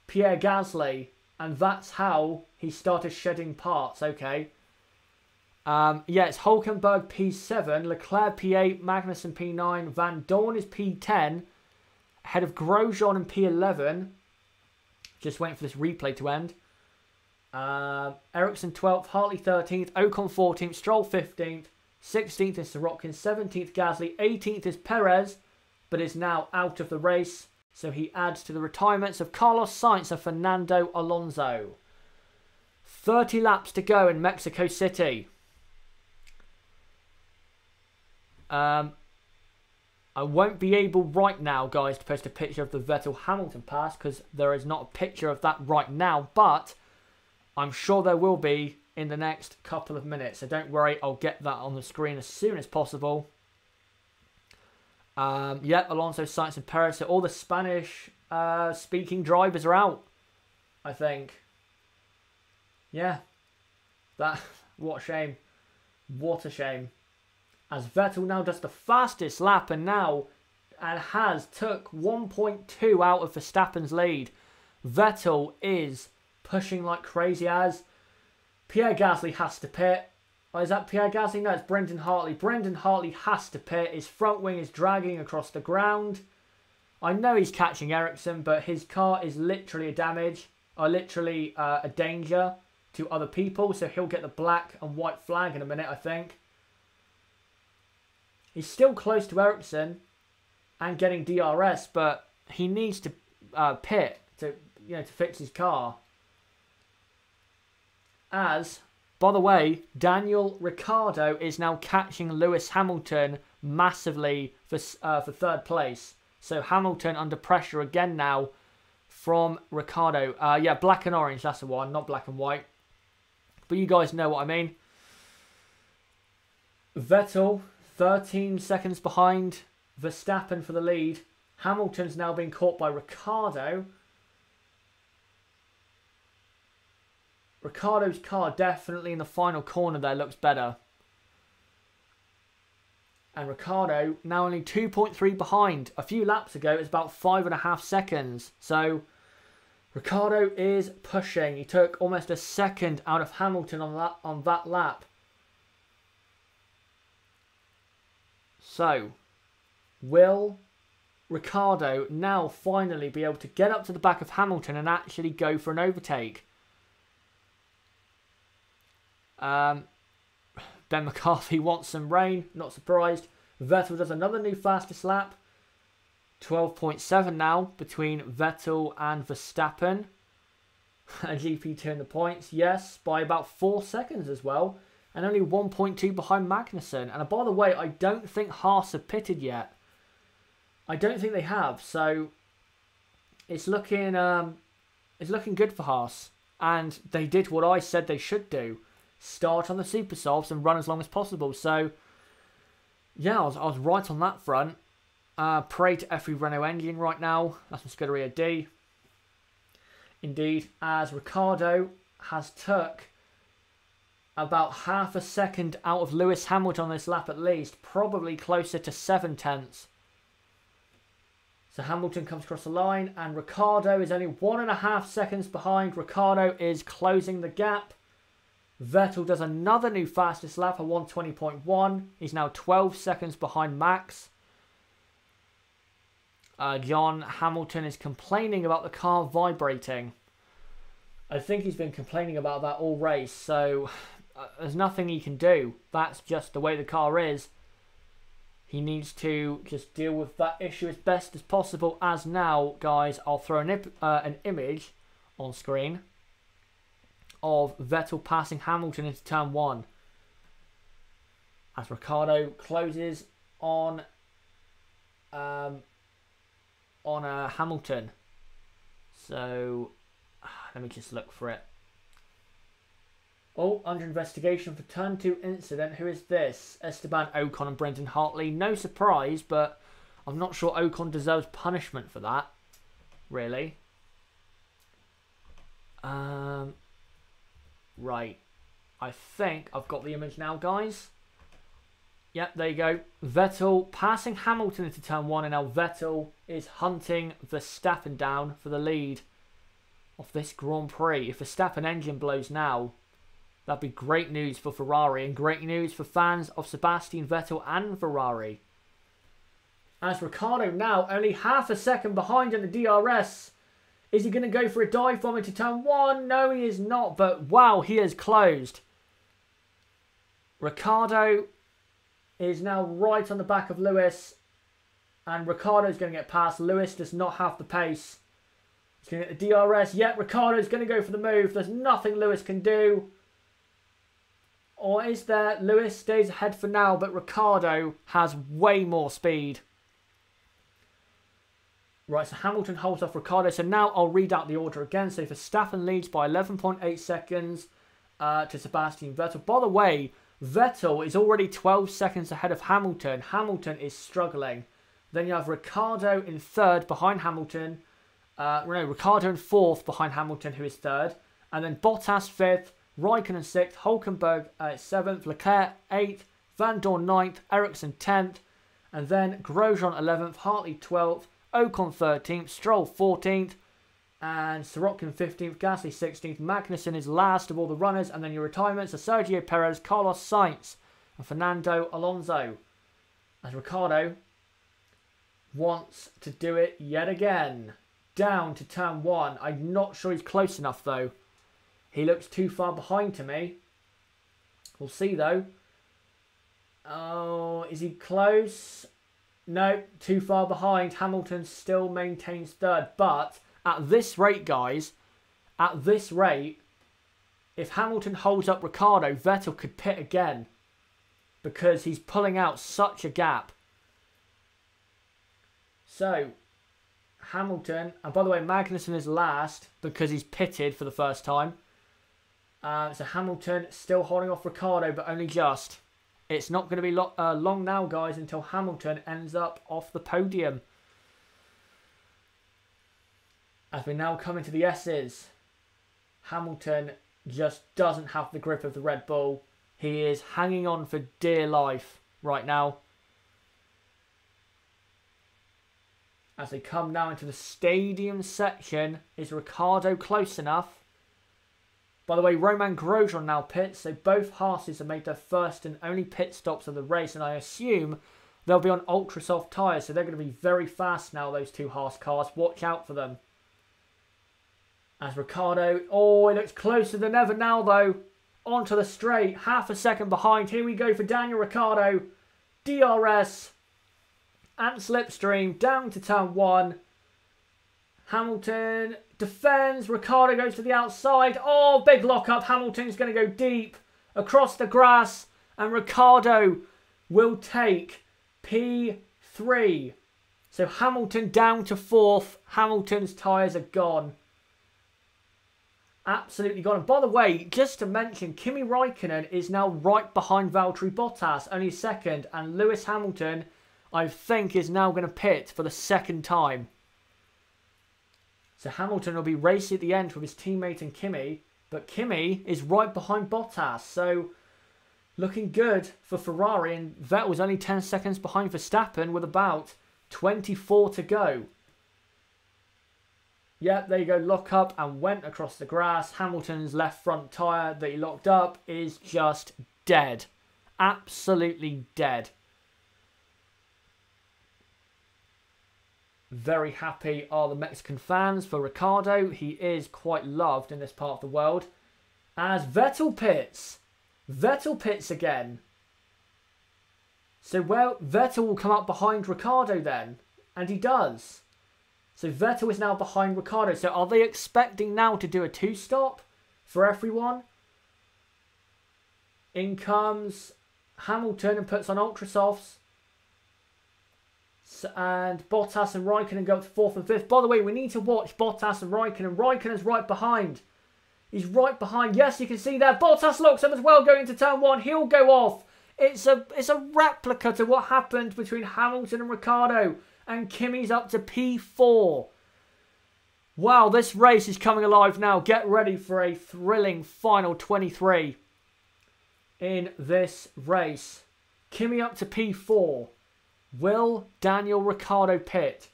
Pierre Gasly, and that's how he started shedding parts. Okay. Yeah, it's Hulkenberg P7, Leclerc P8, Magnussen P9, Van Dorn is P10, ahead of Grosjean in P11. Just waiting for this replay to end. Ericsson 12th, Hartley 13th, Ocon 14th, Stroll 15th, 16th is Sorokin, 17th Gasly, 18th is Perez, but is now out of the race. So he adds to the retirements of Carlos Sainz and Fernando Alonso. 30 laps to go in Mexico City. I won't be able right now, guys, to post a picture of the Vettel-Hamilton pass because there is not a picture of that right now, but I'm sure there will be in the next couple of minutes. So don't worry, I'll get that on the screen as soon as possible. Yeah, Alonso, Sainz and Perez. So all the Spanish speaking drivers are out, I think. Yeah. What a shame. What a shame. As Vettel now does the fastest lap and has took 1.2 out of Verstappen's lead. Vettel is pushing like crazy as Pierre Gasly has to pit. Oh, is that Pierre Gasly? No, it's Brendan Hartley. Brendan Hartley has to pit. His front wing is dragging across the ground. I know he's catching Ericsson, but his car is literally a danger to other people. So he'll get the black and white flag in a minute, I think. He's still close to Ericsson and getting DRS, but he needs to pit to fix his car. As, by the way, Daniel Ricciardo is now catching Lewis Hamilton massively for third place. So Hamilton under pressure again now from Ricciardo. Yeah, black and orange, that's the one, not black and white. But you guys know what I mean. Vettel 13 seconds behind Verstappen for the lead. Hamilton's now being caught by Ricciardo. Ricciardo's car definitely in the final corner there looks better. And Ricciardo now only 2.3 behind. A few laps ago it was about 5.5 seconds. So Ricciardo is pushing. He took almost a second out of Hamilton on that lap. So, will Ricciardo now finally be able to get up to the back of Hamilton and actually go for an overtake? Ben McCarthy wants some rain, not surprised. Vettel does another new fastest lap. 12.7 now between Vettel and Verstappen. A GP2 in the points, yes, by about 4 seconds as well. And only 1.2 behind Magnussen. And by the way, I don't think Haas have pitted yet. I don't think they have. So it's looking good for Haas. And they did what I said they should do. Start on the super softs and run as long as possible. So yeah, I was right on that front. Pray to every Renault engine right now. That's from Scuderia D. Indeed, as Ricciardo has took about half a second out of Lewis Hamilton on this lap at least. Probably closer to 0.7. So Hamilton comes across the line and Ricciardo is only 1.5 seconds behind. Ricciardo is closing the gap. Vettel does another new fastest lap at 1:20.1. He's now 12 seconds behind Max. John Hamilton is complaining about the car vibrating. I think he's been complaining about that all race, so there's nothing he can do. That's just the way the car is. He needs to just deal with that issue as best as possible. As now, guys, I'll throw an image on screen of Vettel passing Hamilton into turn 1. As Ricciardo closes on Hamilton. So let me just look for it. Oh, under investigation for turn 2 incident. Who is this? Esteban Ocon and Brendan Hartley. No surprise, but I'm not sure Ocon deserves punishment for that. Really. Right. I think I've got the image now, guys. Yep, there you go. Vettel passing Hamilton into turn 1, and now Vettel is hunting Verstappen down for the lead of this Grand Prix. If Verstappen engine blows now, that'd be great news for Ferrari and great news for fans of Sebastian Vettel and Ferrari. As Ricciardo now only half a second behind in the DRS. Is he going to go for a dive bomb into turn 1? No, he is not, but wow, he is closed. Ricciardo is now right on the back of Lewis, and Ricciardo is going to get past. Lewis does not have the pace. He's going to get the DRS. Yet Ricciardo is going to go for the move. There's nothing Lewis can do. Or is there? Lewis stays ahead for now, but Ricciardo has way more speed. Right, so Hamilton holds off Ricciardo. So now I'll read out the order again. So Verstappen leads by 11.8 seconds to Sebastian Vettel. By the way, Vettel is already 12 seconds ahead of Hamilton. Hamilton is struggling. Then you have Ricciardo in third behind Hamilton. Ricciardo in fourth behind Hamilton, who is third. And then Bottas fifth, Raikkonen sixth, Hülkenberg seventh, Leclerc eighth, Van Dorn ninth, Ericsson 10th. And then Grosjean 11th, Hartley 12th, Ocon 13th, Stroll 14th. And Sorokin 15th, Gasly 16th, Magnussen is last of all the runners, and then your retirements are Sergio Perez, Carlos Sainz, and Fernando Alonso. As Ricciardo wants to do it yet again. Down to turn 1. I'm not sure he's close enough though. He looks too far behind to me. We'll see though. Oh, is he close? No, too far behind. Hamilton still maintains third, but at this rate, guys, at this rate, if Hamilton holds up Ricciardo, Vettel could pit again because he's pulling out such a gap. So, Hamilton, and by the way, Magnussen is last because he's pitted for the first time. So Hamilton still holding off Ricciardo, but only just. It's not going to be long now, guys, until Hamilton ends up off the podium. As we now come into the S's, Hamilton just doesn't have the grip of the Red Bull. He is hanging on for dear life right now. As they come now into the stadium section, is Ricciardo close enough? By the way, Romain Grosjean now pits, so both Haas's have made their first and only pit stops of the race, and I assume they'll be on ultra soft tyres, so they're going to be very fast now, those two Haas cars. Watch out for them. As Ricciardo, oh, it looks closer than ever now though. Onto the straight, half a second behind. Here we go for Daniel Ricciardo. DRS and slipstream down to turn 1. Hamilton defends. Ricciardo goes to the outside. Oh, big lock-up. Hamilton's going to go deep across the grass. And Ricciardo will take P3. So Hamilton down to 4th. Hamilton's tyres are gone. Absolutely gone. And by the way, just to mention, Kimi Raikkonen is now right behind Valtteri Bottas, only second. And Lewis Hamilton, I think, is now going to pit for the second time. So Hamilton will be racing at the end with his teammate and Kimi. But Kimi is right behind Bottas. So looking good for Ferrari. And Vettel was only 10 seconds behind Verstappen with about 24 to go. Yep, there you go. Lock up and went across the grass. Hamilton's left front tyre that he locked up is just dead. Absolutely dead. Very happy are the Mexican fans for Ricciardo. He is quite loved in this part of the world. As Vettel pits. Vettel pits again. So, well, Vettel will come up behind Ricciardo then. And he does. So Vettel is now behind Ricciardo. So are they expecting now to do a 2-stop for everyone? In comes Hamilton and puts on ultra softs. And Bottas and Raikkonen go up to 4th and 5th. By the way, we need to watch Bottas and Raikkonen. Raikkonen's right behind. He's right behind. Yes, you can see there. Bottas locks up as well going into turn 1. He'll go off. It's a replica to what happened between Hamilton and Ricciardo. And Kimi's up to P4. Wow, this race is coming alive now. Get ready for a thrilling final 23 in this race. Kimi up to P4. Will Daniel Ricciardo pit?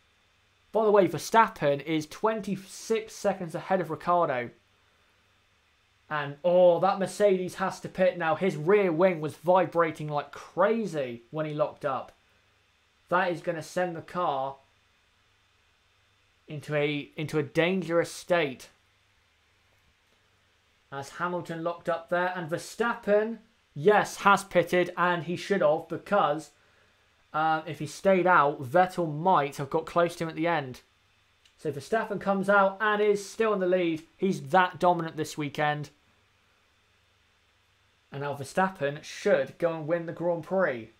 By the way, Verstappen is 26 seconds ahead of Ricciardo. And, oh, that Mercedes has to pit now. His rear wing was vibrating like crazy when he locked up. That is going to send the car into a dangerous state. As Hamilton locked up there. And Verstappen, yes, has pitted. And he should have, because if he stayed out, Vettel might have got close to him at the end. So Verstappen comes out and is still in the lead. He's that dominant this weekend. And now Verstappen should go and win the Grand Prix.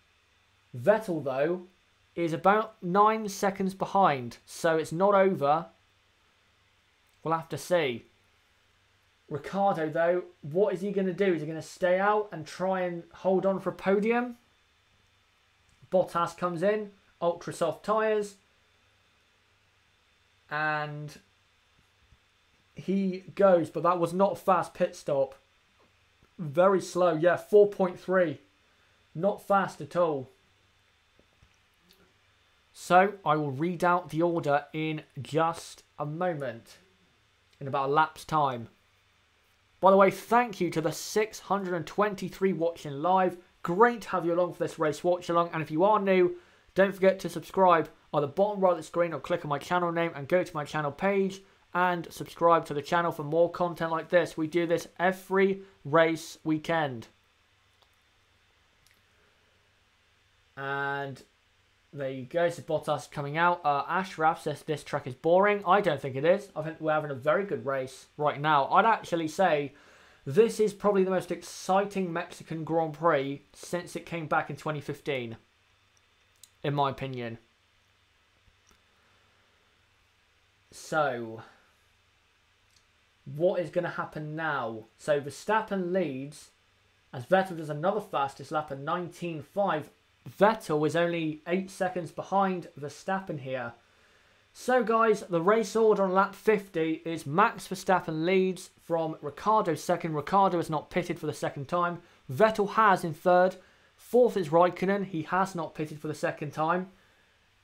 Vettel, though, is about 9 seconds behind. So it's not over. We'll have to see. Ricciardo, though, what is he going to do? Is he going to stay out and try and hold on for a podium? Bottas comes in. Ultra soft tyres. And he goes, but that was not a fast pit stop. Very slow, yeah, 4.3. Not fast at all. So, I will read out the order in just a moment. In about a lap's time. By the way, thank you to the 623 watching live. Great to have you along for this race watch along. And if you are new, don't forget to subscribe on the bottom right of the screen, or click on my channel name and go to my channel page. And subscribe to the channel for more content like this. We do this every race weekend. And there you go. So Bottas coming out. Ashraf says this track is boring. I don't think it is. I think we're having a very good race right now. I'd actually say this is probably the most exciting Mexican Grand Prix since it came back in 2015. In my opinion. So, what is going to happen now? So, Verstappen leads as Vettel does another fastest lap at 19.5. Vettel is only 8 seconds behind Verstappen here. So, guys, the race order on lap 50 is Max Verstappen leads from Ricciardo second. Ricciardo has not pitted for the second time. Vettel has in third. Fourth is Raikkonen. He has not pitted for the second time.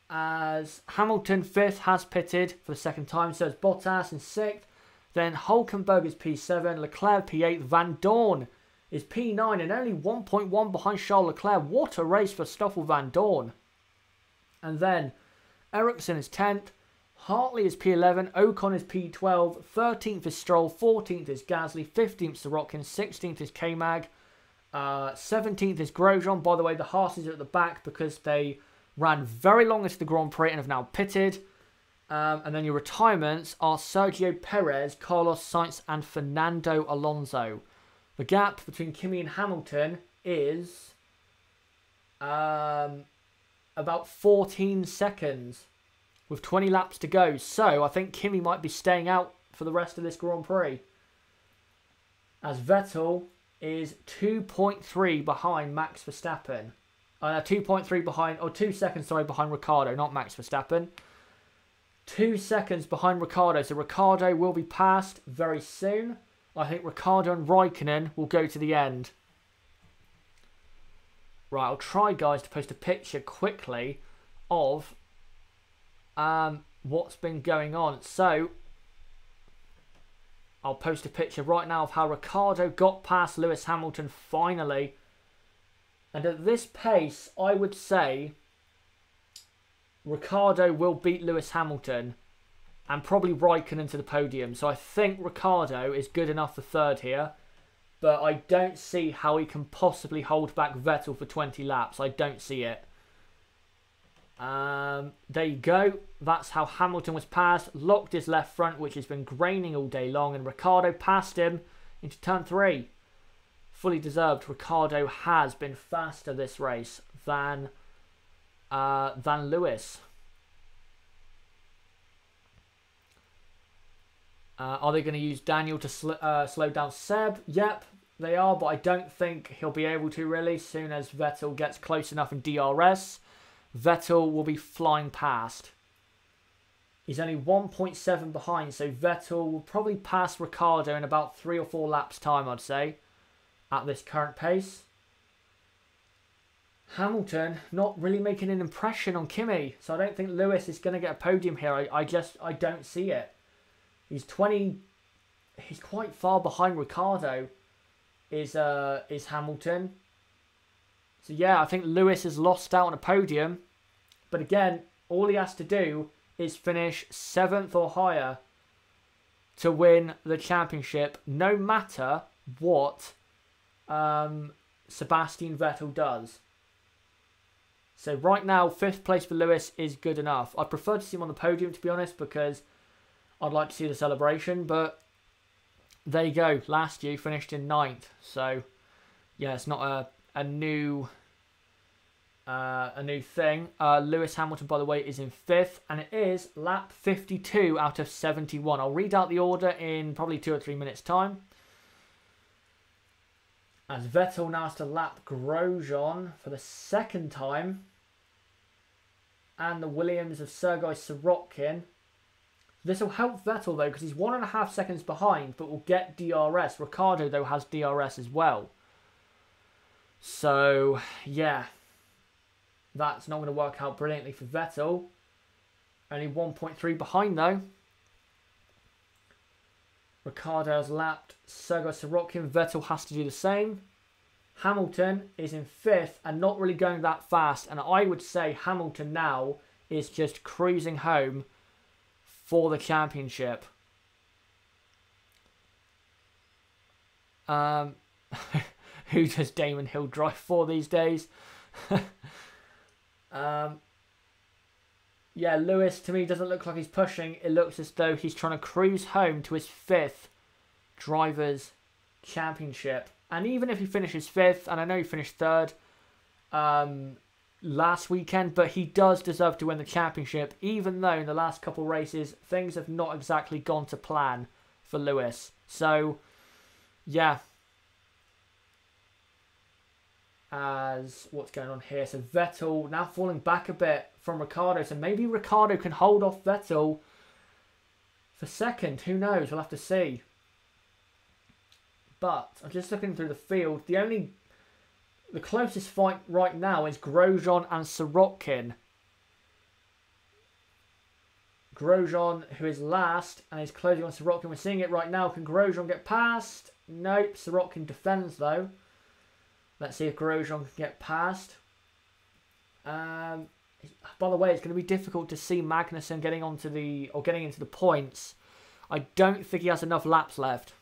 As Hamilton fifth has pitted for the second time. So is Bottas in sixth. Then Hulkenberg is P7. Leclerc P8. Van Dorn is P9 and only 1.1 behind Charles Leclerc. What a race for Stoffel Van Dorn. And then Ericsson is 10th. Hartley is P11. Ocon is P12. 13th is Stroll. 14th is Gasly. 15th is Sorokin. 16th is K-Mag. 17th is Grosjean. By the way, the Haas are at the back because they ran very long into the Grand Prix and have now pitted. And then your retirements are Sergio Perez, Carlos Sainz and Fernando Alonso. The gap between Kimi and Hamilton is about 14 seconds with 20 laps to go. So I think Kimi might be staying out for the rest of this Grand Prix. As Vettel is 2.3 behind Max Verstappen. 2.3 behind, or 2 seconds, sorry, behind Ricciardo, not Max Verstappen. 2 seconds behind Ricciardo. So Ricciardo will be passed very soon. I think Ricciardo and Raikkonen will go to the end. Right, I'll try, guys, to post a picture quickly of what's been going on. So, I'll post a picture right now of how Ricciardo got past Lewis Hamilton finally. And at this pace, I would say Ricciardo will beat Lewis Hamilton and probably Raikkonen to the podium. So I think Ricciardo is good enough for third here. But I don't see how he can possibly hold back Vettel for 20 laps. I don't see it. There you go. That's how Hamilton was passed. Locked his left front, which has been graining all day long. And Ricciardo passed him into turn 3. Fully deserved. Ricciardo has been faster this race than Lewis. Are they going to use Daniel to slow down Seb? Yep, they are, but I don't think he'll be able to really. As soon as Vettel gets close enough in DRS, Vettel will be flying past. He's only 1.7 behind, so Vettel will probably pass Ricciardo in about 3 or 4 laps time, I'd say, at this current pace. Hamilton not really making an impression on Kimi. So I don't think Lewis is going to get a podium here. I don't see it. He's quite far behind Ricciardo, is Hamilton. So yeah, I think Lewis has lost out on a podium. But again, all he has to do is finish 7th or higher to win the championship, no matter what Sebastian Vettel does. So right now, 5th place for Lewis is good enough. I'd prefer to see him on the podium, to be honest, because I'd like to see the celebration. But there you go. Last year, finished in 9th. So yeah, it's not a new thing. Lewis Hamilton, by the way, is in 5th, and it is lap 52 out of 71. I'll read out the order in probably 2 or 3 minutes' time. As Vettel now has to lap Grosjean for the 2nd time, and the Williams of Sergei Sorokin. This will help Vettel though, because he's 1.5 seconds behind, but will get DRS. Ricciardo though has DRS as well. So yeah, that's not going to work out brilliantly for Vettel. Only 1.3 behind though. Ricciardo has lapped Sergei Sorokin. Vettel has to do the same. Hamilton is in 5th and not really going that fast. And I would say Hamilton now is just cruising home for the championship. Who does Damon Hill drive for these days? Yeah, Lewis to me doesn't look like he's pushing. It looks as though he's trying to cruise home to his 5th Drivers' Championship. And even if he finishes 5th, and I know he finished 3rd last weekend, but he does deserve to win the championship, even though in the last couple races things have not exactly gone to plan for Lewis. So, yeah. As what's going on here? So Vettel now falling back a bit from Ricciardo. So maybe Ricciardo can hold off Vettel for 2nd. Who knows? We'll have to see. But I'm just looking through the field. The closest fight right now is Grosjean and Sorokin. Grosjean, who is last, and is closing on Sorokin. We're seeing it right now. Can Grosjean get past? Nope. Sorokin defends though. Let's see if Grosjean can get past. By the way, it's going to be difficult to see Magnussen getting into the points. I don't think he has enough laps left.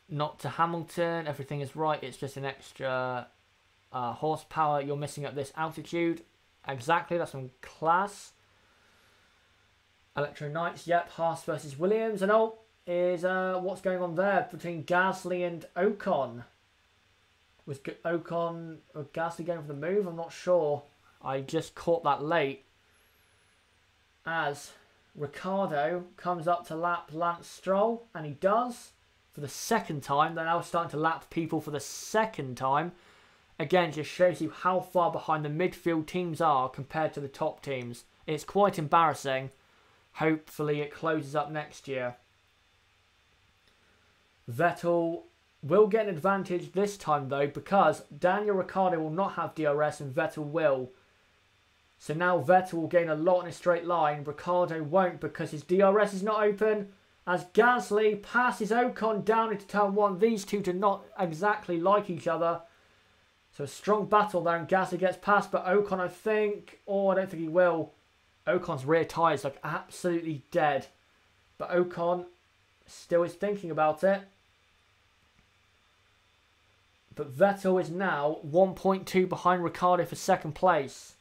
Not to Hamilton. Everything is right. It's just an extra horsepower you're missing at this altitude. Exactly. That's from class. Electro Knights. Yep. Haas versus Williams. And is what's going on there between Gasly and Ocon. Was Ocon or Gasly going for the move? I'm not sure. I just caught that late. As Ricciardo comes up to lap Lance Stroll, and he does for the 2nd time. They're now starting to lap people for the 2nd time. Again, just shows you how far behind the midfield teams are compared to the top teams. It's quite embarrassing. Hopefully it closes up next year. Vettel will get an advantage this time though, because Daniel Ricciardo will not have DRS and Vettel will. So now Vettel will gain a lot in a straight line. Ricciardo won't because his DRS is not open. As Gasly passes Ocon down into turn 1. These two do not exactly like each other. So a strong battle there, and Gasly gets past, but Ocon I think, I don't think he will. Ocon's rear tyre is like absolutely dead. But Ocon still is thinking about it. But Vettel is now 1.2 behind Ricciardo for 2nd place.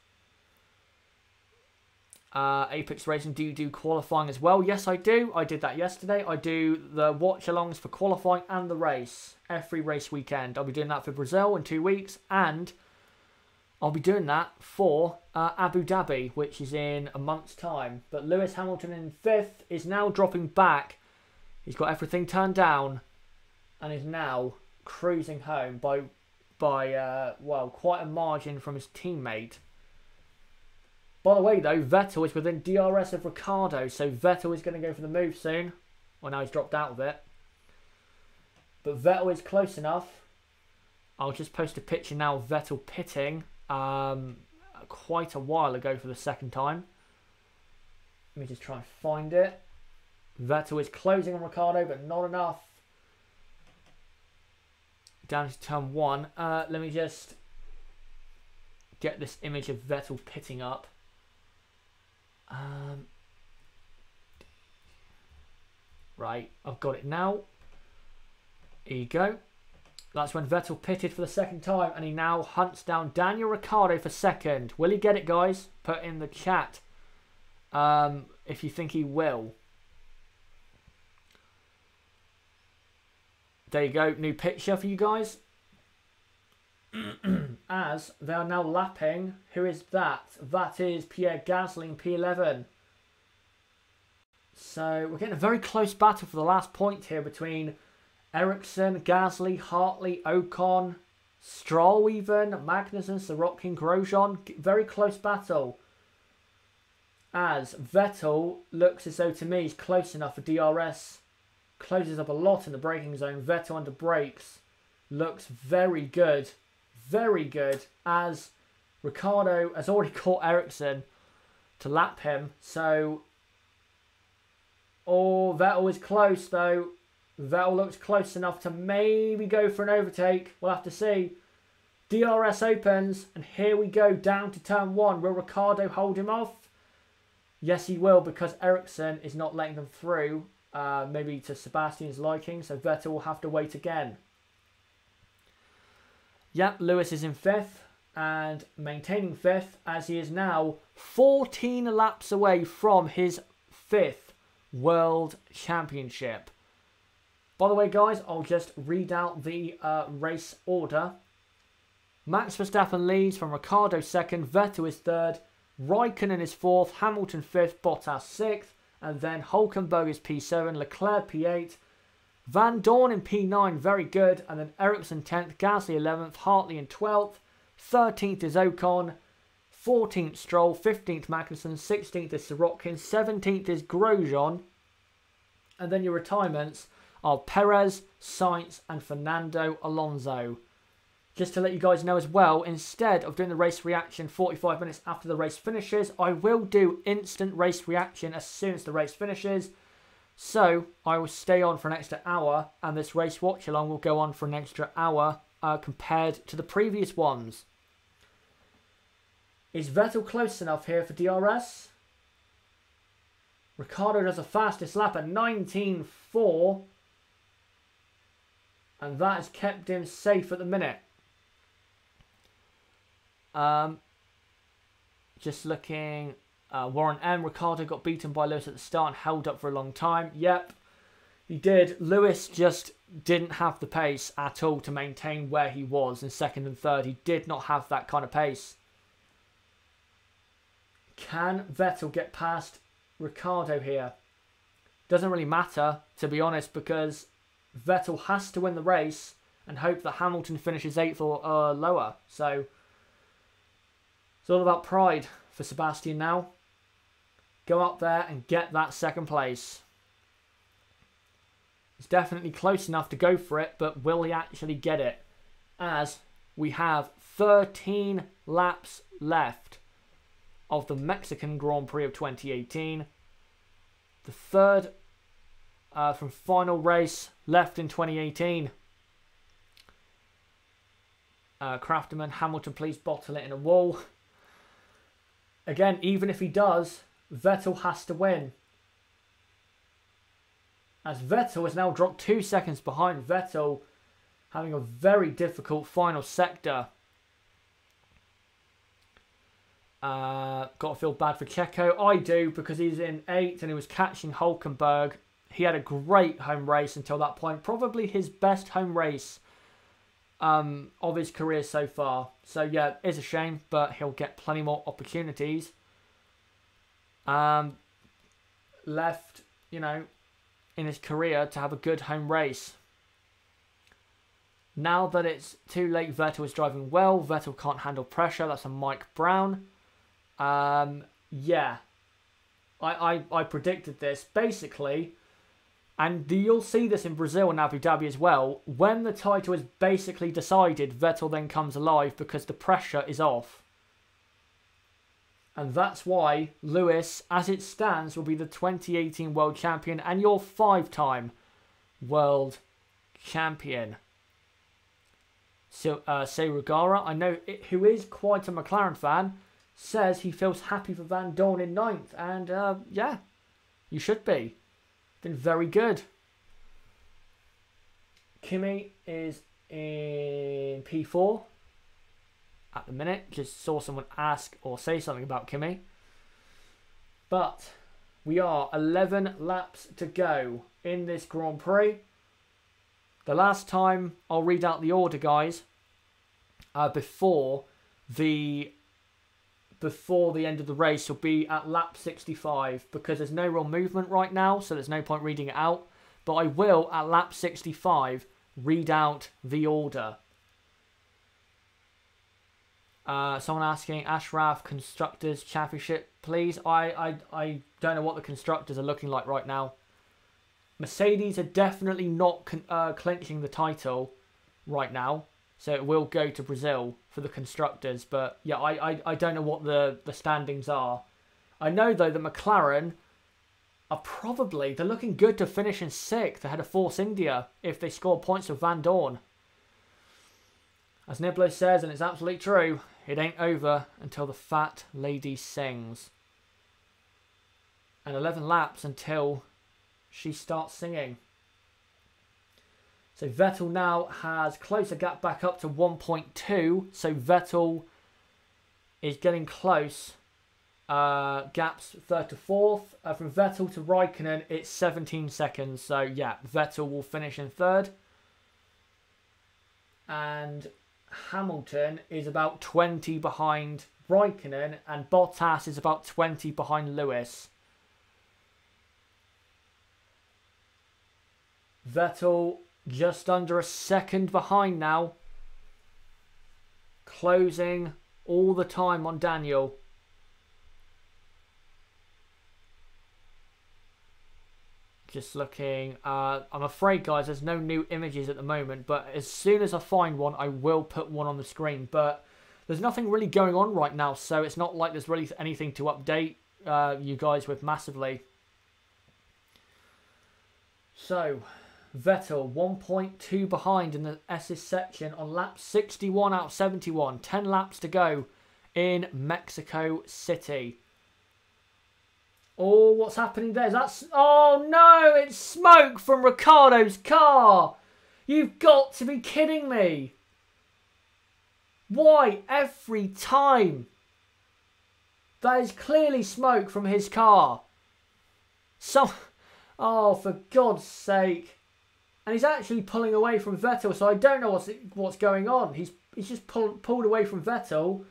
Apex Racing, do you do qualifying as well? Yes, I do. I did that yesterday. I do the watch-alongs for qualifying and the race. Every race weekend. I'll be doing that for Brazil in 2 weeks. And I'll be doing that for Abu Dhabi, which is in a month's time. But Lewis Hamilton in 5th is now dropping back. He's got everything turned down and is now cruising home by quite a margin from his teammate. By the way, though, Vettel is within DRS of Ricciardo, so Vettel is going to go for the move soon. Well, now he's dropped out of it. But Vettel is close enough. I'll just post a picture now of Vettel pitting quite a while ago for the second time. Let me just try and find it. Vettel is closing on Ricciardo, but not enough. Down to turn 1. Let me just get this image of Vettel pitting up. Right, I've got it now. Here you go. That's when Vettel pitted for the second time, and he now hunts down Daniel Ricciardo for second. Will he get it, guys? Put in the chat if you think he will. There you go, new picture for you guys. As they are now lapping, who is that? That is Pierre Gasly in P11. So we're getting a very close battle for the last point here between Ericsson, Gasly, Hartley, Ocon, Stroll even, Magnussen, Sirotkin, Grosjean. Very close battle. As Vettel looks as though to me he's close enough for DRS. Closes up a lot in the braking zone. Vettel under brakes. Looks very good. Very good. As Ricciardo has already caught Ericsson to lap him. So, oh, Vettel is close though. Vettel looks close enough to maybe go for an overtake. We'll have to see. DRS opens. And here we go down to turn 1. Will Ricciardo hold him off? Yes, he will, because Ericsson is not letting them through. Maybe to Sebastian's liking, so Vettel will have to wait again. Yep, Lewis is in 5th and maintaining 5th as he is now 14 laps away from his 5th World Championship. By the way, guys, I'll just read out the race order. Max Verstappen leads from Ricciardo 2nd, Vettel is 3rd, Raikkonen is 4th, Hamilton 5th, Bottas 6th, and then Hulkenberg is P7, Leclerc P8, Van Dorn in P9, very good, and then Ericsson 10th, Gasly 11th, Hartley in 12th, 13th is Ocon, 14th Stroll, 15th Magnussen, 16th is Sirotkin, 17th is Grosjean, and then your retirements are Perez, Sainz, and Fernando Alonso. Just to let you guys know as well, instead of doing the race reaction 45 minutes after the race finishes, I will do instant race reaction as soon as the race finishes. So I will stay on for an extra hour, and this race watch along will go on for an extra hour compared to the previous ones. Is Vettel close enough here for DRS? Ricciardo does the fastest lap at 19.4. And that has kept him safe at the minute. Just looking, Warren M. Ricciardo got beaten by Lewis at the start and held up for a long time. Yep, he did. Lewis just didn't have the pace at all to maintain where he was in 2nd and 3rd. He did not have that kind of pace. Can Vettel get past Ricciardo here? Doesn't really matter, to be honest, because Vettel has to win the race and hope that Hamilton finishes 8th or lower. So it's all about pride for Sebastian now. Go up there and get that 2nd place. He's definitely close enough to go for it, but will he actually get it? As we have 13 laps left of the Mexican Grand Prix of 2018. The 3rd from final race left in 2018. Crafterman, Hamilton, please bottle it in a wall. Again, even if he does, Vettel has to win. As Vettel has now dropped 2 seconds behind. Vettel having a very difficult final sector. Got to feel bad for Checo. I do, because he's in 8th and he was catching Hulkenberg. He had a great home race until that point. Probably his best home race of his career so far. So yeah, it's a shame, but he'll get plenty more opportunities. Left, you know, in his career to have a good home race. Now that it's too late, Vettel is driving well. Vettel can't handle pressure. That's a Mike Brown. Yeah. I predicted this. Basically, And you'll see this in Brazil and Abu Dhabi as well. When the title is basically decided, Vettel then comes alive because the pressure is off. And that's why Lewis, as it stands, will be the 2018 World Champion and your 5-time World Champion. So, Serugara, I know who is quite a McLaren fan, says he feels happy for Van Dorn in 9th. And yeah, you should be. Been very good. Kimi is in P4 at the minute. Just saw someone ask or say something about Kimi. But we are 11 laps to go in this Grand Prix. The last time, I'll read out the order, guys, before the end of the race will be at lap 65, because there's no real movement right now, so there's no point reading it out. But I will, at lap 65, read out the order. Someone asking, Ashraf, Constructors Championship, please. I don't know what the Constructors are looking like right now. Mercedes are definitely not clinching the title right now. So it will go to Brazil for the Constructors. But yeah, I don't know what the standings are. I know, though, that McLaren are they're looking good to finish in 6th ahead of Force India if they score points with Van Dorn. As Niblo says, and it's absolutely true, it ain't over until the fat lady sings. And 11 laps until she starts singing. So Vettel now has closed the gap back up to 1.2. So Vettel is getting close. Gaps 3rd to 4th. From Vettel to Raikkonen, it's 17 seconds. So yeah, Vettel will finish in 3rd. And Hamilton is about 20 behind Raikkonen. And Bottas is about 20 behind Lewis. Vettel just under a second behind now. Closing all the time on Daniel. Just looking. I'm afraid, guys, there's no new images at the moment. But as soon as I find one, I will put one on the screen. But there's nothing really going on right now. So it's not like there's really anything to update you guys with massively. So Vettel 1.2 behind in the assist section on lap 61 out of 71. 10 laps to go in Mexico City. Oh, what's happening there? Oh no, it's smoke from Ricciardo's car. You've got to be kidding me. Why every time? That is clearly smoke from his car. Oh, for God's sake. And he's actually pulling away from Vettel, so I don't know what's going on. He's just pulled away from Vettel.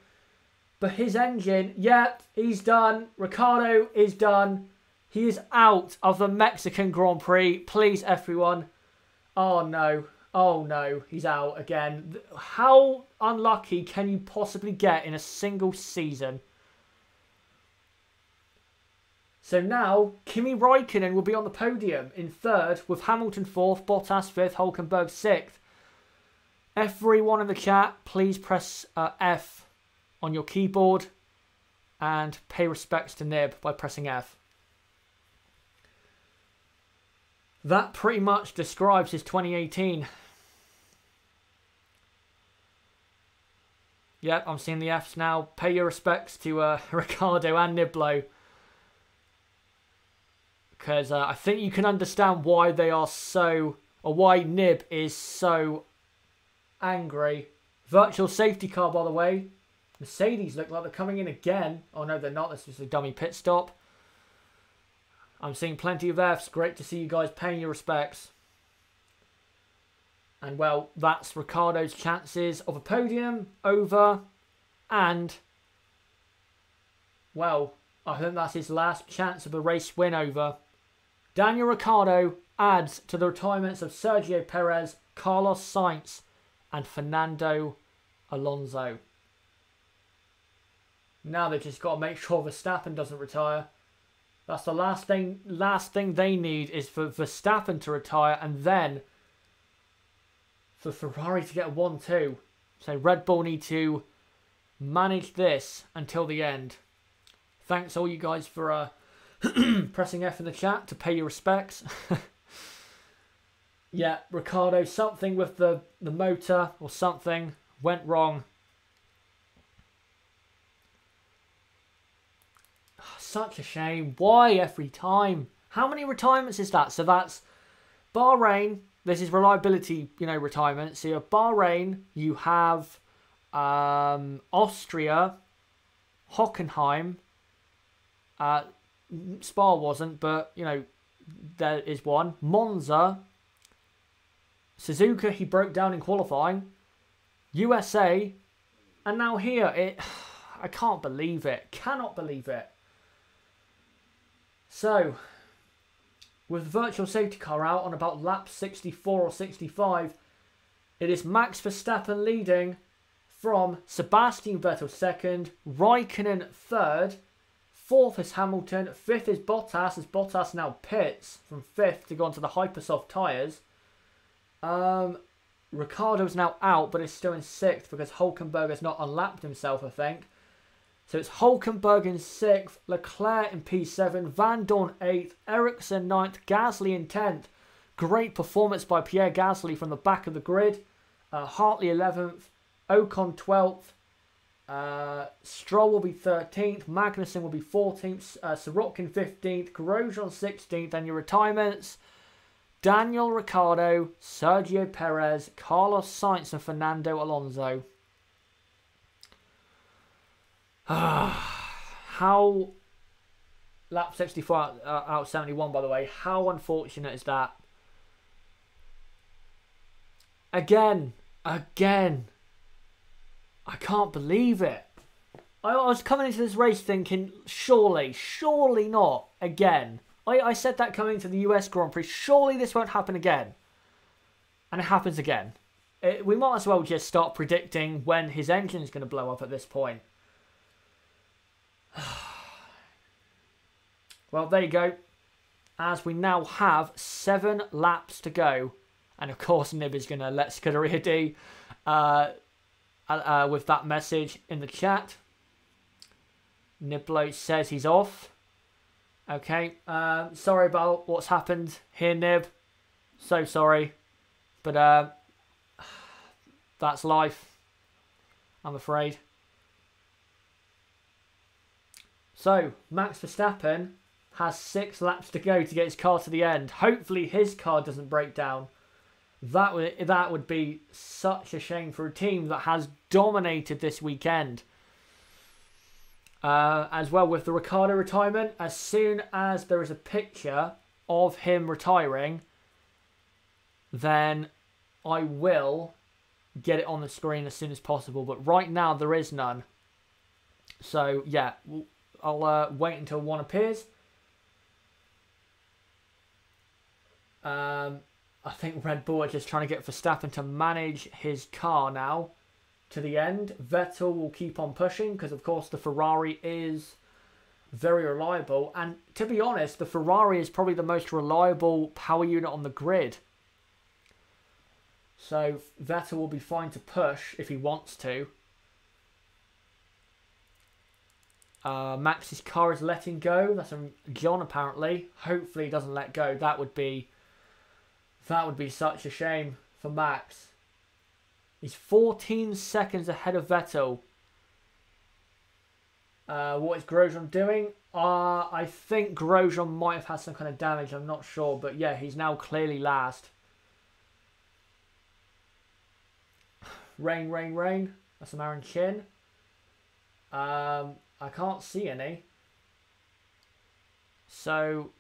But his engine, yep, he's done. Ricciardo is done. He is out of the Mexican Grand Prix. Please, everyone. Oh, no. Oh, no. He's out again. How unlucky can you possibly get in a single season? So now, Kimi Raikkonen will be on the podium in 3rd, with Hamilton 4th, Bottas 5th, Hülkenberg 6th. Everyone in the chat, please press F on your keyboard and pay respects to Nib by pressing F. That pretty much describes his 2018. Yep, I'm seeing the Fs now. Pay your respects to Ricciardo and Niblo. Because I think you can understand why they are so, or why Nib is so angry. Virtual safety car, by the way. Mercedes look like they're coming in again. Oh no, they're not. This is a dummy pit stop. I'm seeing plenty of Fs. Great to see you guys paying your respects. And well, that's Ricciardo's chances of a podium over. And, well, I think that's his last chance of a race win over. Daniel Ricciardo adds to the retirements of Sergio Perez, Carlos Sainz and Fernando Alonso. Now they've just got to make sure Verstappen doesn't retire. That's the last thing they need is for Verstappen to retire, and then for Ferrari to get a 1-2. So Red Bull need to manage this until the end. Thanks all you guys for pressing F in the chat to pay your respects. Yeah, Ricciardo, something with the motor or something went wrong. Such a shame. Why every time? How many retirements is that? So that's Bahrain. This is reliability, retirement. So you have Bahrain, you have Austria, Hockenheim. Spa wasn't, but, there is one. Monza. Suzuka, he broke down in qualifying. USA. And now here. I can't believe it. Cannot believe it. So, with the virtual safety car out on about lap 64 or 65, it is Max Verstappen leading from Sebastian Vettel second, Raikkonen third, fourth is Hamilton, fifth is Bottas, as Bottas now pits from fifth to go onto the Hypersoft tyres. Ricciardo's now out, but is still in sixth because Hulkenberg has not unlapped himself, I think. So it's Hulkenberg in 6th, Leclerc in P7, Van Dorn 8th, Ericsson 9th, Gasly in 10th. Great performance by Pierre Gasly from the back of the grid. Hartley 11th, Ocon 12th, Stroll will be 13th, Magnussen will be 14th, Sirotkin 15th, Grosjean 16th, and your retirements. Daniel Ricciardo, Sergio Perez, Carlos Sainz and Fernando Alonso. How lap 64 out of 71, by the way. How unfortunate is that? Again. I can't believe it. I was coming into this race thinking, surely not again. I said that coming to the US Grand Prix. Surely this won't happen again. And it happens again. We might as well just start predicting when his engine is going to blow up at this point. Well, there you go. As we now have 7 laps to go. And of course, Nib is going to let Scuderia D with that message in the chat. Niblo says he's off. Okay. Sorry about what's happened here, Nib. So sorry. But that's life, I'm afraid. So, Max Verstappen has 6 laps to go to get his car to the end. Hopefully his car doesn't break down. That would be such a shame for a team that has dominated this weekend. As well with the Ricciardo retirement, as soon as there is a picture of him retiring, then I will get it on the screen as soon as possible. But right now there is none. So, yeah, I'll wait until one appears. I think Red Bull are just trying to get Verstappen to manage his car now to the end. Vettel will keep on pushing because, of course, the Ferrari is very reliable. And to be honest, the Ferrari is probably the most reliable power unit on the grid. So Vettel will be fine to push if he wants to. Max's car is letting go. That's from John, apparently. Hopefully he doesn't let go. That would be such a shame for Max. He's 14 seconds ahead of Vettel. What is Grosjean doing? I think Grosjean might have had some kind of damage. I'm not sure. But yeah, he's now clearly last. Rain, rain, rain. That's some Aaron Chin. I can't see any. So,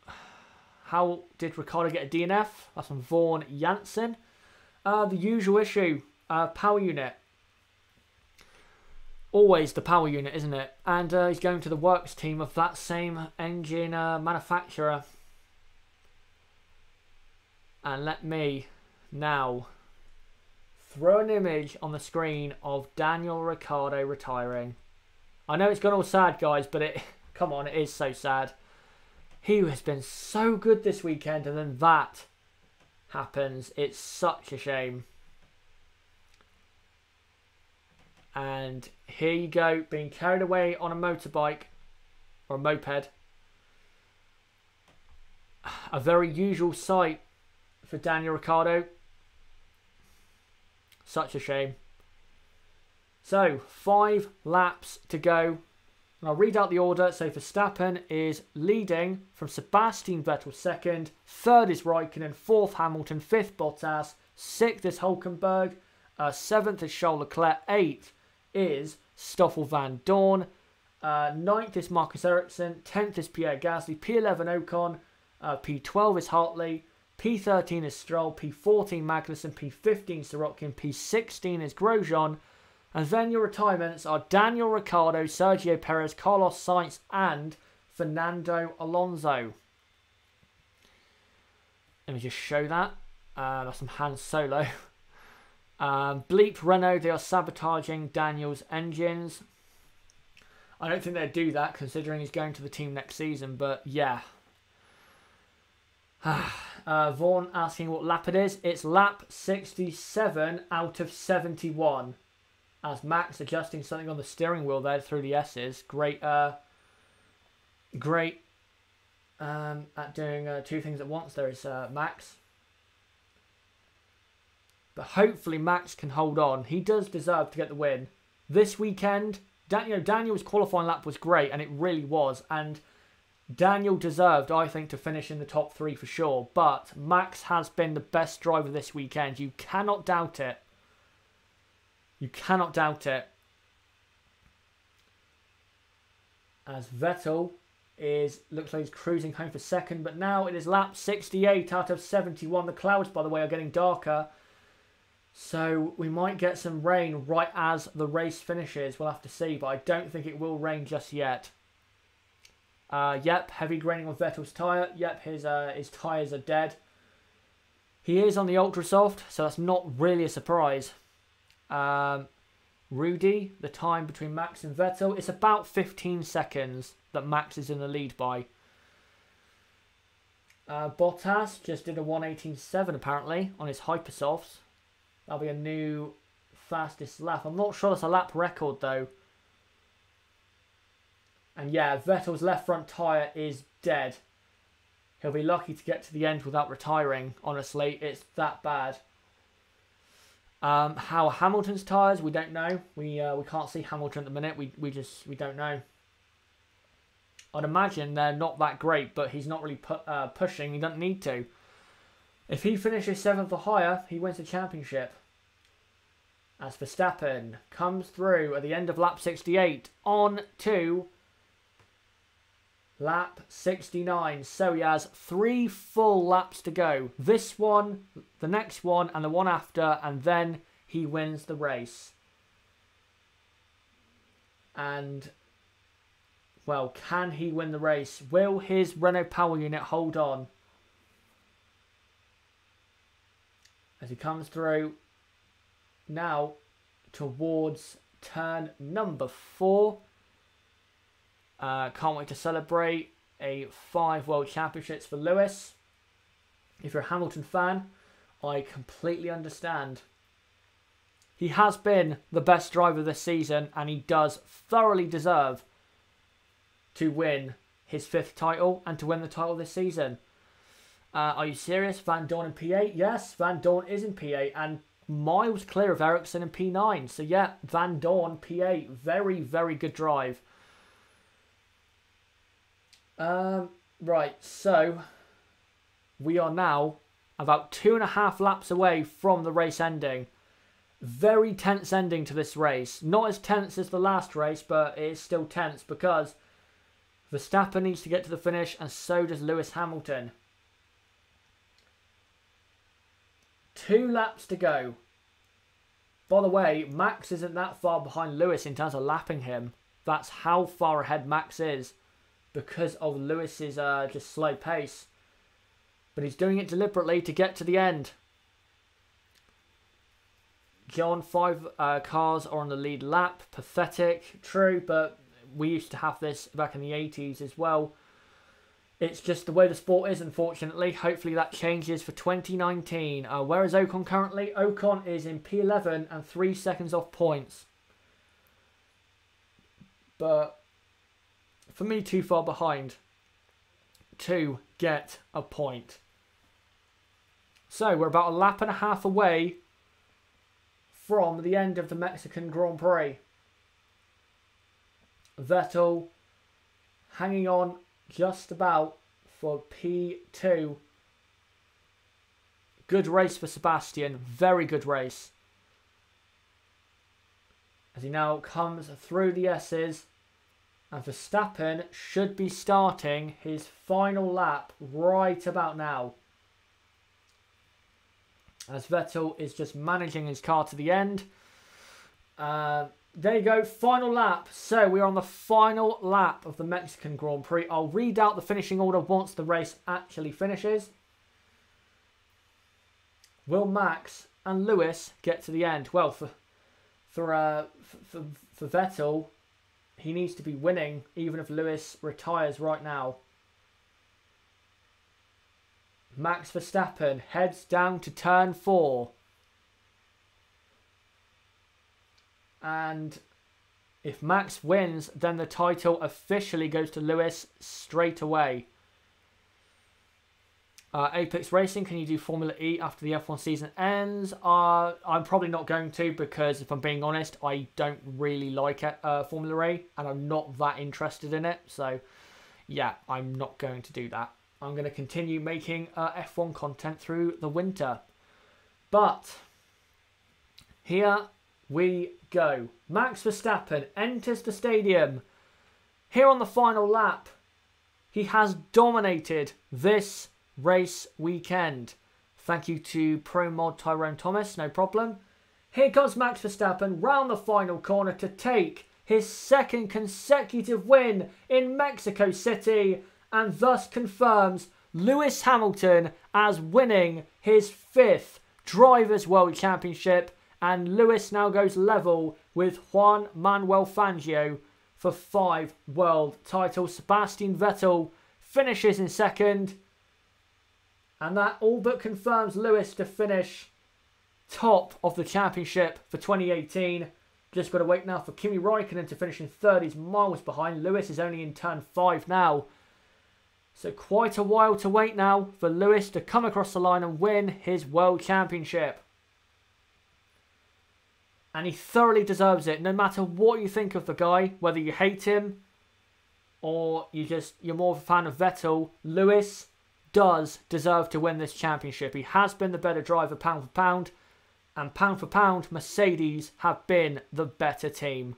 how did Ricciardo get a DNF? That's from Vaughan Janssen. The usual issue. Power unit. Always the power unit, isn't it? And he's going to the works team of that same engine manufacturer. And let me now throw an image on the screen of Daniel Ricciardo retiring. I know it's gone all sad, guys, but come on, it is so sad. He has been so good this weekend, and then that happens. It's such a shame. And here you go, being carried away on a motorbike or a moped. A very usual sight for Daniel Ricciardo. Such a shame. So, 5 laps to go. And I'll read out the order. So, Verstappen is leading from Sebastian Vettel second. Third is Raikkonen. Fourth, Hamilton. Fifth, Bottas. Sixth is Hulkenberg. Seventh is Charles Leclerc. Eighth is Stoffel Van Dorn. Ninth is Marcus Ericsson. 10th is Pierre Gasly. P11 Ocon. P12 is Hartley. P13 is Stroll. P14 Magnussen. P15 Sirotkin. P16 is Grosjean. And then your retirements are Daniel Ricciardo, Sergio Perez, Carlos Sainz and Fernando Alonso. Let me just show that. That's some Han Solo. Bleep Renault, they are sabotaging Daniel's engines. I don't think they'd do that considering he's going to the team next season, but yeah. Vaughan asking what lap it is. It's lap 67 out of 71. As Max adjusting something on the steering wheel there through the S's. Great at doing 2 things at once there is Max. But hopefully Max can hold on. He does deserve to get the win. This weekend, Daniel's qualifying lap was great, and it really was. And Daniel deserved, I think, to finish in the top 3 for sure. But Max has been the best driver this weekend. You cannot doubt it. You cannot doubt it. As Vettel looks like he's cruising home for second, but now it is lap 68 out of 71. The clouds, by the way, are getting darker. So we might get some rain right as the race finishes. We'll have to see, but I don't think it will rain just yet. Yep, heavy graining on Vettel's tyre. Yep, his tyres are dead. He is on the ultra soft, so that's not really a surprise. Rudy, the time between Max and Vettel, it's about 15 seconds that Max is in the lead by. Bottas just did a 1:18.7 apparently on his hypersofts. That'll be a new fastest lap. I'm not sure that's a lap record though. And yeah, Vettel's left front tyre is dead. He'll be lucky to get to the end without retiring, honestly. It's that bad. How are Hamilton's tyres? We don't know. We can't see Hamilton at the minute. We don't know. I'd imagine they're not that great, but he's not really pushing. He doesn't need to. If he finishes 7th or higher, he wins the championship. As Verstappen comes through at the end of lap 68 on to lap 69. So he has 3 full laps to go. This one, the next one, and the one after, and then he wins the race. And, well, can he win the race? Will his Renault power unit hold on? As he comes through now towards turn number 4. Can't wait to celebrate a 5 World Championships for Lewis. If you're a Hamilton fan, I completely understand. He has been the best driver this season, and he does thoroughly deserve to win his 5th title and to win the title this season. Are you serious? Van Dorn in P8? Yes, Van Dorn is in P8 and miles clear of Ericsson in P9. So yeah, Van Dorn P8. Very, very good drive. Right, so we are now about 2.5 laps away from the race ending. Very tense ending to this race. Not as tense as the last race, but it is still tense because Verstappen needs to get to the finish and so does Lewis Hamilton. 2 laps to go. By the way, Max isn't that far behind Lewis in terms of lapping him. That's how far ahead Max is because of Lewis's just slow pace. But he's doing it deliberately to get to the end. John, 5 cars are on the lead lap. Pathetic. True, but we used to have this back in the 80s as well. It's just the way the sport is, unfortunately. Hopefully that changes for 2019. Where is Ocon currently? Ocon is in P11 and 3 seconds off points. But for me, too far behind to get a point. So we're about a lap and a half away from the end of the Mexican Grand Prix. Vettel hanging on just about for P2. Good race for Sebastian. Very good race. As he now comes through the S's. And Verstappen should be starting his final lap right about now. As Vettel is just managing his car to the end. There you go, final lap. So we are on the final lap of the Mexican Grand Prix. I'll read out the finishing order once the race actually finishes. Will Max and Lewis get to the end? Well, for Vettel, he needs to be winning even if Lewis retires right now. Max Verstappen heads down to turn 4. And if Max wins, then the title officially goes to Lewis straight away. Apex Racing, can you do Formula E after the F1 season ends? I'm probably not going to, because if I'm being honest, I don't really like it, Formula E, and I'm not that interested in it. So, yeah, I'm not going to do that. I'm going to continue making F1 content through the winter. But here we go. Max Verstappen enters the stadium. Here on the final lap, he has dominated this race weekend. Thank you to Pro Mod Tyrone Thomas, no problem. Here comes Max Verstappen round the final corner to take his second consecutive win in Mexico City, and thus confirms Lewis Hamilton as winning his 5th Drivers' World Championship, and Lewis now goes level with Juan Manuel Fangio for 5 world titles. Sebastian Vettel finishes in 2nd, and that all but confirms Lewis to finish top of the championship for 2018. Just got to wait now for Kimi Raikkonen to finish in 3rd. He's miles behind. Lewis is only in turn 5 now. So quite a while to wait now for Lewis to come across the line and win his World Championship. And he thoroughly deserves it, no matter what you think of the guy, whether you hate him or you're more of a fan of Vettel. Lewis does deserve to win this championship. He has been the better driver pound for pound, and pound for pound, Mercedes have been the better team.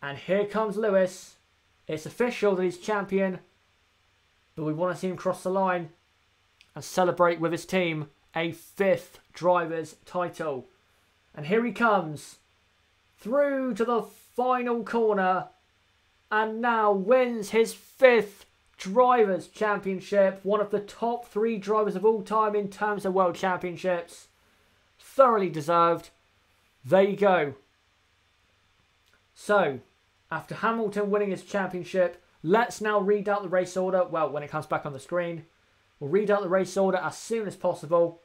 And here comes Lewis. It's official that he's champion, but we want to see him cross the line and celebrate with his team a 5th driver's title. And here he comes through to the final corner and now wins his 5th Drivers' Championship. One of the top 3 drivers of all time in terms of World Championships. Thoroughly deserved. There you go. So, after Hamilton winning his championship, let's now read out the race order. Well, when it comes back on the screen, we'll read out the race order as soon as possible.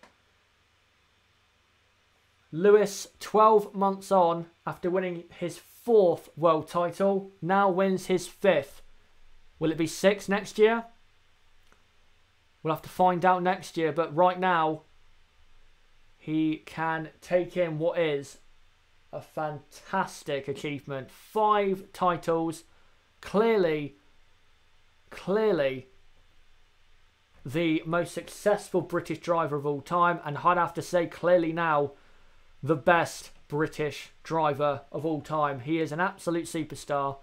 Lewis, 12 months on, after winning his 4th world title, now wins his 5th. Will it be 6 next year? We'll have to find out next year, but right now, he can take in what is a fantastic achievement. 5 titles, clearly the most successful British driver of all time, and I'd have to say clearly now the best British driver of all time. He is an absolute superstar,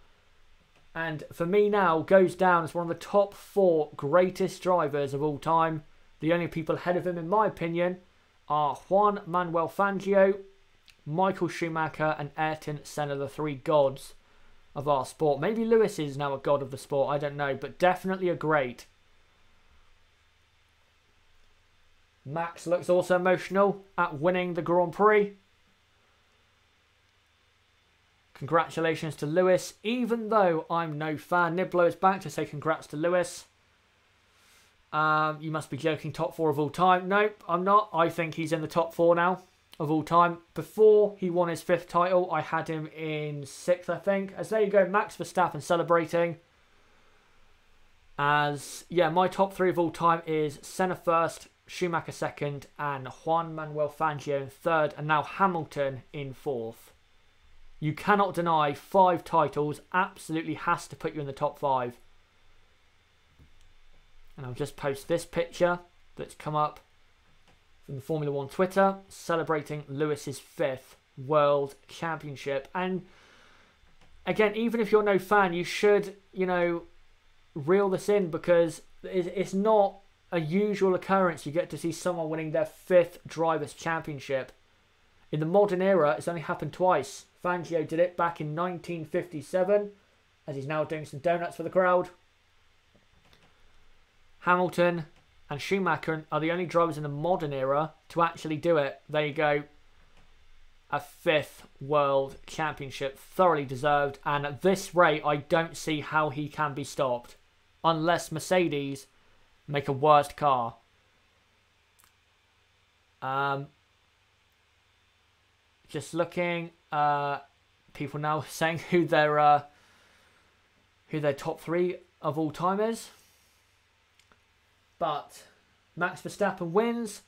and for me now goes down as one of the top 4 greatest drivers of all time. The only people ahead of him, in my opinion, are Juan Manuel Fangio, Michael Schumacher and Ayrton Senna, the 3 gods of our sport. Maybe Lewis is now a god of the sport, I don't know, but definitely a great. Max looks also emotional at winning the Grand Prix. Congratulations to Lewis, even though I'm no fan. Niblo is back to say congrats to Lewis. You must be joking, top 4 of all time. Nope, I'm not. I think he's in the top 4 now of all time. Before he won his 5th title, I had him in 6th, I think. As there you go, Max Verstappen celebrating. As, yeah, my top 3 of all time is Senna 1st, Schumacher 2nd, and Juan Manuel Fangio in 3rd, and now Hamilton in 4th. You cannot deny 5 titles absolutely has to put you in the top 5. And I'll just post this picture that's come up from the Formula 1 Twitter celebrating Lewis's 5th World Championship. And again, even if you're no fan, you should, you know, reel this in, because it's not a usual occurrence you get to see someone winning their 5th Drivers' Championship. In the modern era, it's only happened twice. Fangio did it back in 1957, as he's now doing some donuts for the crowd. Hamilton and Schumacher are the only drivers in the modern era to actually do it. There you go. A 5th World Championship, thoroughly deserved. And at this rate, I don't see how he can be stopped. Unless Mercedes make a worst car. Just looking, people now saying who their top 3 of all time is. But Max Verstappen wins.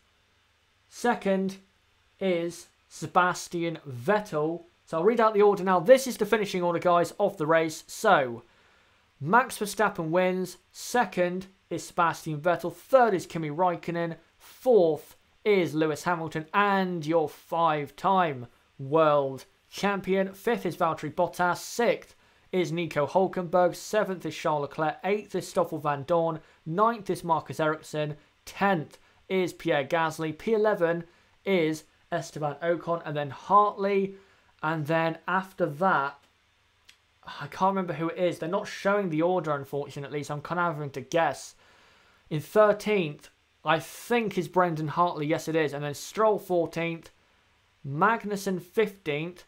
2nd is Sebastian Vettel. So I'll read out the order now. This is the finishing order, guys, of the race. So Max Verstappen wins. 2nd is Sebastian Vettel. 3rd is Kimi Raikkonen. 4th is Lewis Hamilton. And your 5-time world champion. 5th is Valtteri Bottas. 6th is Nico Hulkenberg. 7th is Charles Leclerc. 8th is Stoffel van Dorn. 9th is Marcus Ericsson. 10th is Pierre Gasly. P11 is Esteban Ocon. And then Hartley. And then after that, I can't remember who it is. They're not showing the order, unfortunately, so I'm kind of having to guess. In 13th, I think is Brendan Hartley. Yes, it is. And then Stroll 14th. Magnussen 15th,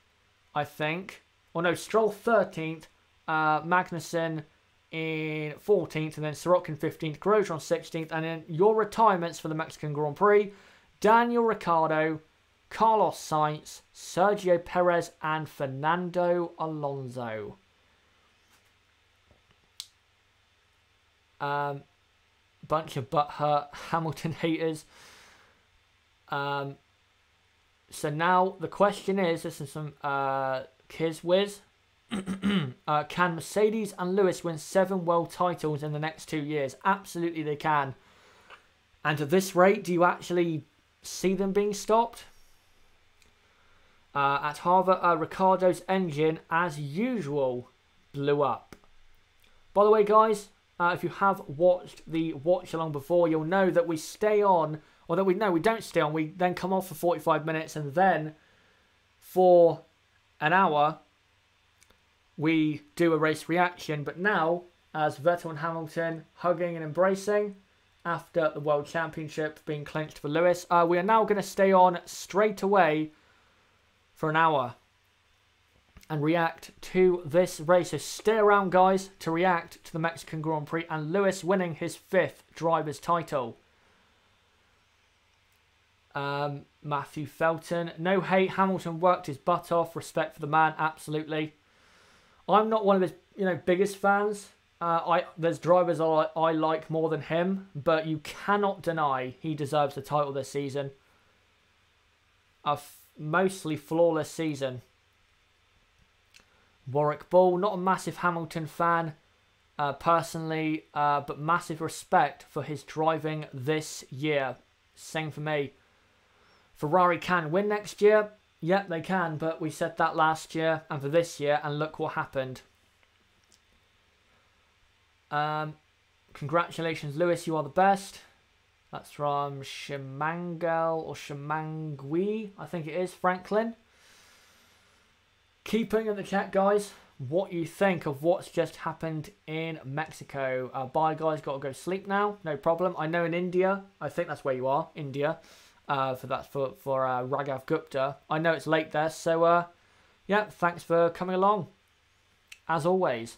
I think. Or no, Stroll 13th. Magnussen in 14th. And then Sorokin 15th. Grosjean 16th. And then your retirements for the Mexican Grand Prix. Daniel Ricciardo, Carlos Sainz, Sergio Perez, and Fernando Alonso. Bunch of butthurt Hamilton haters. So now the question is, this is some Kiz Wiz. Can Mercedes and Lewis win 7 world titles in the next 2 years? Absolutely they can. And at this rate, do you actually see them being stopped? At Harvard, Ricciardo's engine, as usual, blew up. By the way, guys, if you have watched the watch-along before, you'll know that we stay on, or that we don't stay on. We then come off for 45 minutes, and then for an hour, we do a race reaction. But now, as Vettel and Hamilton hugging and embracing after the World Championship being clinched for Lewis, we are now going to stay on straight away for an hour and react to this race. So stay around, guys, to react to the Mexican Grand Prix and Lewis winning his 5th driver's title. Matthew Felton, no hate, Hamilton worked his butt off, respect for the man, absolutely. I'm not one of his biggest fans. There's drivers I like more than him, but you cannot deny he deserves the title this season. A mostly flawless season. Warwick Bull, not a massive Hamilton fan personally, but massive respect for his driving this year. Same for me. Ferrari can win next year. Yep, they can, but we said that last year and for this year, and look what happened. Congratulations, Lewis, you are the best. That's from Shimangel or Shimangui, I think it is, Franklin. Keeping in the chat, guys, what you think of what's just happened in Mexico. Bye, guys, got to go sleep now. No problem. I know in India, I think that's where you are, India. For Raghav Gupta. I know it's late there, so yeah, thanks for coming along. As always.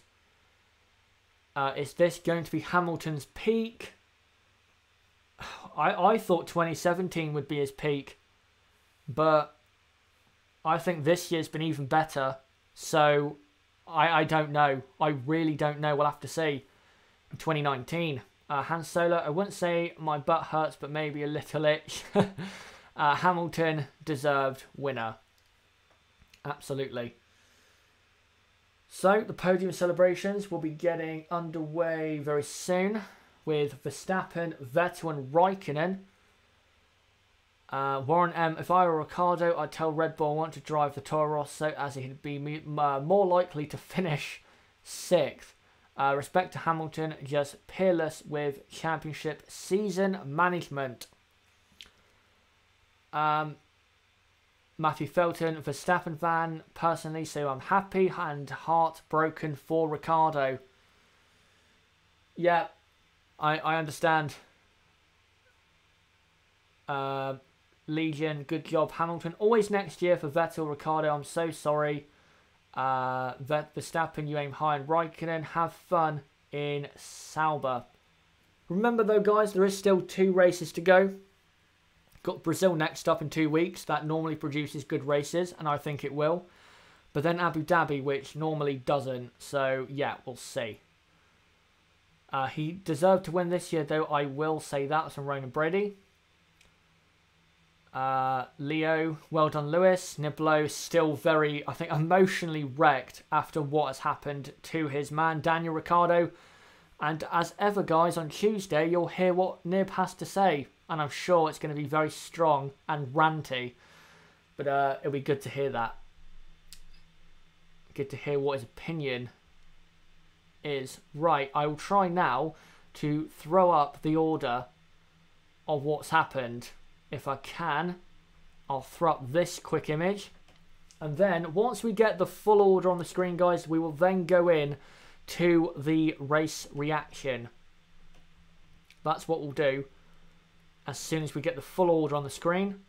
Is this going to be Hamilton's peak? I thought 2017 would be his peak. But I think this year's been even better. So I don't know. I really don't know. We'll have to see. In 2019. Han Solo, I wouldn't say my butt hurts, but maybe a little itch. Hamilton, deserved winner. Absolutely. So, the podium celebrations will be getting underway very soon with Verstappen, Vettel and Raikkonen. Warren M, if I were Ricciardo, I'd tell Red Bull I want to drive the Toro Rosso as he'd be more likely to finish 6th. Respect to Hamilton, just peerless with championship season management. Matthew Felton, Verstappen fan, personally, so I'm happy and heartbroken for Ricciardo. Yeah, I understand. Legion, good job, Hamilton. Always next year for Vettel, Ricciardo, I'm so sorry. Verstappen, you aim high, and Raikkonen, have fun in Sauber. Remember though, guys, there is still 2 races to go. Got Brazil next up in 2 weeks. That normally produces good races, and I think it will. But then Abu Dhabi, which normally doesn't. So, yeah, we'll see. He deserved to win this year, though. I will say that. That's from Ronan Brady. Leo, well done, Lewis. Niblo, still very, I think, emotionally wrecked after what has happened to his man, Daniel Ricciardo. And as ever, guys, on Tuesday, you'll hear what Nib has to say. And I'm sure it's going to be very strong and ranty. But it'll be good to hear that. Good to hear what his opinion is. Right, I will try now to throw up the order of what's happened. If I can, I'll throw up this quick image. And then, once we get the full order on the screen, guys, we will then go in to the race reaction. That's what we'll do. As soon as we get the full order on the screen.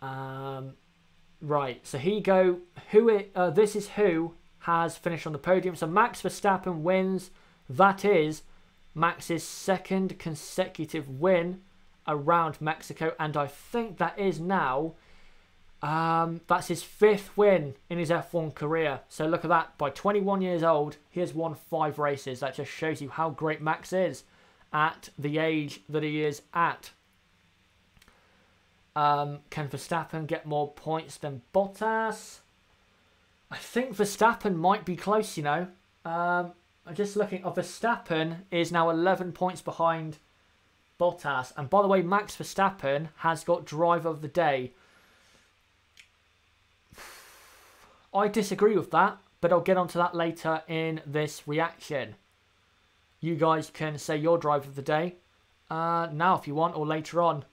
Right, so here you go. This is who has finished on the podium. So Max Verstappen wins. That is Max's 2nd consecutive win around Mexico. And I think that is now, that's his 5th win in his F1 career. So look at that. By 21 years old, he has won 5 races. That just shows you how great Max is at the age that he is at. Can Verstappen get more points than Bottas? I think Verstappen might be close, you know. I'm just looking. Verstappen is now 11 points behind Bottas. And by the way, Max Verstappen has got driver of the day. I disagree with that, but I'll get onto that later in this reaction. You guys can say your driver of the day now if you want, or later on.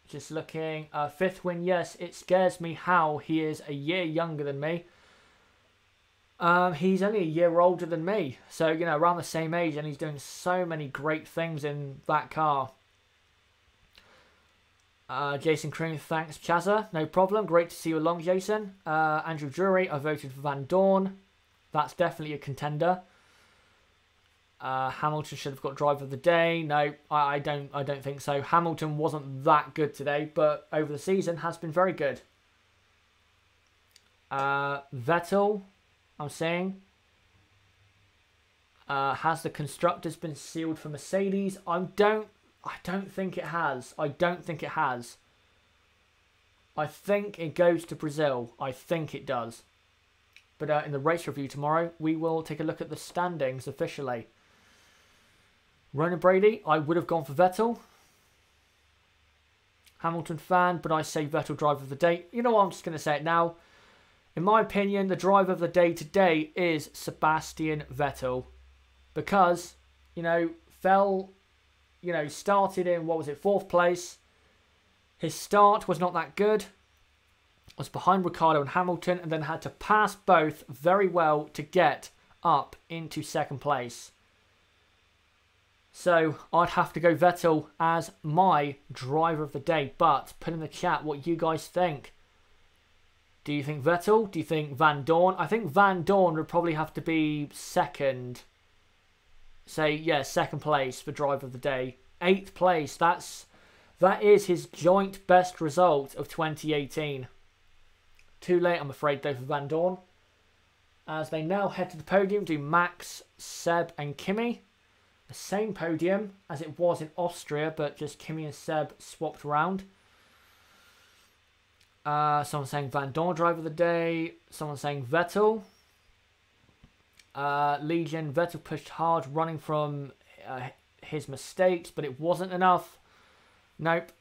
Just looking. 5th win, yes. It scares me how he is a year younger than me. He's only a year older than me. So, you know, around the same age, and he's doing so many great things in that car. Jason Kroon, thanks, Chazza. No problem. Great to see you along, Jason. Andrew Drury, I voted for Van Dorn. That's definitely a contender. Hamilton should have got driver of the day. No, I don't think so. Hamilton wasn't that good today, but over the season has been very good. Vettel, I'm saying. Has the constructors been sealed for Mercedes? I don't think it has. I don't think it has. I think it goes to Brazil. I think it does. But in the race review tomorrow, we will take a look at the standings officially. Ronan Brady, I would have gone for Vettel. Hamilton fan, but I say Vettel driver of the day. You know what, I'm just going to say it now. In my opinion, the driver of the day today is Sebastian Vettel. Because, you know, started in, 4th place. His start was not that good. Was behind Ricciardo and Hamilton, and then had to pass both very well to get up into 2nd place. So I'd have to go Vettel as my driver of the day. But put in the chat what you guys think. Do you think Vettel? Do you think Van Dorn? I think Van Dorn would probably have to be second. Say, yeah, second place for driver of the day. 8th place. That is his joint best result of 2018. Too late, I'm afraid, though, for Van Dorn. As they now head to the podium, do Max, Seb and Kimi. The same podium as it was in Austria, but just Kimi and Seb swapped around. Someone saying Van Dorn driver of the day. Someone saying Vettel. Legion, Vettel pushed hard, running from his mistakes, but it wasn't enough. Nope.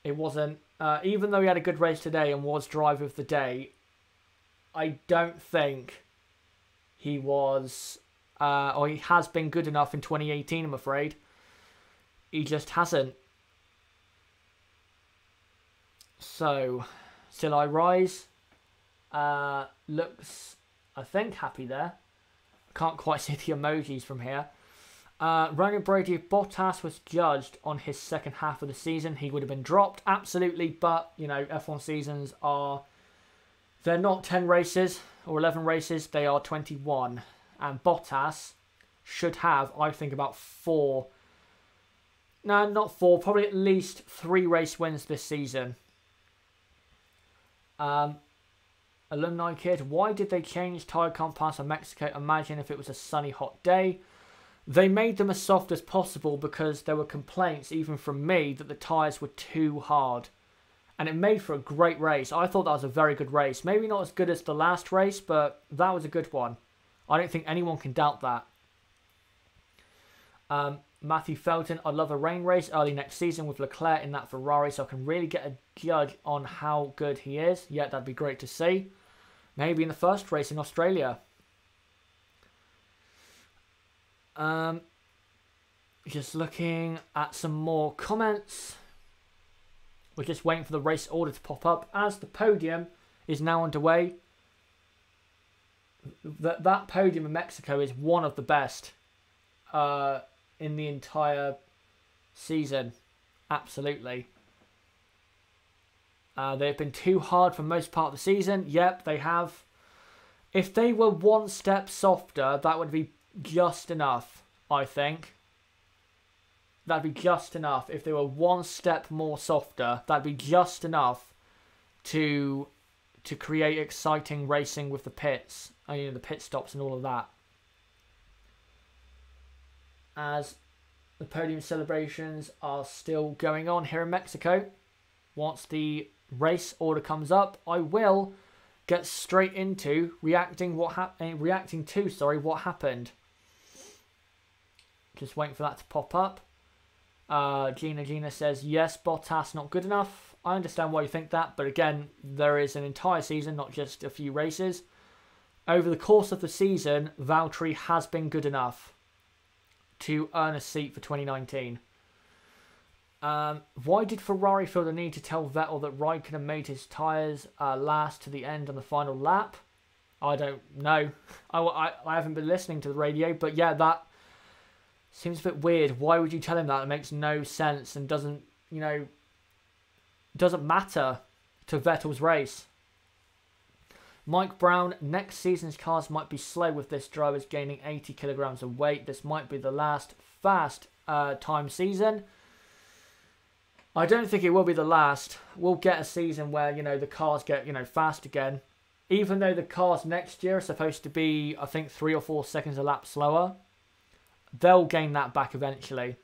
It wasn't. Even though he had a good race today and was driver of the day, I don't think he was, or he has been good enough in 2018, I'm afraid. He just hasn't. So, Still I Rise looks, I think, happy there. I can't quite see the emojis from here. Ronan Brady, if Bottas was judged on his second half of the season, he would have been dropped, absolutely. But, you know, F1 seasons are, they're not 10 races or 11 races, they are 21. And Bottas should have, I think, about 4. No, not 4, probably at least 3 race wins this season. Alumni Kid, why did they change tyre compounds on Mexico? Imagine if it was a sunny, hot day. They made them as soft as possible because there were complaints, even from me, that the tyres were too hard. And it made for a great race. I thought that was a very good race. Maybe not as good as the last race, but that was a good one. I don't think anyone can doubt that. Matthew Felton, I'd love a rain race early next season with Leclerc in that Ferrari so I can really get a judge on how good he is. Yeah, that'd be great to see. Maybe in the first race in Australia. Just looking at some more comments. We're just waiting for the race order to pop up as the podium is now underway. That podium in Mexico is one of the best in the entire season. Absolutely. They've been too hard for most part of the season. Yep, they have. If they were one step softer, that would be just enough, I think. That'd be just enough. If they were one step more softer, that'd be just enough to create exciting racing with the pits. You know, the pit stops and all of that. As the podium celebrations are still going on here in Mexico. Once the race order comes up, I will get straight into reacting to what happened. Just waiting for that to pop up. Gina says, yes, Bottas not good enough. I understand why you think that, but again, there is an entire season, not just a few races. Over the course of the season, Valtteri has been good enough to earn a seat for 2019. Why did Ferrari feel the need to tell Vettel that Raikkonen made his tyres last to the end on the final lap? I don't know. I haven't been listening to the radio, but yeah, that seems a bit weird. Why would you tell him that? It makes no sense and doesn't, you know, doesn't matter to Vettel's race. Mike Brown, next season's cars might be slow with this driver's gaining 80 kilograms of weight. This might be the last fast time season. I don't think it will be the last. We'll get a season where, you know, the cars get, you know, fast again. Even though the cars next year are supposed to be, I think, 3 or 4 seconds a lap slower. They'll gain that back eventually.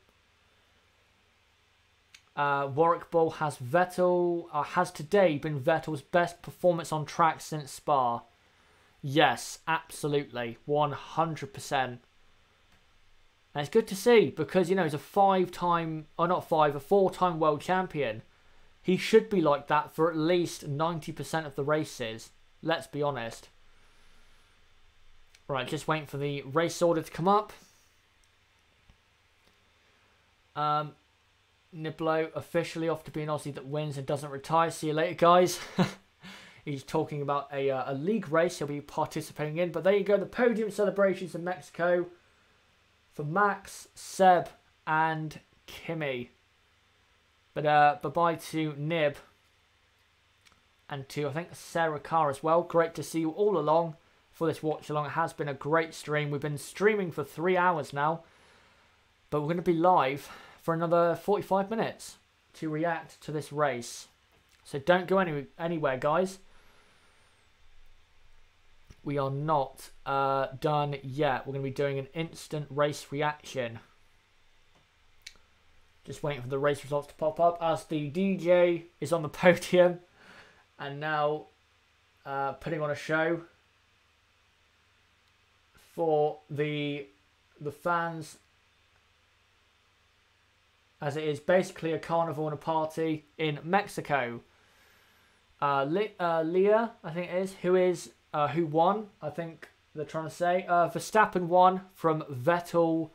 Warwick Bull has today been Vettel's best performance on track since Spa. Yes, absolutely. 100%. And it's good to see because, you know, he's a 4-time world champion. He should be like that for at least 90% of the races. Let's be honest. Right, just waiting for the race order to come up. Niblo officially off to be an Aussie that wins and doesn't retire. See you later, guys. He's talking about a league race he'll be participating in. But there you go, the podium celebrations in Mexico. for Max, Seb, and Kimi. But bye-bye to Nib. And to, I think, Sarah Carr as well. Great to see you all along for this watch along. It has been a great stream. We've been streaming for 3 hours now. But we're going to be live for another 45 minutes to react to this race. So don't go anywhere, guys. We are not done yet. We're going to be doing an instant race reaction. Just waiting for the race results to pop up as the DJ is on the podium and now putting on a show for the fans, as it is basically a carnival and a party in Mexico. Leah, I think it is, who won, I think they're trying to say. Verstappen won from Vettel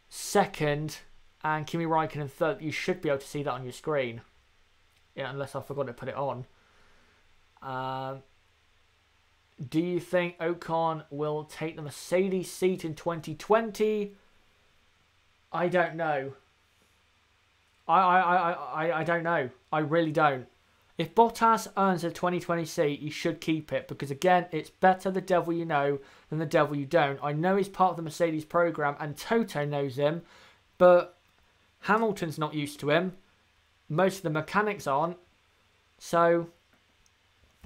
second and Kimi Raikkonen third. You should be able to see that on your screen. Yeah, unless I forgot to put it on. Do you think Ocon will take the Mercedes seat in 2020? I don't know. I don't know. I really don't. If Bottas earns a 2020 seat, he should keep it. Because again, it's better the devil you know than the devil you don't. I know he's part of the Mercedes program and Toto knows him. But Hamilton's not used to him. Most of the mechanics aren't. So,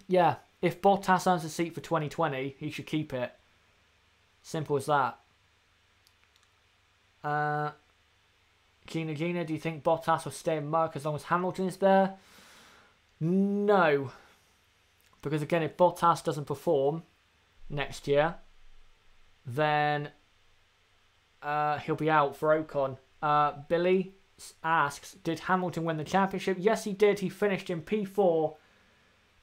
yeah. If Bottas earns a seat for 2020, he should keep it. Simple as that. Gina, do you think Bottas will stay in Merc as long as Hamilton is there? No. Because again, if Bottas doesn't perform next year, then he'll be out for Ocon. Billy asks, did Hamilton win the championship? Yes, he did. He finished in P4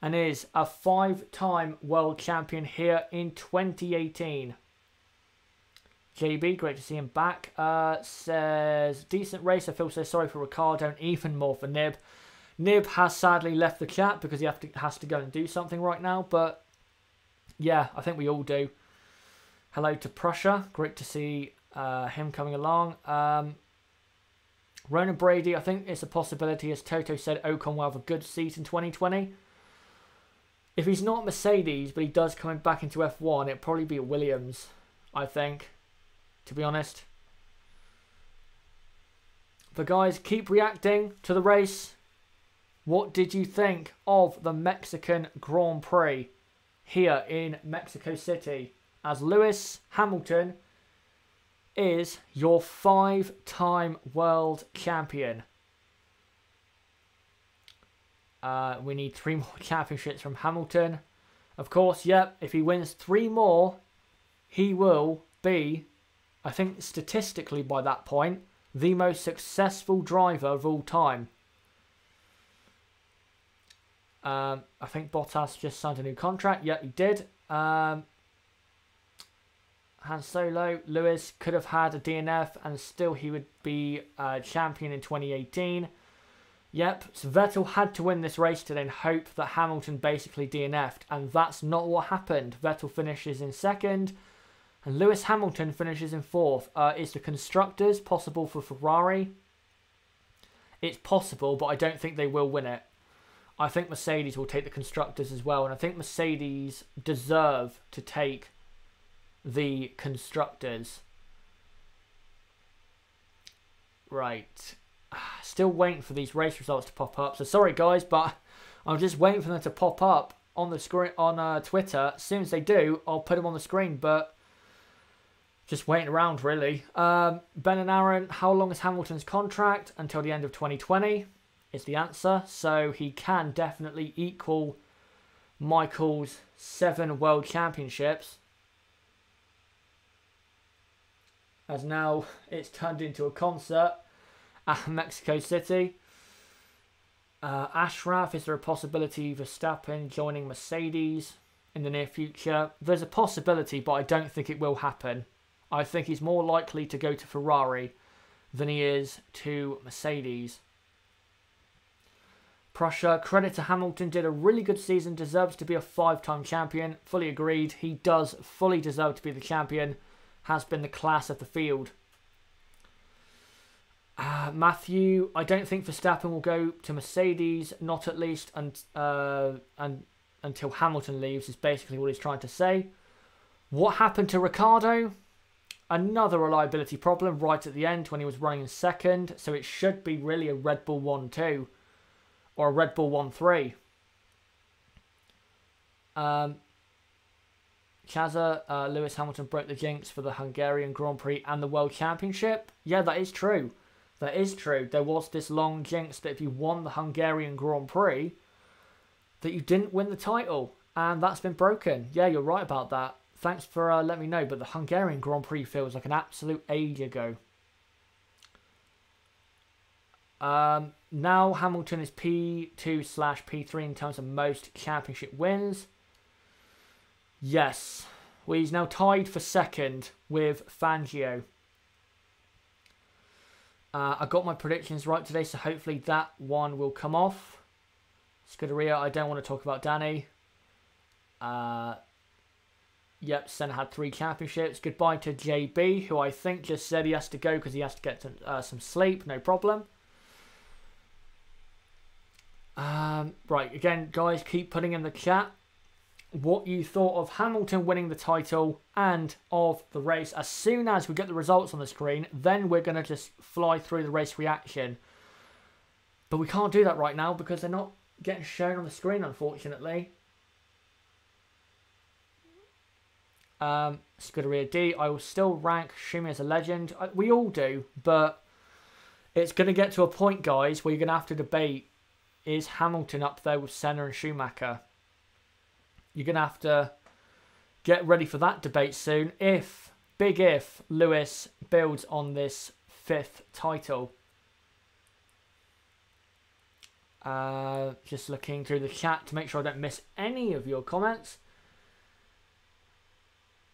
and is a 5-time world champion here in 2018. JB, great to see him back. Says, decent race. I feel so sorry for Ricciardo and even more for Nib. Nib has sadly left the chat because he has to go and do something right now. But yeah, I think we all do. Hello to Prussia. Great to see him coming along. Ronan Brady, I think it's a possibility, as Toto said, Ocon will have a good seat in 2020. If he's not Mercedes, but he does come back into F1, it'll probably be Williams, I think, to be honest. But guys, keep reacting to the race. What did you think of the Mexican Grand Prix here in Mexico City? As Lewis Hamilton is your 5-time world champion. We need 3 more championships from Hamilton. Of course, yep, if he wins 3 more, he will be, I think statistically by that point, the most successful driver of all time. I think Bottas just signed a new contract. Yep, he did. Han Solo, Lewis could have had a DNF and still he would be champion in 2018. Yep, so Vettel had to win this race today and hope that Hamilton basically DNF'd, and that's not what happened. Vettel finishes in 2nd and Lewis Hamilton finishes in 4th. Is the Constructors possible for Ferrari? It's possible, but I don't think they will win it. I think Mercedes will take the Constructors as well, and I think Mercedes deserve to take the Constructors. Right. Still waiting for these race results to pop up. So sorry guys, but I'm just waiting for them to pop up on the screen on Twitter. As soon as they do, I'll put them on the screen. But just waiting around really. Ben and Aaron, how long is Hamilton's contract? Until the end of 2020 is the answer. So he can definitely equal Michael's 7 world championships. As now it's turned into a concert at Mexico City. Ashraf, is there a possibility of Verstappen joining Mercedes in the near future? There's a possibility, but I don't think it will happen. I think he's more likely to go to Ferrari than he is to Mercedes. Prussia, credit to Hamilton, did a really good season, deserves to be a 5-time champion. Fully agreed, he does fully deserve to be the champion. Has been the class of the field Matthew, I don't think Verstappen will go to Mercedes, not at least until Hamilton leaves, is basically what he's trying to say. What happened to Ricciardo? Another reliability problem right at the end when he was running in second, so it should be really a Red Bull 1-2 or a Red Bull 1-3. Chaza, Lewis Hamilton broke the jinx for the Hungarian Grand Prix and the World Championship. Yeah, that is true. That is true. There was this long jinx that if you won the Hungarian Grand Prix, that you didn't win the title. And that's been broken. Yeah, you're right about that. Thanks for letting me know. But the Hungarian Grand Prix feels like an absolute age ago. Now Hamilton is P2/P3 in terms of most championship wins. Yes. Well, he's now tied for second with Fangio. I got my predictions right today, so hopefully that one will come off. Scuderia, I don't want to talk about Danny. Yep, Senna had 3 championships. Goodbye to JB, who I think just said he has to go because he has to get some sleep. No problem. Right, again, guys, keep putting in the chat what you thought of Hamilton winning the title and of the race. As soon as we get the results on the screen, then we're going to just fly through the race reaction. But we can't do that right now because they're not getting shown on the screen, unfortunately. Scuderia D, I will still rank Schumi as a legend. We all do, but it's going to get to a point, guys, where you're going to have to debate, is Hamilton up there with Senna and Schumacher? You're going to have to get ready for that debate soon. Big if, Lewis builds on this 5th title. Just looking through the chat to make sure I don't miss any of your comments.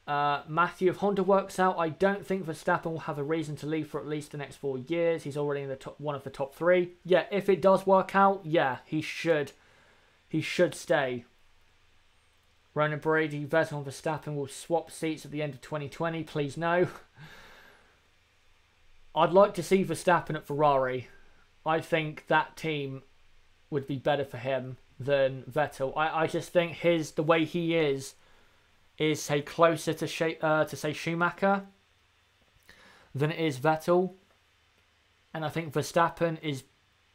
Matthew, if Honda works out, I don't think Verstappen will have a reason to leave for at least the next 4 years. He's already in the one of the top 3. Yeah, if it does work out, yeah, he should stay. Ronan Brady, Vettel and Verstappen will swap seats at the end of 2020. Please no. I'd like to see Verstappen at Ferrari. I think that team would be better for him than Vettel. I just think the way he is say closer to say Schumacher than it is Vettel. And I think Verstappen is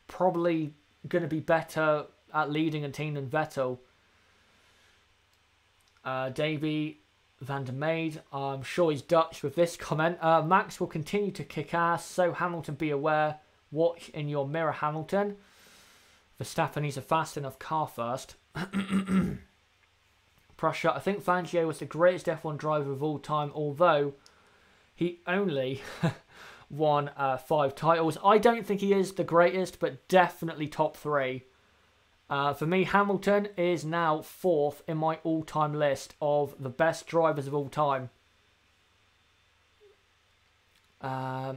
probably going to be better at leading a team than Vettel. Davey van der Meijde, I'm sure he's Dutch with this comment. Max will continue to kick ass, so Hamilton be aware. Watch in your mirror, Hamilton. Verstappen needs a fast enough car first. Prussia, I think Fangio was the greatest F1 driver of all time, although he only won 5 titles. I don't think he is the greatest, but definitely top 3. For me, Hamilton is now 4th in my all-time list of the best drivers of all time. I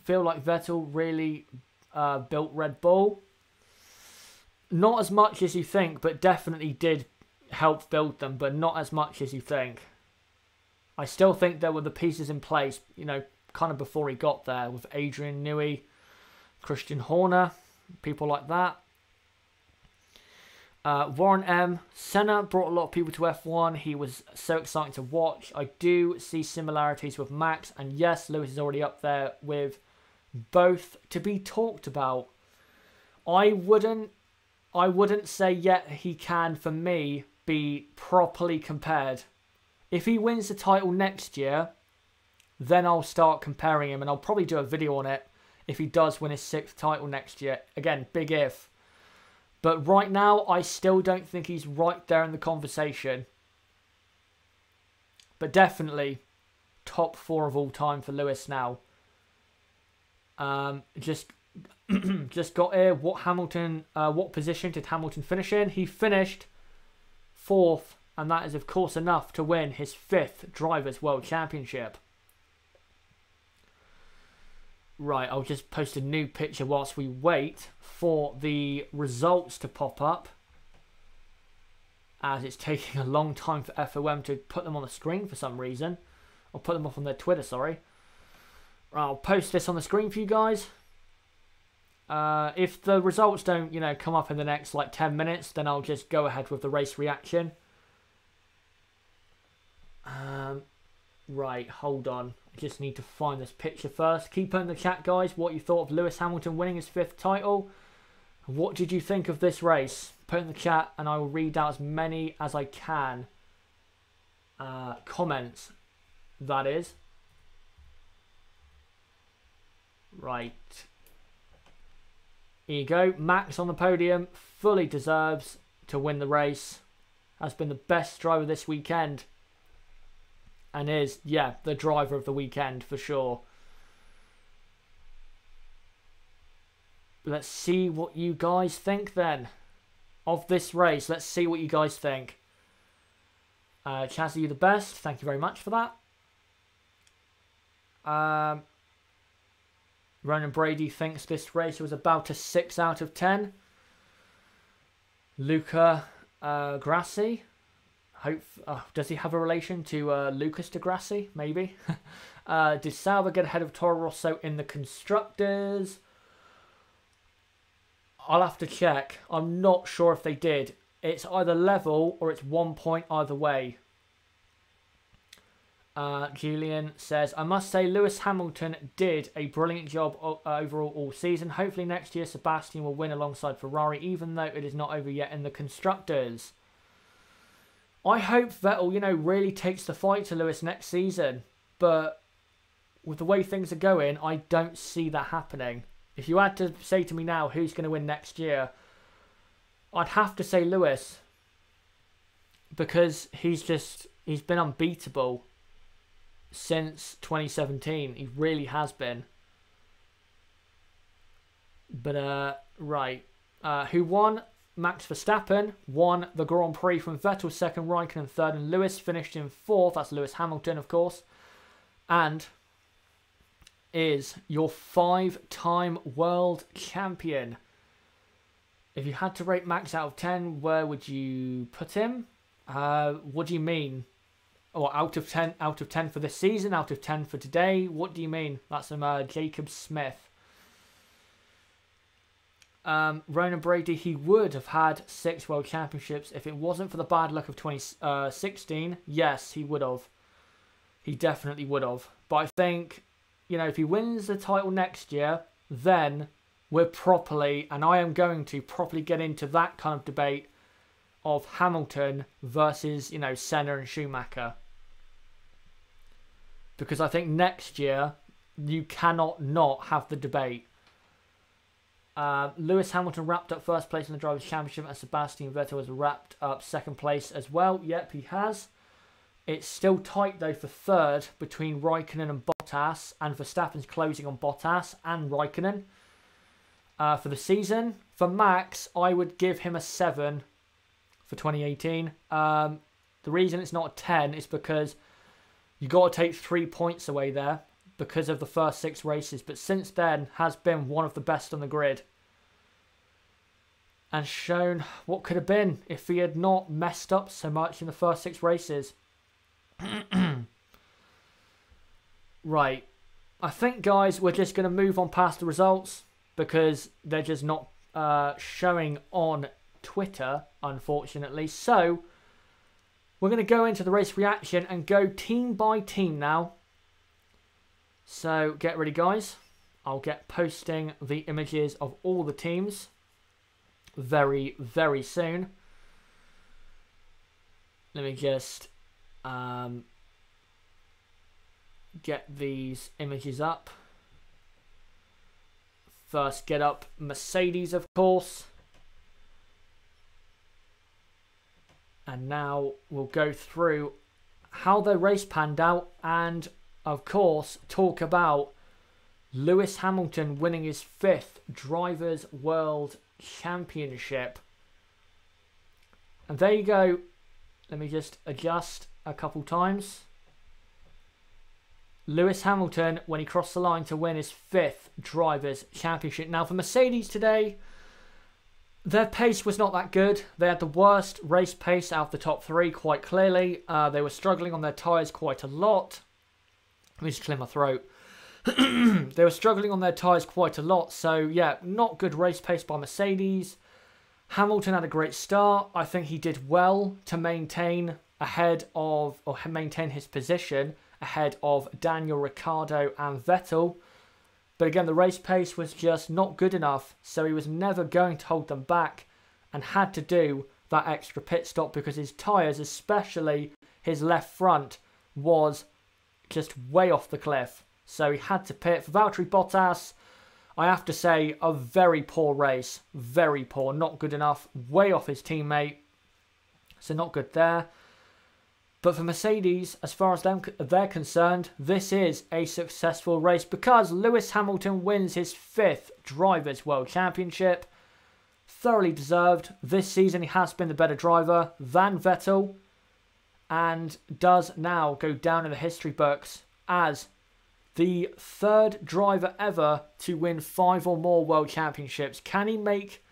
feel like Vettel really built Red Bull. Not as much as you think, but definitely did help build them, but not as much as you think. I still think there were the pieces in place, you know, kind of before he got there, with Adrian Newey, Christian Horner, people like that. Warren M. Senna brought a lot of people to F1. He was so exciting to watch. I do see similarities with Max. And yes, Lewis is already up there with both to be talked about. I wouldn't say yet he can, for me, be properly compared. If he wins the title next year, then I'll start comparing him. And I'll probably do a video on it if he does win his 6th title next year. Again, big if. But right now, I still don't think he's right there in the conversation. But definitely top 4 of all time for Lewis now. Just got here. What position did Hamilton finish in? He finished 4th, and that is of course enough to win his 5th Drivers' World Championship. Right, I'll just post a new picture whilst we wait for the results to pop up, as it's taking a long time for FOM to put them on the screen for some reason. Or put them up on their Twitter, sorry. I'll post this on the screen for you guys. If the results don't, come up in the next like 10 minutes, then I'll just go ahead with the race reaction. Right, hold on. I just need to find this picture first. Keep in the chat, guys, what you thought of Lewis Hamilton winning his 5th title. What did you think of this race? Put in the chat and I will read out as many as I can. Comments, that is. Right. Here you go. Max on the podium. Fully deserves to win the race. Has been the best driver this weekend. And is, yeah, the driver of the weekend for sure. Let's see what you guys think then of this race. Let's see what you guys think. Chaz, are you the best? Thank you very much for that. Ronan Brady thinks this race was about a 6 out of 10. Luca Grassi. Does he have a relation to Lucas de Grassi? Maybe. Did Sauber get ahead of Toro Rosso in the Constructors? I'll have to check. I'm not sure if they did. It's either level or it's 1 point either way. Julian says, I must say Lewis Hamilton did a brilliant job overall all season. Hopefully next year Sebastian will win alongside Ferrari, even though it is not over yet in the Constructors. I hope Vettel, really takes the fight to Lewis next season. But with the way things are going, I don't see that happening. If you had to say to me now who's going to win next year, I'd have to say Lewis. Because he's been unbeatable since 2017. He really has been. But, right. Who won? Max Verstappen won the Grand Prix from Vettel 2nd, Raikkonen 3rd, and Lewis finished in 4th. That's Lewis Hamilton, of course. And is your 5-time world champion. If you had to rate Max out of 10, where would you put him? What do you mean? Or out of 10 for this season, out of 10 for today? What do you mean? That's from Jacob Smith. Ronan Brady, he would have had 6 world championships if it wasn't for the bad luck of 2016. Yes, he would have. He definitely would have. But I think, if he wins the title next year, then we're properly, and I am going to properly get into that kind of debate of Hamilton versus, Senna and Schumacher. Because I think next year, you cannot not have the debate. Lewis Hamilton wrapped up 1st place in the Drivers' Championship, and Sebastian Vettel has wrapped up 2nd place as well. Yep, he has. It's still tight, though, for 3rd between Raikkonen and Bottas, and Verstappen's closing on Bottas and Raikkonen for the season. For Max, I would give him a 7 for 2018. The reason it's not a 10 is because you got to take 3 points away there because of the first 6 races, but since then has been one of the best on the grid and shown what could have been if he had not messed up so much in the first 6 races. Right, I think, guys, we're just going to move on past the results because they're just not showing on Twitter, unfortunately. So we're going to go into the race reaction and go team by team now. So get ready, guys. I'll get posting the images of all the teams very, very soon. Let me just get these images up. First, get up Mercedes, of course. And now we'll go through how the race panned out and, of course, talk about Lewis Hamilton winning his 5th Drivers' World Championship. And there you go. Let me just adjust a couple times. Lewis Hamilton, when he crossed the line to win his 5th Drivers' Championship. Now, for Mercedes today, their pace was not that good. They had the worst race pace out of the top 3, quite clearly. They were struggling on their tyres quite a lot. Let me just clear my throat. They were struggling on their tyres quite a lot. So, yeah, not good race pace by Mercedes. Hamilton had a great start. I think he did well to maintain maintain his position ahead of Daniel Ricciardo and Vettel. But again, the race pace was just not good enough. So he was never going to hold them back and had to do that extra pit stop because his tyres, especially his left front, was just way off the cliff. So he had to pit. For Valtteri Bottas, I have to say, a very poor race. Very poor. Not good enough. Way off his teammate. So not good there. But for Mercedes, as far as they're concerned, this is a successful race because Lewis Hamilton wins his 5th Drivers' World Championship. Thoroughly deserved. This season he has been the better driver than Vettel and does now go down in the history books as the 3rd driver ever to win 5 or more World Championships. Can he make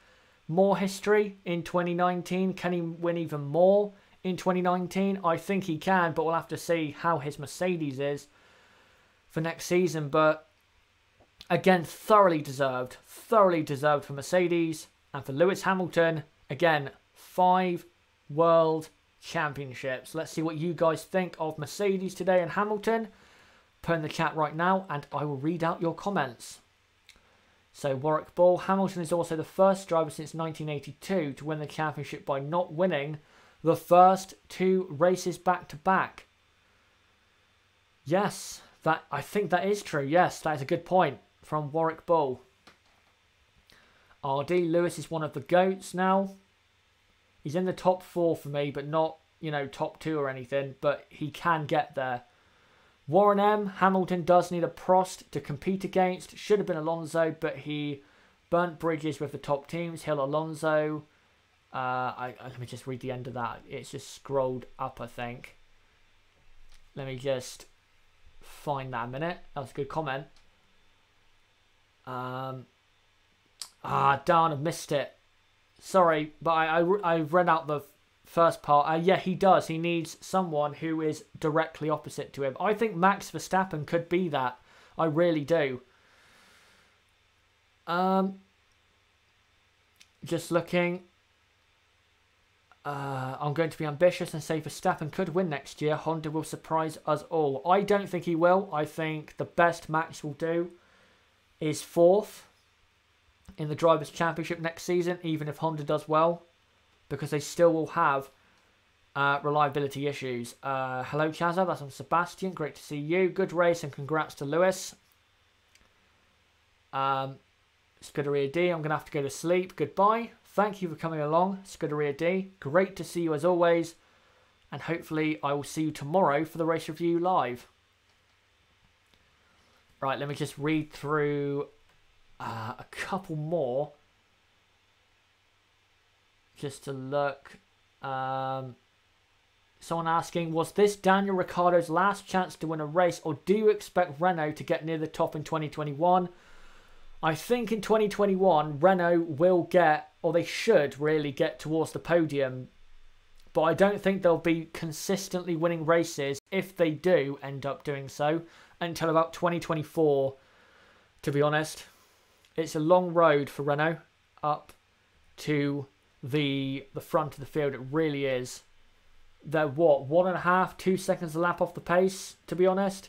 more history in 2019? Can he win even more in 2019? I think he can, but we'll have to see how his Mercedes is for next season. But again, thoroughly deserved for Mercedes. And for Lewis Hamilton, again, 5 World Championships. Let's see what you guys think of Mercedes today and Hamilton. Put in the chat right now and I will read out your comments. So Warwick Ball, Hamilton is also the first driver since 1982 to win the championship by not winning the first 2 races back to back. Yes, I think that is true. Yes, that is a good point from Warwick Ball. RD Lewis is one of the GOATs now. He's in the top 4 for me, but not, top 2 or anything, but he can get there. Warren M. Hamilton does need a Prost to compete against. Should have been Alonso, but he burnt bridges with the top teams. Hill, Alonso. Let me just read the end of that. It's just scrolled up, I think. Let me just find that a minute. That was a good comment. Darn, I've missed it. Sorry, but I read out the first part. Yeah, he does. He needs someone who is directly opposite to him. I think Max Verstappen could be that. I really do. Just looking. I'm going to be ambitious and say Verstappen could win next year. Honda will surprise us all. I don't think he will. I think the best Max will do is 4th in the Drivers' Championship next season, even if Honda does well, because they still will have reliability issues. Hello, Chazza. That's on Sebastian. Great to see you. Good race and congrats to Lewis. Scuderia D, I'm going to have to go to sleep. Goodbye. Thank you for coming along, Scuderia D. Great to see you as always. And hopefully I will see you tomorrow for the race review live. Right, let me just read through a couple more. Just to look. Someone asking, was this Daniel Ricciardo's last chance to win a race, or do you expect Renault to get near the top in 2021? I think in 2021, Renault will get, or they should really get towards the podium. But I don't think they'll be consistently winning races, if they do end up doing so, until about 2024, to be honest. It's a long road for Renault up to the front of the field. It really is. They're what, 1.5, 2 seconds a lap off the pace, to be honest.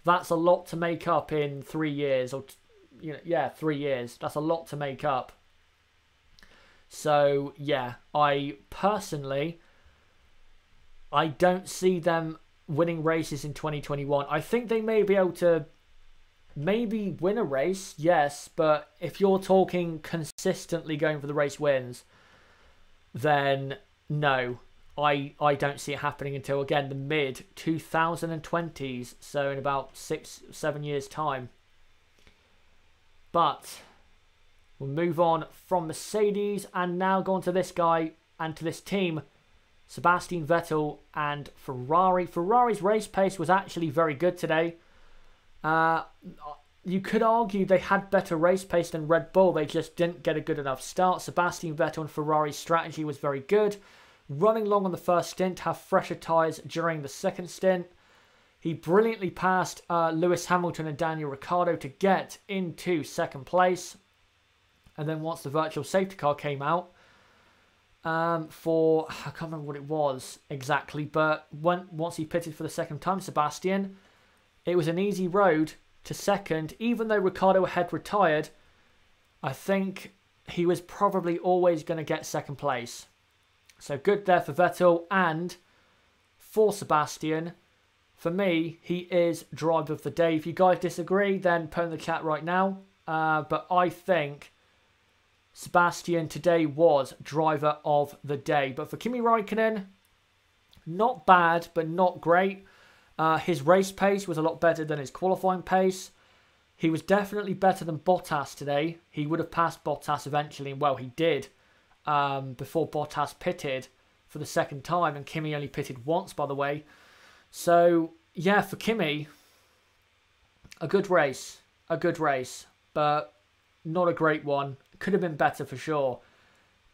That's a lot to make up in 3 years, or 3 years. That's a lot to make up. So yeah, I don't see them winning races in 2021. I think they may be able to maybe win a race, yes, but if you're talking consistently going for the race wins, then no, I don't see it happening until, again, the mid-2020s, so in about 6-7 years' time. But we'll move on from Mercedes and now go on to this guy and to this team, Sebastian Vettel and Ferrari. Ferrari's race pace was actually very good today. You could argue they had better race pace than Red Bull. They just didn't get a good enough start. Sebastian Vettel and Ferrari's strategy was very good. Running long on the first stint, have fresher tyres during the second stint. He brilliantly passed Lewis Hamilton and Daniel Ricciardo to get into second place. And then once the virtual safety car came out, I can't remember what it was exactly, but once he pitted for the second time, Sebastian, it was an easy road to second. Even though Ricciardo had retired, I think he was probably always going to get second place. So good there for Vettel, and for Sebastian, for me, he is driver of the day. If you guys disagree, then put in the chat right now. But I think Sebastian today was driver of the day. But for Kimi Raikkonen, not bad, but not great. His race pace was a lot better than his qualifying pace. He was definitely better than Bottas today. He would have passed Bottas eventually, and well, he did. Before Bottas pitted for the second time, and Kimi only pitted once, by the way. So, yeah, for Kimi, a good race, but not a great one. Could have been better for sure.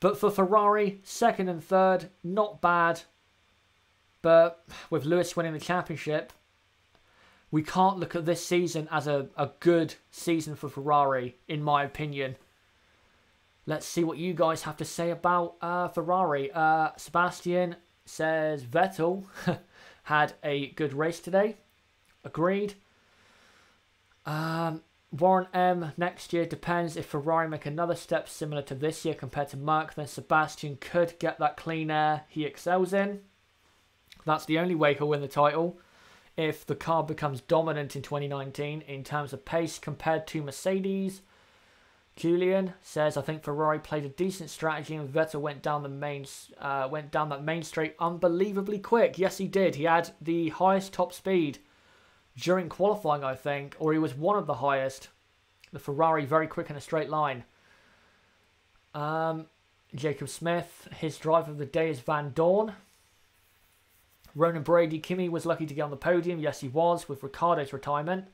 But for Ferrari, second and third, not bad. But with Lewis winning the championship, we can't look at this season as a good season for Ferrari, in my opinion. Let's see what you guys have to say about Ferrari. Sebastian says Vettel had a good race today. Agreed. Warren M, next year depends if Ferrari make another step similar to this year compared to Merc, then Sebastian could get that clean air he excels in. That's the only way he'll win the title. If the car becomes dominant in 2019 in terms of pace compared to Mercedes. Julian says, I think Ferrari played a decent strategy and Vettel went down that main straight unbelievably quick. Yes, he did. He had the highest top speed during qualifying, I think, or he was one of the highest. The Ferrari very quick in a straight line. Jacob Smith, his driver of the day is Van Dorn. Ronan Brady, Kimi was lucky to get on the podium. Yes, he was, with Ricciardo's retirement.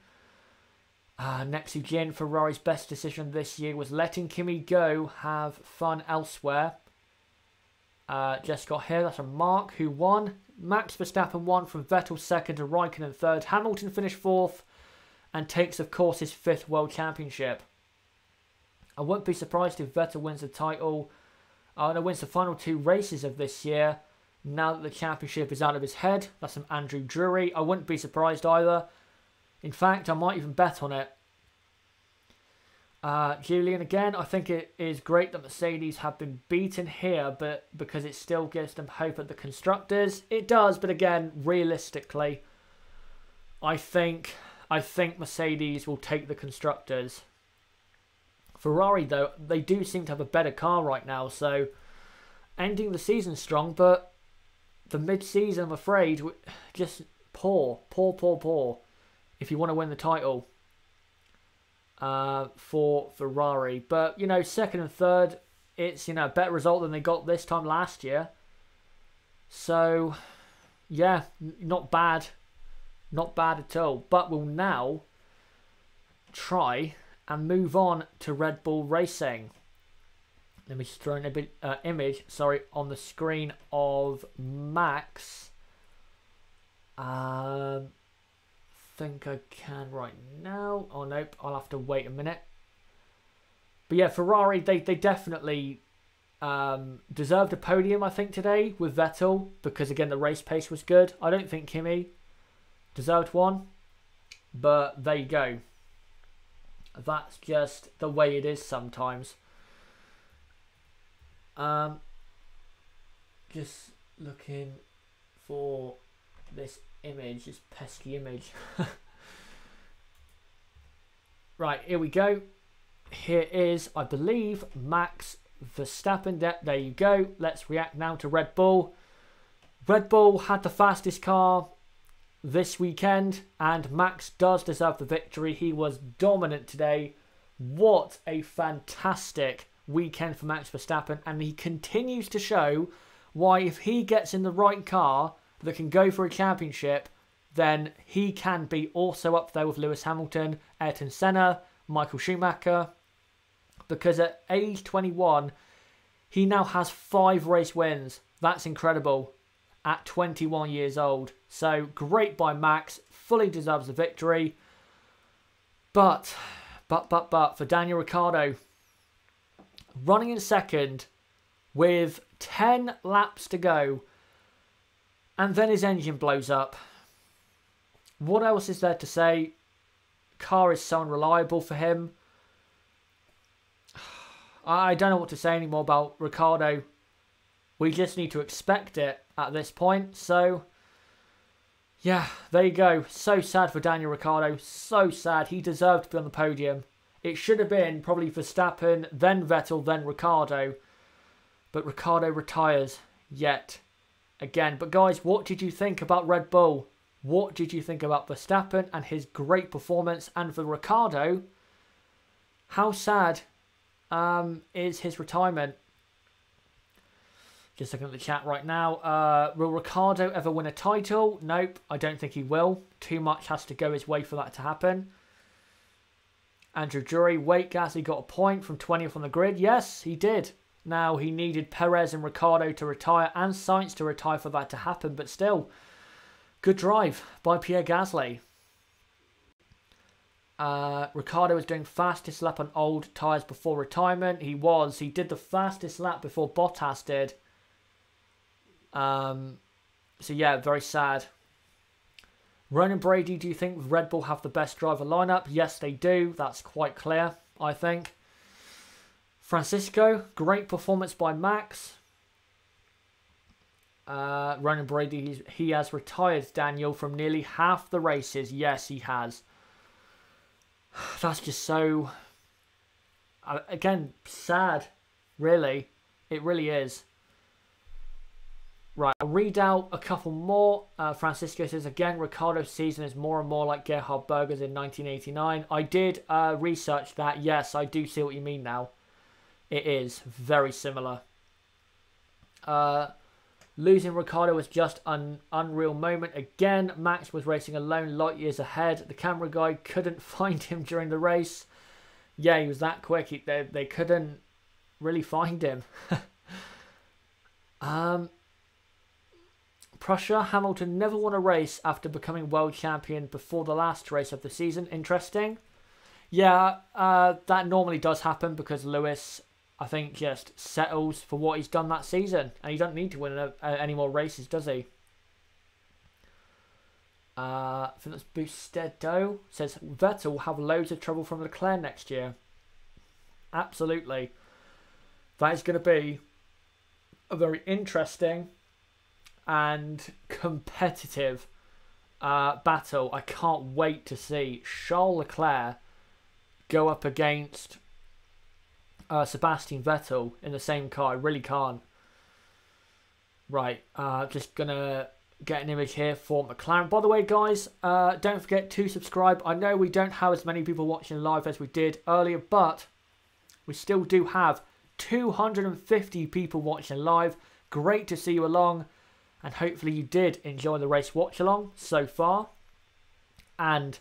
Next to Jin, Ferrari's best decision this year was letting Kimi go have fun elsewhere. Just got here, that's from Mark, who won. Max Verstappen won from Vettel second to Raikkonen third. Hamilton finished fourth and takes, of course, his fifth World Championship. I won't be surprised if Vettel wins the title. Wins the final two races of this year. Now that the championship is out of his head. That's from Andrew Drury. I wouldn't be surprised either. In fact, I might even bet on it. Julian, again, I think it is great that Mercedes have been beaten here, but because it still gives them hope at the constructors. It does, but again, realistically, I think Mercedes will take the constructors. Ferrari, though, they do seem to have a better car right now, so ending the season strong, but the mid-season, I'm afraid, just poor. If you want to win the title for Ferrari. But, you know, second and third, it's, you know, a better result than they got this time last year. So, yeah, not bad. Not bad at all. But we'll now try and move on to Red Bull Racing. Let me just throw in a bit image, on the screen of Max. Think I can right now. Oh, nope. I'll have to wait a minute. But yeah, Ferrari, they definitely deserved a podium, I think, today with Vettel. Because, again, the race pace was good. I don't think Kimi deserved one. But there you go. That's just the way it is sometimes. Just looking for this image, this pesky image. Right, here we go. Here is, I believe, Max Verstappen. There you go. Let's react now to Red Bull. Red Bull had the fastest car this weekend, and Max does deserve the victory. He was dominant today. What a fantastic weekend for Max Verstappen, and he continues to show why, if he gets in the right car that can go for a championship, then he can be also up there with Lewis Hamilton, Ayrton Senna, Michael Schumacher, because at age 21 he now has 5 race wins. That's incredible. at 21 years old. So great by Max, fully deserves the victory. But for Daniel Ricciardo, running in second with 10 laps to go, and then his engine blows up. What else is there to say? Car is so unreliable for him. I don't know what to say anymore about Ricciardo. We just need to expect it at this point. So, yeah, there you go. So sad for Daniel Ricciardo. So sad. He deserved to be on the podium. It should have been probably Verstappen, then Vettel, then Ricciardo. But Ricciardo retires yet again. But guys, what did you think about Red Bull? What did you think about Verstappen and his great performance? And for Ricciardo, how sad is his retirement? Just looking at the chat right now. Will Ricciardo ever win a title? Nope, I don't think he will. Too much has to go his way for that to happen. Andrew Jury, wait, Gasly got a point from 20th on the grid. Yes, he did. Now, he needed Perez and Ricciardo to retire and Sainz to retire for that to happen. But still, good drive by Pierre Gasly. Ricciardo was doing fastest lap on old tyres before retirement. He was. He did the fastest lap before Bottas did. So yeah, very sad. Ronan Brady, do you think Red Bull have the best driver lineup? Yes, they do. That's quite clear, I think. Francisco, great performance by Max. Ronan Brady, he has retired, Daniel, from nearly half the races. Yes, he has. That's just so, again, sad, really. It really is. Right, I'll read out a couple more. Francisco says, again, Ricciardo's season is more and more like Gerhard Berger's in 1989. I did research that. Yes, I do see what you mean now. It is very similar. Losing Ricciardo was just an unreal moment. Again, Max was racing alone light years ahead. The camera guy couldn't find him during the race. Yeah, he was that quick. They couldn't really find him. Prussia, Hamilton never won a race after becoming world champion before the last race of the season. Interesting. Yeah, that normally does happen because Lewis, I think, just settles for what he's done that season. And he doesn't need to win any more races, does he? I think that's Bustedo. Says, Vettel will have loads of trouble from Leclerc next year. Absolutely. That is going to be a very interesting and competitive battle. I can't wait to see Charles Leclerc go up against Sebastian Vettel in the same car. I really can't. Right, just gonna get an image here for McLaren. By the way, guys, don't forget to subscribe. I know we don't have as many people watching live as we did earlier, but we still do have 250 people watching live. Great to see you along, and hopefully you did enjoy the race watch along so far. And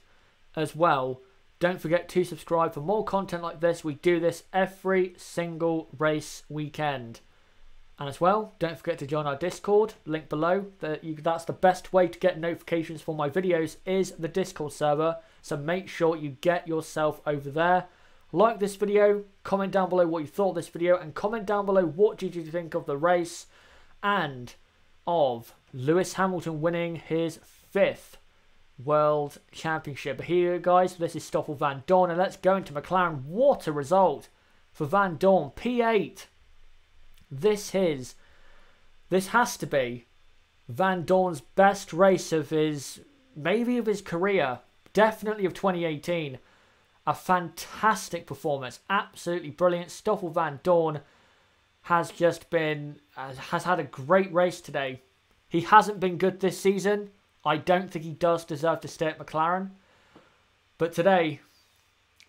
as well, don't forget to subscribe for more content like this. We do this every single race weekend. And as well, don't forget to join our Discord, link below. That's the best way to get notifications for my videos, is the Discord server. So make sure you get yourself over there. Like this video, comment down below what you thought of this video, and comment down below what did you think of the race and of Lewis Hamilton winning his 5th World Championship. But here, guys, this is Stoffel Vandoorne, and let's go into McLaren. What a result for Vandoorne. P8. This has to be Vandoorne's best race of maybe of his career. Definitely of 2018. A fantastic performance. Absolutely brilliant. Stoffel Vandoorne has had a great race today. He hasn't been good this season. I don't think he does deserve to stay at McLaren. But today,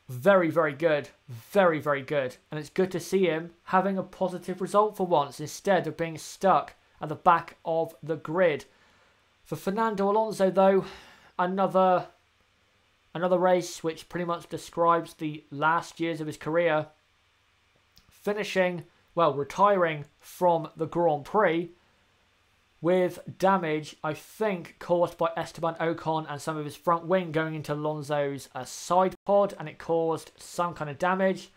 very, very good. Very, very good. And it's good to see him having a positive result for once, instead of being stuck at the back of the grid. For Fernando Alonso, though, another race which pretty much describes the last years of his career. Retiring from the Grand Prix. with damage, I think, caused by Esteban Ocon and some of his front wing going into Alonso's side pod, and it caused some kind of damage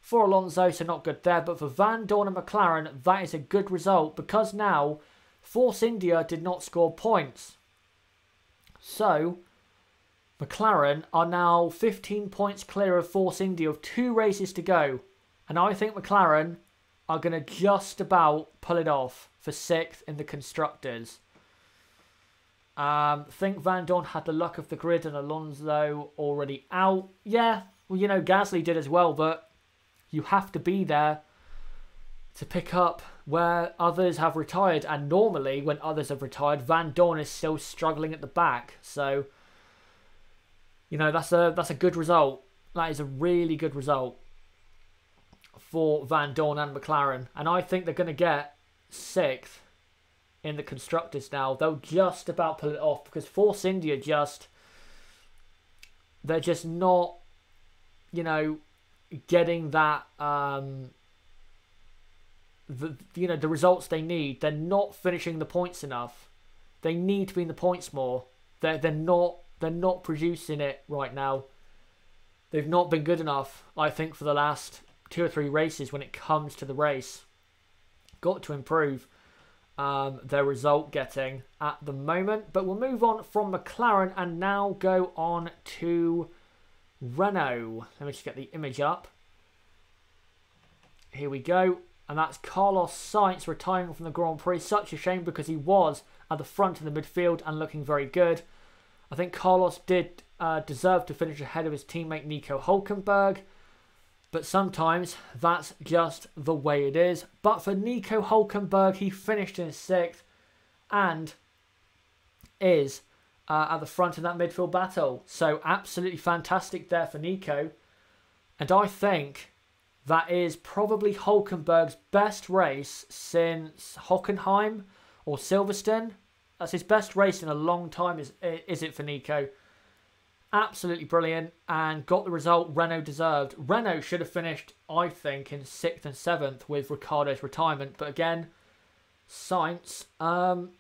for Alonso, so not good there. But for Van Dorn and McLaren, that is a good result, because now Force India did not score points. So McLaren are now 15 points clear of Force India with 2 races to go. And I think McLaren are going to just about pull it off for 6th in the Constructors. I think Van Dorn had the luck of the grid and Alonso already out. Yeah, well, you know, Gasly did as well, but you have to be there to pick up where others have retired. And normally, when others have retired, Van Dorn is still struggling at the back. So, you know, that's a good result. That is a really good result for Van Dorn and McLaren. And I think they're going to get 6th in the Constructors now. They'll just about pull it off, because Force India they're just not, you know, getting that, the results they need. They're not finishing the points enough. They need to be in the points more. They're not producing it right now. They've not been good enough, I think, for the last 2 or 3 races when it comes to the race. Got to improve their result getting at the moment. But we'll move on from McLaren and now go on to Renault. Let me just get the image up. Here we go. And that's Carlos Sainz retiring from the Grand Prix. Such a shame, because he was at the front of the midfield and looking very good. I think Carlos did deserve to finish ahead of his teammate Nico Hülkenberg. But sometimes that's just the way it is. But for Nico Hülkenberg, he finished in 6th and is at the front of that midfield battle. So absolutely fantastic there for Nico. And I think that is probably Hülkenberg's best race since Hockenheim or Silverstone. That's his best race in a long time, is it for Nico? Absolutely brilliant, and got the result Renault deserved. Renault should have finished, I think, in 6th and 7th with Ricciardo's retirement. But again, Sainz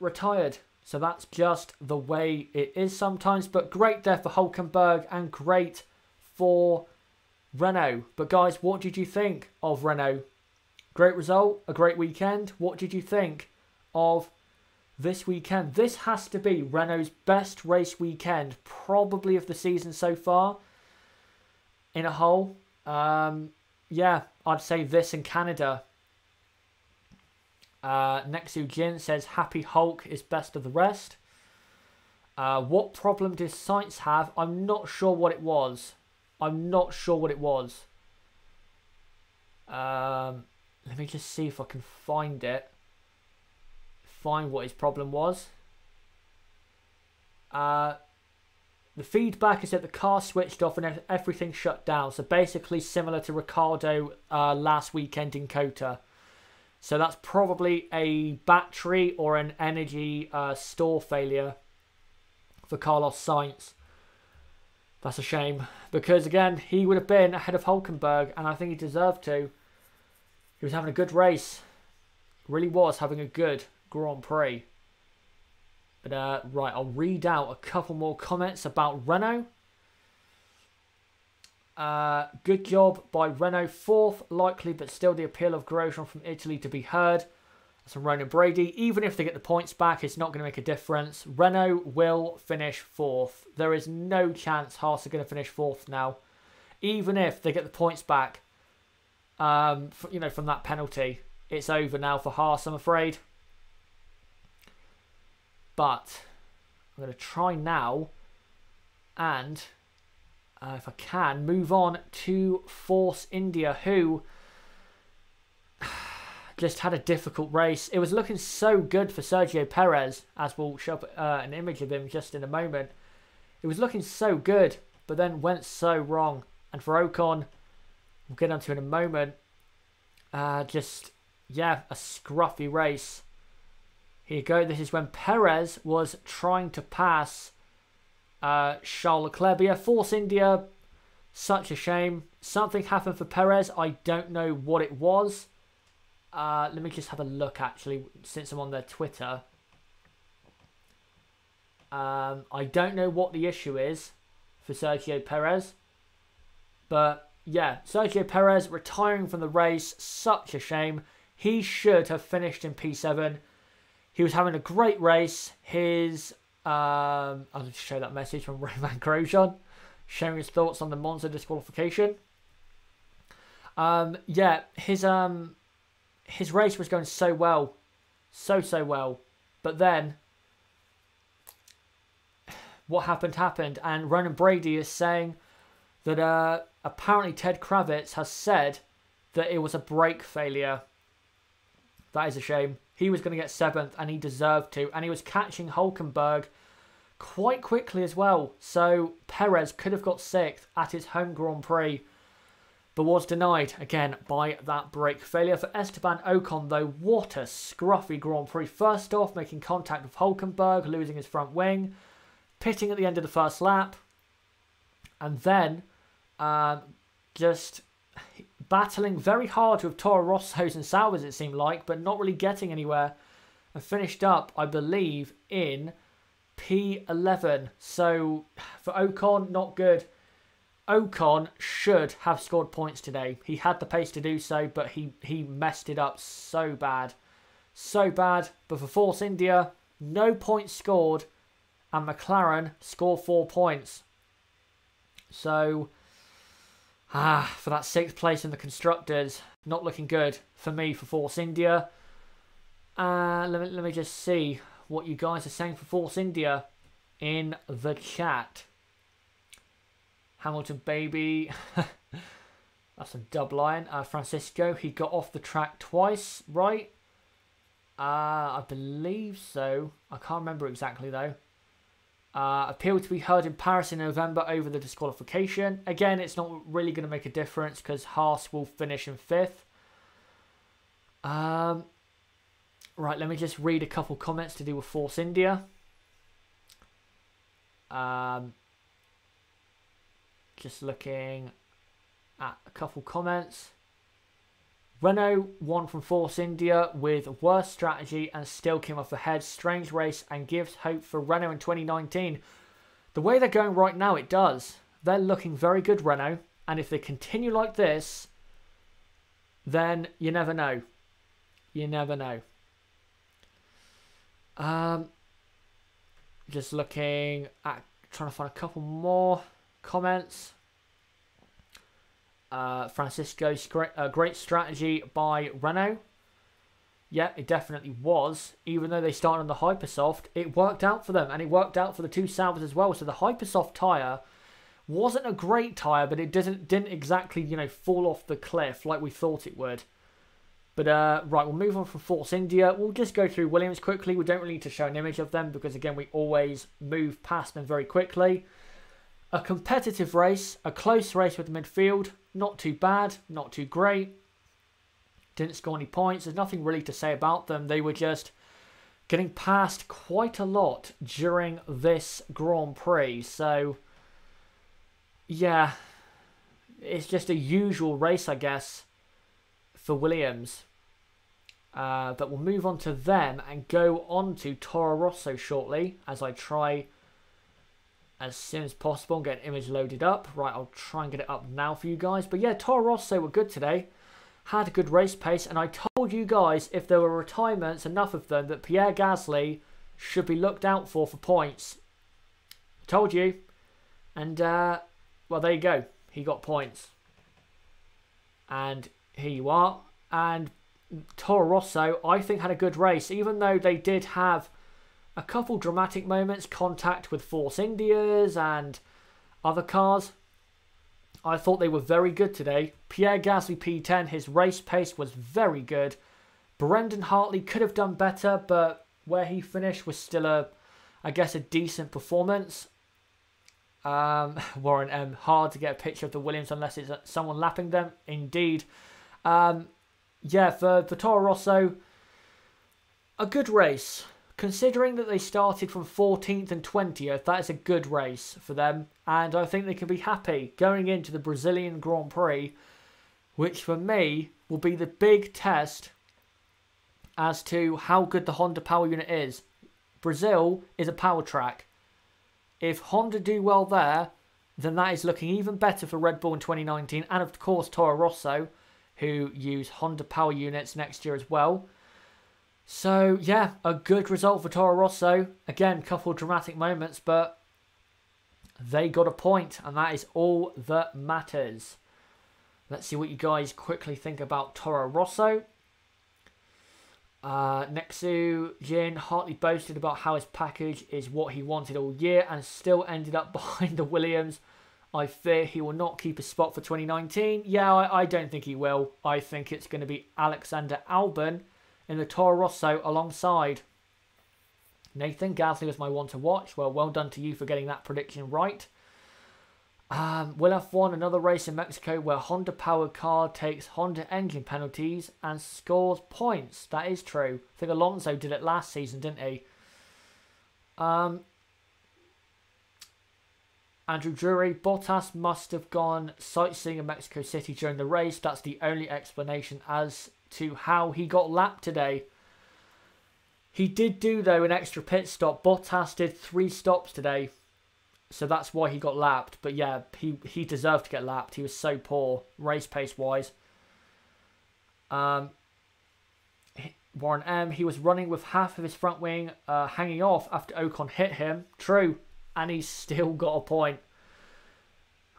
retired. So that's just the way it is sometimes. But great there for Hülkenberg and great for Renault. But guys, what did you think of Renault? Great result, a great weekend. What did you think of this weekend? This has to be Renault's best race weekend, probably of the season so far, in a whole. Yeah, I'd say this in Canada. Nexu Jin says, Happy Hulk is best of the rest. What problem did Sainz have? I'm not sure what it was. Let me just see if I can find it. Find what his problem was. The feedback is that the car switched off and everything shut down. So basically similar to Ricciardo last weekend in Kota. So that's probably a battery or an energy store failure for Carlos Sainz. That's a shame, because again, he would have been ahead of Hülkenberg, and I think he deserved to. He was having a good race. Really was having a good Grand Prix. But right, I'll read out a couple more comments about Renault. Good job by Renault. 4th, likely, but still the appeal of Grosjean from Italy to be heard. That's from Ronan Brady. Even if they get the points back, it's not going to make a difference. Renault will finish 4th. There is no chance Haas are going to finish 4th now. Even if they get the points back, from that penalty, it's over now for Haas, I'm afraid. But I'm going to try now and, if I can, move on to Force India, who just had a difficult race. It was looking so good for Sergio Perez, as we'll show up an image of him just in a moment. It was looking so good, but then went so wrong. And for Ocon, we'll get onto in a moment. A scruffy race. Here you go. This is when Perez was trying to pass Charles Leclerc. But yeah, Force India, such a shame. Something happened for Perez. I don't know what it was. Let me just have a look, actually, since I'm on their Twitter. I don't know what the issue is for Sergio Perez. But yeah, Sergio Perez retiring from the race, such a shame. He should have finished in P7. He was having a great race. I'll just show that message from Roman Grosjean, sharing his thoughts on the Monza disqualification. Yeah, his race was going so well. So well. But then what happened, and Ronan Brady is saying that apparently Ted Kravitz has said that it was a brake failure. That is a shame. He was going to get 7th and he deserved to, and he was catching Hülkenberg quite quickly as well. So Perez could have got 6th at his home Grand Prix, but was denied again by that brake failure. For Esteban Ocon though, what a scruffy Grand Prix. First off, making contact with Hülkenberg, losing his front wing, pitting at the end of the first lap, and then just battling very hard with Toro Rossos and Saubers, it seemed like, but not really getting anywhere, and finished up, I believe, in P11. So for Ocon, not good. Ocon should have scored points today. He had the pace to do so, but he messed it up so bad. So bad. But for Force India, no points scored, and McLaren scored 4 points. So for that 6th place in the Constructors, not looking good for me for Force India. Let me just see what you guys are saying for Force India in the chat. Hamilton baby. That's a dub line. Francisco, he got off the track twice, right? I believe so. I can't remember exactly though. Appeal to be heard in Paris in November over the disqualification. Again, it's not really going to make a difference because Haas will finish in 5th. Right, let me just read a couple comments to do with Force India. Just looking at a couple comments. Renault won from Force India with worse strategy and still came off ahead. Strange race and gives hope for Renault in 2019. The way they're going right now, it does. They're looking very good, Renault. And if they continue like this, then you never know. You never know. Just looking at, trying to find a couple more comments. Francisco's great strategy by Renault. Yeah, it definitely was. Even though they started on the Hypersoft, it worked out for them. And it worked out for the 2 Saubers as well. So the Hypersoft tyre wasn't a great tyre, but it didn't exactly, fall off the cliff like we thought it would. But, right, we'll move on from Force India. We'll just go through Williams quickly. We don't really need to show an image of them because, again, we always move past them very quickly. A competitive race, a close race with the midfield. Not too bad, not too great. Didn't score any points. There's nothing really to say about them. They were just getting past quite a lot during this Grand Prix. So, yeah, it's just a usual race, I guess, for Williams. But we'll move on to them and go on to Toro Rosso shortly as I try as soon as possible and get an image loaded up. Right, I'll try and get it up now for you guys. But yeah, Toro Rosso were good today. Had a good race pace. And I told you guys, if there were retirements, enough of them, that Pierre Gasly should be looked out for points. I told you. And, well, there you go. He got points. And here you are. And Toro Rosso, I think, had a good race. Even though they did have a couple dramatic moments, contact with Force Indias and other cars, I thought they were very good today. Pierre Gasly P10, his race pace was very good. Brendan Hartley could have done better, but where he finished was still I guess a decent performance. Warren M, hard to get a picture of the Williams unless it's someone lapping them. Indeed. Yeah, for Toro Rosso, a good race. Considering that they started from 14th and 20th, that is a good race for them. And I think they can be happy going into the Brazilian Grand Prix, which for me will be the big test as to how good the Honda power unit is. Brazil is a power track. if Honda do well there, then that is looking even better for Red Bull in 2019. And of course, Toro Rosso, who use Honda power units next year as well. So, yeah, a good result for Toro Rosso. Again, a couple of dramatic moments, but they got a point, and that is all that matters. Let's see what you guys quickly think about Toro Rosso. Nexu Jin Hartley boasted about how his package is what he wanted all year and still ended up behind the Williams. I fear he will not keep a spot for 2019. Yeah, I don't think he will. I think it's going to be Alexander Albon in the Toro Rosso alongside. Nathan Gasly was my one to watch. Well done to you for getting that prediction right. Will F1 another race in Mexico where Honda powered car takes Honda engine penalties and scores points. That is true. I think Alonso did it last season, didn't he? Andrew Drury, Bottas must have gone sightseeing in Mexico City during the race. That's the only explanation as to how he got lapped today. He did do, though, an extra pit stop. Bottas did 3 stops today. So that's why he got lapped. But yeah, he deserved to get lapped. He was so poor, race pace-wise. Warren M, he was running with half of his front wing hanging off after Ocon hit him. True. And he's still got a point.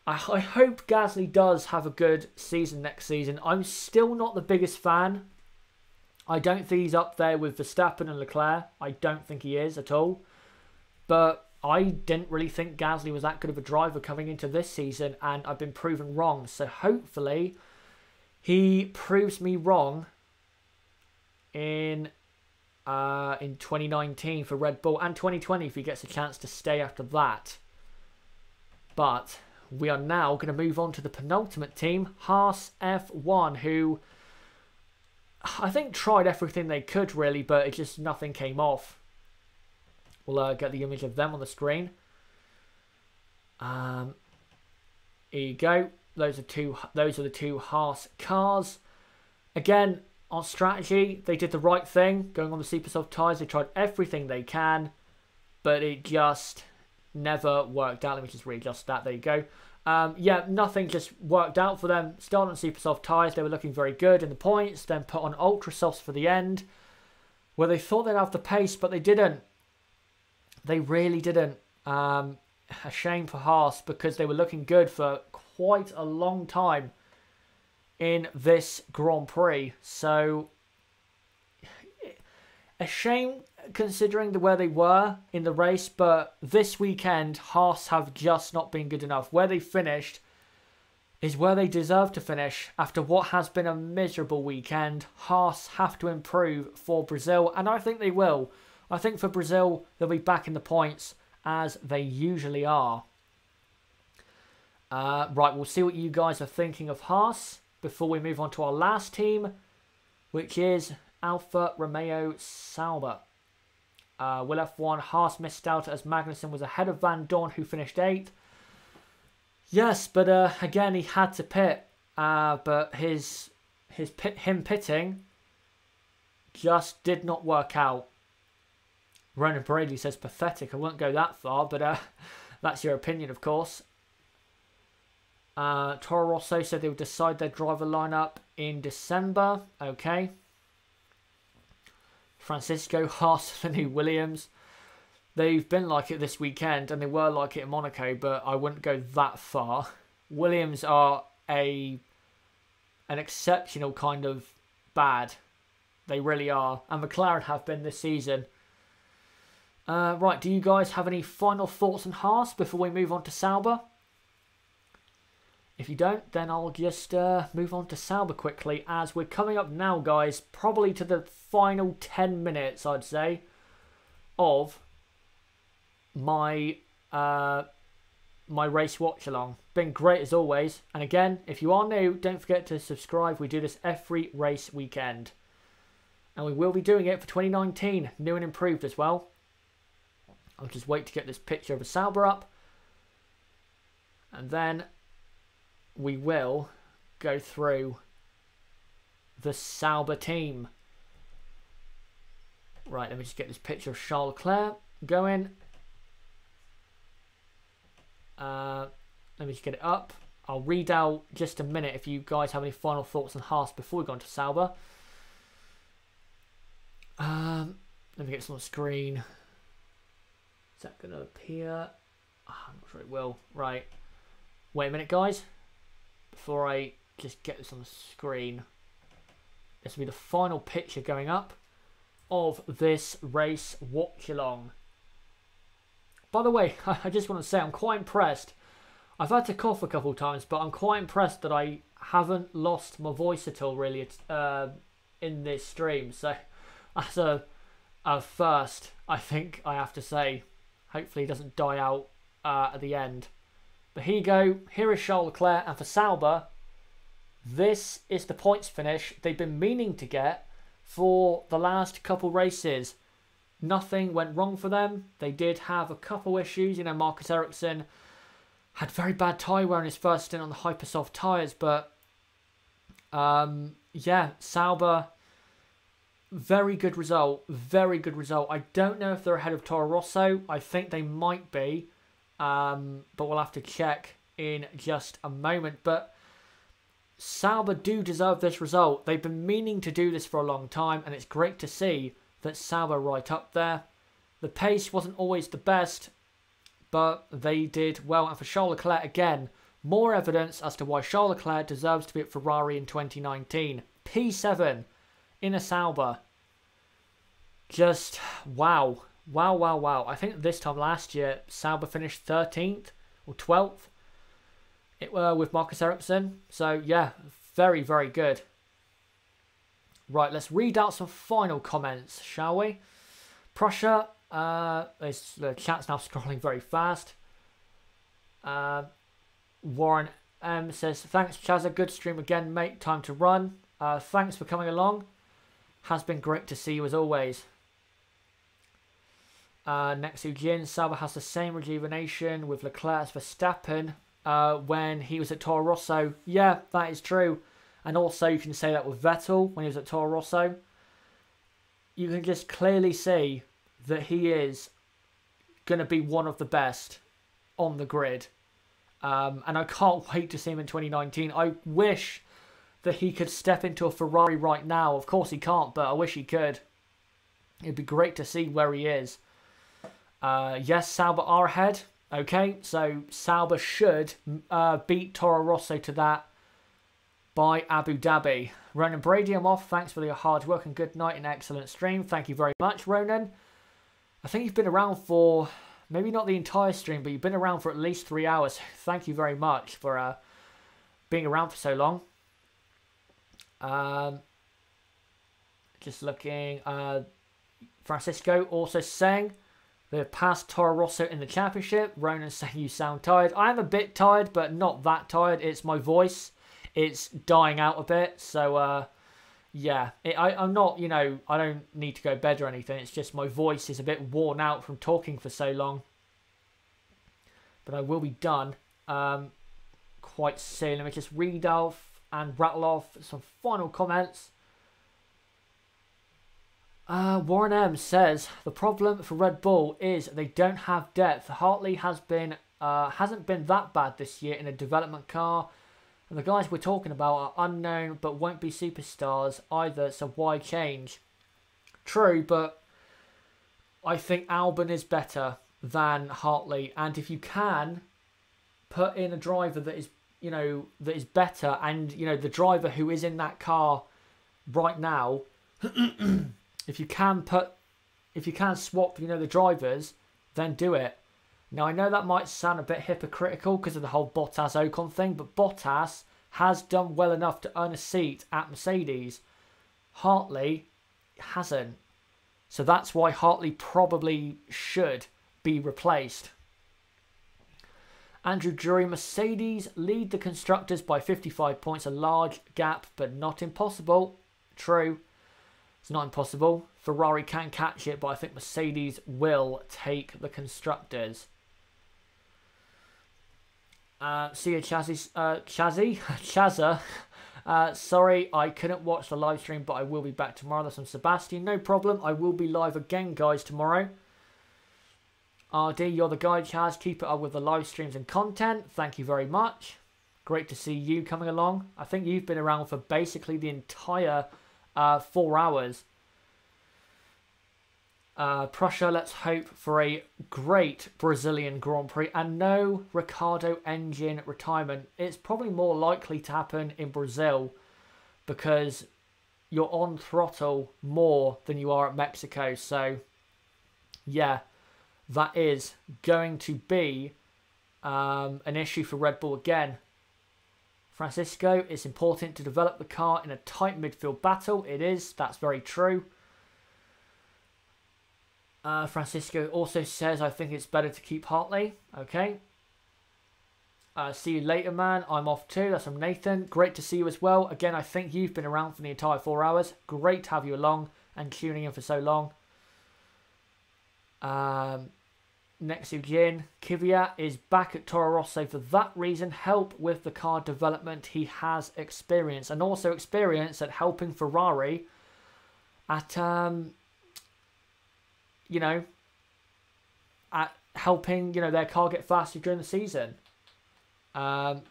I hope Gasly does have a good season next season. I'm still not the biggest fan. I don't think he's up there with Verstappen and Leclerc. I don't think he is at all. But I didn't really think Gasly was that good of a driver coming into this season, and I've been proven wrong. So hopefully he proves me wrong in 2019 for Red Bull, and 2020 if he gets a chance to stay after that. But we are now going to move on to the penultimate team, Haas F1, who I think tried everything they could really, but it just nothing came off. We'll get the image of them on the screen. Here you go. Those are the two Haas cars. Again, on strategy, they did the right thing. Going on the super soft tyres, they tried everything they can, but it just never worked out. Let me just readjust that. There you go. Yeah, nothing just worked out for them. Started on super soft tyres, they were looking very good in the points. Then put on ultra softs for the end, where they thought they'd have the pace, but they didn't. They really didn't. A shame for Haas, because they were looking good for quite a long time in this Grand Prix. So, a shame considering where they were in the race, but this weekend Haas have just not been good enough. Where they finished is where they deserve to finish after what has been a miserable weekend. Haas have to improve for Brazil, and I think they will. I think for Brazil, they'll be back in the points as they usually are. Right, we'll see what you guys are thinking of Haas before we move on to our last team, which is Alfa Romeo Sauber. Will F1, Haas missed out as Magnussen was ahead of Van Dorn, who finished 8th. Yes, but again, he had to pit. But him pitting just did not work out. Ronan Brady says pathetic. I won't go that far, but that's your opinion, of course. Toro Rosso said they would decide their driver lineup in December. Okay. Francisco Haas for the new Williams. They've been like it this weekend, and they were like it in Monaco, but I wouldn't go that far. Williams are an exceptional kind of bad. They really are. And McLaren have been this season. Right, do you guys have any final thoughts on Haas before we move on to Sauber? If you don't, then I'll just move on to Sauber quickly, as we're coming up now, guys, probably to the final 10 minutes, I'd say, of my race watch-along. Been great as always. And again, if you are new, don't forget to subscribe. We do this every race weekend. And we will be doing it for 2019, new and improved as well. I'll just wait to get this picture of a Sauber up. And then we will go through the Sauber team. Right, let me just get this picture of Charles Leclerc going. Let me just get it up. I'll read out just a minute if you guys have any final thoughts on Haas before we go on to Sauber. Let me get this on the screen. Is that going to appear? I'm not sure it will. Right. Wait a minute, guys. Before I just get this on the screen. This will be the final picture going up of this race watch-along. By the way, I just want to say I'm quite impressed. I've had to cough a couple of times, but I'm quite impressed that I haven't lost my voice at all, really, in this stream. So that's a first, I think I have to say. Hopefully it doesn't die out at the end. But here you go. Here is Charles Leclerc. And for Sauber, this is the points finish they've been meaning to get for the last couple races. Nothing went wrong for them. They did have a couple issues. You know, Marcus Ericsson had very bad tyre wear in his first stint on the Hypersoft tyres. But, yeah, Sauber, very good result. Very good result. I don't know if they're ahead of Toro Rosso. I think they might be. But we'll have to check in just a moment. But Sauber do deserve this result. They've been meaning to do this for a long time. And it's great to see that Sauber right up there. The pace wasn't always the best, but they did well. And for Charles Leclerc, again, more evidence as to why Charles Leclerc deserves to be at Ferrari in 2019. P7 in a Sauber. Just, wow. Wow, wow, wow. I think this time last year, Sauber finished 13th or 12th with Marcus Ericsson. So, yeah, very, very good. Right, let's read out some final comments, shall we? Prussia, the chat's now scrolling very fast. Warren M says, thanks, Chazza. Good stream again, mate. Time to run. Thanks for coming along. Has been great to see you as always. Next to Jin, Sauber has the same rejuvenation with Leclerc as Verstappen when he was at Toro Rosso. Yeah, that is true. And also you can say that with Vettel when he was at Toro Rosso. You can just clearly see that he is going to be one of the best on the grid. And I can't wait to see him in 2019. I wish that he could step into a Ferrari right now. Of course he can't, but I wish he could. It'd be great to see where he is. Yes, Sauber are ahead. Okay, so Sauber should beat Toro Rosso to that by Abu Dhabi. Ronan Brady, I'm off. Thanks for your hard work and good night and excellent stream. Thank you very much, Ronan. I think you've been around for, maybe not the entire stream, but you've been around for at least 3 hours. Thank you very much for being around for so long. Just looking. Francisco also saying they've passed Toro Rosso in the championship. Ronan saying you sound tired. I am a bit tired, but not that tired. It's my voice. It's dying out a bit. So, yeah. I'm not, you know, I don't need to go to bed or anything. It's just my voice is a bit worn out from talking for so long. But I will be done quite soon. Let me just read off and rattle off some final comments. Warren M says the problem for Red Bull is they don't have depth. Hartley hasn't been that bad this year in a development car, and the guys we're talking about are unknown but won't be superstars either. So why change? True, but I think Albon is better than Hartley, and if you can put in a driver that is, you know, that is better, and you know the driver who is in that car right now. If you can swap, you know, the drivers, then do it. Now, I know that might sound a bit hypocritical because of the whole Bottas-Ocon thing, but Bottas has done well enough to earn a seat at Mercedes. Hartley hasn't. So that's why Hartley probably should be replaced. Andrew Drury, Mercedes lead the constructors by 55 points, a large gap, but not impossible. True. It's not impossible. Ferrari can catch it, but I think Mercedes will take the constructors. See you, Chazza. Sorry, I couldn't watch the live stream, but I will be back tomorrow. That's from Sebastian. No problem. I will be live again, guys, tomorrow. RD, you're the guy, Chaz. Keep it up with the live streams and content. Thank you very much. Great to see you coming along. I think you've been around for basically the entire 4 hours. Prussia, let's hope for a great Brazilian Grand Prix and no Ricciardo engine retirement. It's probably more likely to happen in Brazil because you're on throttle more than you are at Mexico. So, yeah, that is going to be an issue for Red Bull again. Francisco, it's important to develop the car in a tight midfield battle. It is. That's very true. Francisco also says, I think it's better to keep Hartley. Okay. See you later, man. I'm off too. That's from Nathan. Great to see you as well. Again, I think you've been around for the entire 4 hours. Great to have you along and tuning in for so long. Next to Jin, Kvyat is back at Toro Rosso for that reason. Help with the car development. He has experience and also experience at helping Ferrari at, you know, at helping, you know, their car get faster during the season. John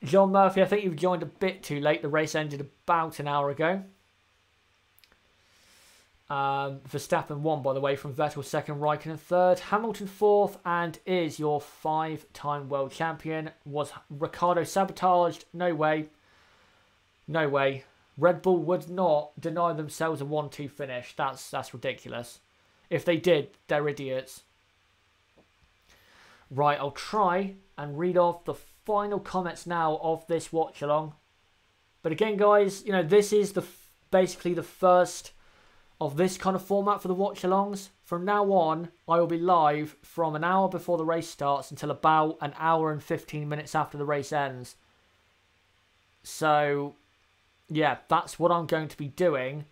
Murphy, I think you've joined a bit too late. The race ended about an hour ago. Verstappen won, by the way, from Vettel second, Raikkonen third, Hamilton fourth, and is your 5-time world champion. Was Ricciardo sabotaged? No way. No way. Red Bull would not deny themselves a 1-2 finish. That's ridiculous. If they did, they're idiots. Right, I'll try and read off the final comments now of this watch along. But again, guys, you know, this is basically the first of this kind of format for the watch-alongs. From now on, I will be live from an hour before the race starts until about an hour and 15 minutes after the race ends. So, yeah, that's what I'm going to be doing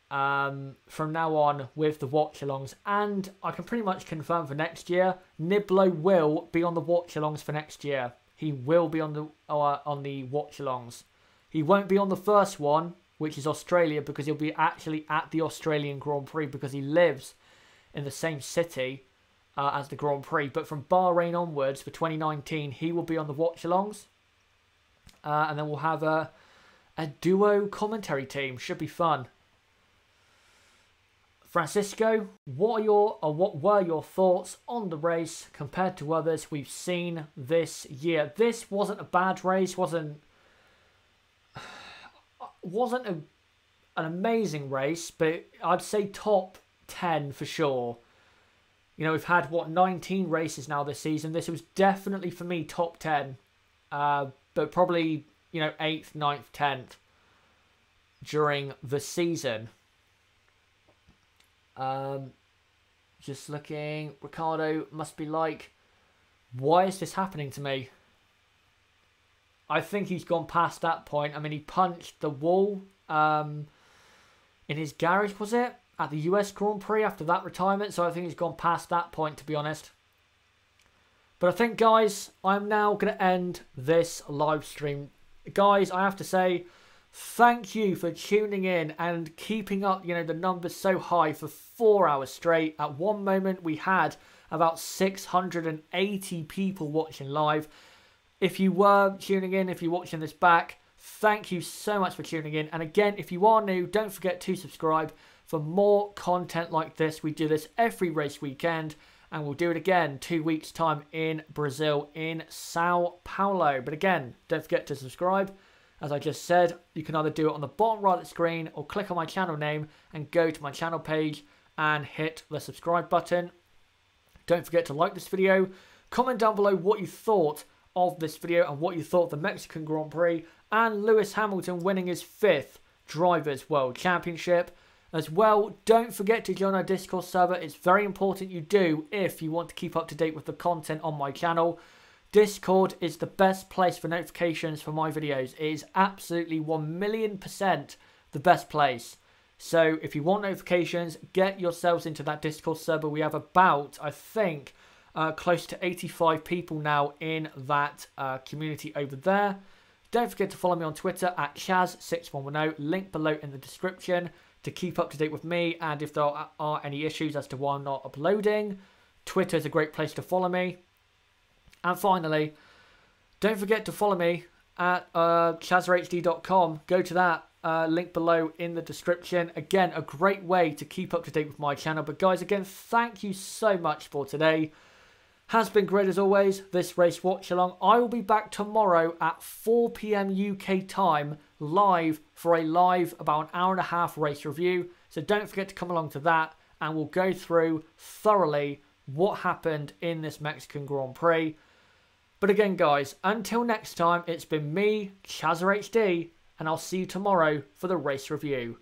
from now on with the watch-alongs. And I can pretty much confirm for next year, Niblo will be on the watch-alongs for next year. He will be on the watch-alongs. He won't be on the first one, which is Australia, because he'll be actually at the Australian Grand Prix because he lives in the same city as the Grand Prix. But from Bahrain onwards for 2019, he will be on the watch-alongs. And then we'll have a duo commentary team. Should be fun. Francisco, what were your thoughts on the race compared to others we've seen this year? This wasn't a bad race, wasn't an amazing race, but I'd say top 10 for sure. You know, we've had, 19 races now this season. This was definitely, for me, top 10. But probably, 8th, 9th, 10th during the season. Just looking, Ricciardo must be like, why is this happening to me? I think he's gone past that point. I mean, he punched the wall in his garage, was it? At the US Grand Prix after that retirement. So I think he's gone past that point, to be honest. But I think, guys, I'm now going to end this live stream. Guys, I have to say, thank you for tuning in and keeping up, the numbers so high for 4 hours straight. At one moment, we had about 680 people watching live. If you were tuning in, if you're watching this back, thank you so much for tuning in. And again, if you are new, don't forget to subscribe for more content like this. We do this every race weekend, and we'll do it again 2 weeks' time in Brazil, in Sao Paulo. But again, don't forget to subscribe. As I just said, you can either do it on the bottom right of the screen or click on my channel name and go to my channel page and hit the subscribe button. Don't forget to like this video. Comment down below what you thought of this video and what you thought of the Mexican Grand Prix and Lewis Hamilton winning his 5th Drivers' World Championship. As well, don't forget to join our Discord server. It's very important you do if you want to keep up to date with the content on my channel. Discord is the best place for notifications for my videos. It is absolutely 1,000,000% the best place. So if you want notifications, get yourselves into that Discord server. We have about, I think, close to 85 people now in that community over there. Don't forget to follow me on Twitter at Chaz6110. Link below in the description to keep up to date with me. And if there are any issues as to why I'm not uploading, Twitter is a great place to follow me. And finally, don't forget to follow me at chazrhd.com. Go to that. Link below in the description. Again, a great way to keep up to date with my channel. But guys, again, thank you so much for today. Has been great as always, this race watch along. I will be back tomorrow at 4 PM UK time, live for a live about an hour and a half race review. So don't forget to come along to that, and we'll go through thoroughly what happened in this Mexican Grand Prix. But again, guys, until next time, it's been me, ChazrHD, and I'll see you tomorrow for the race review.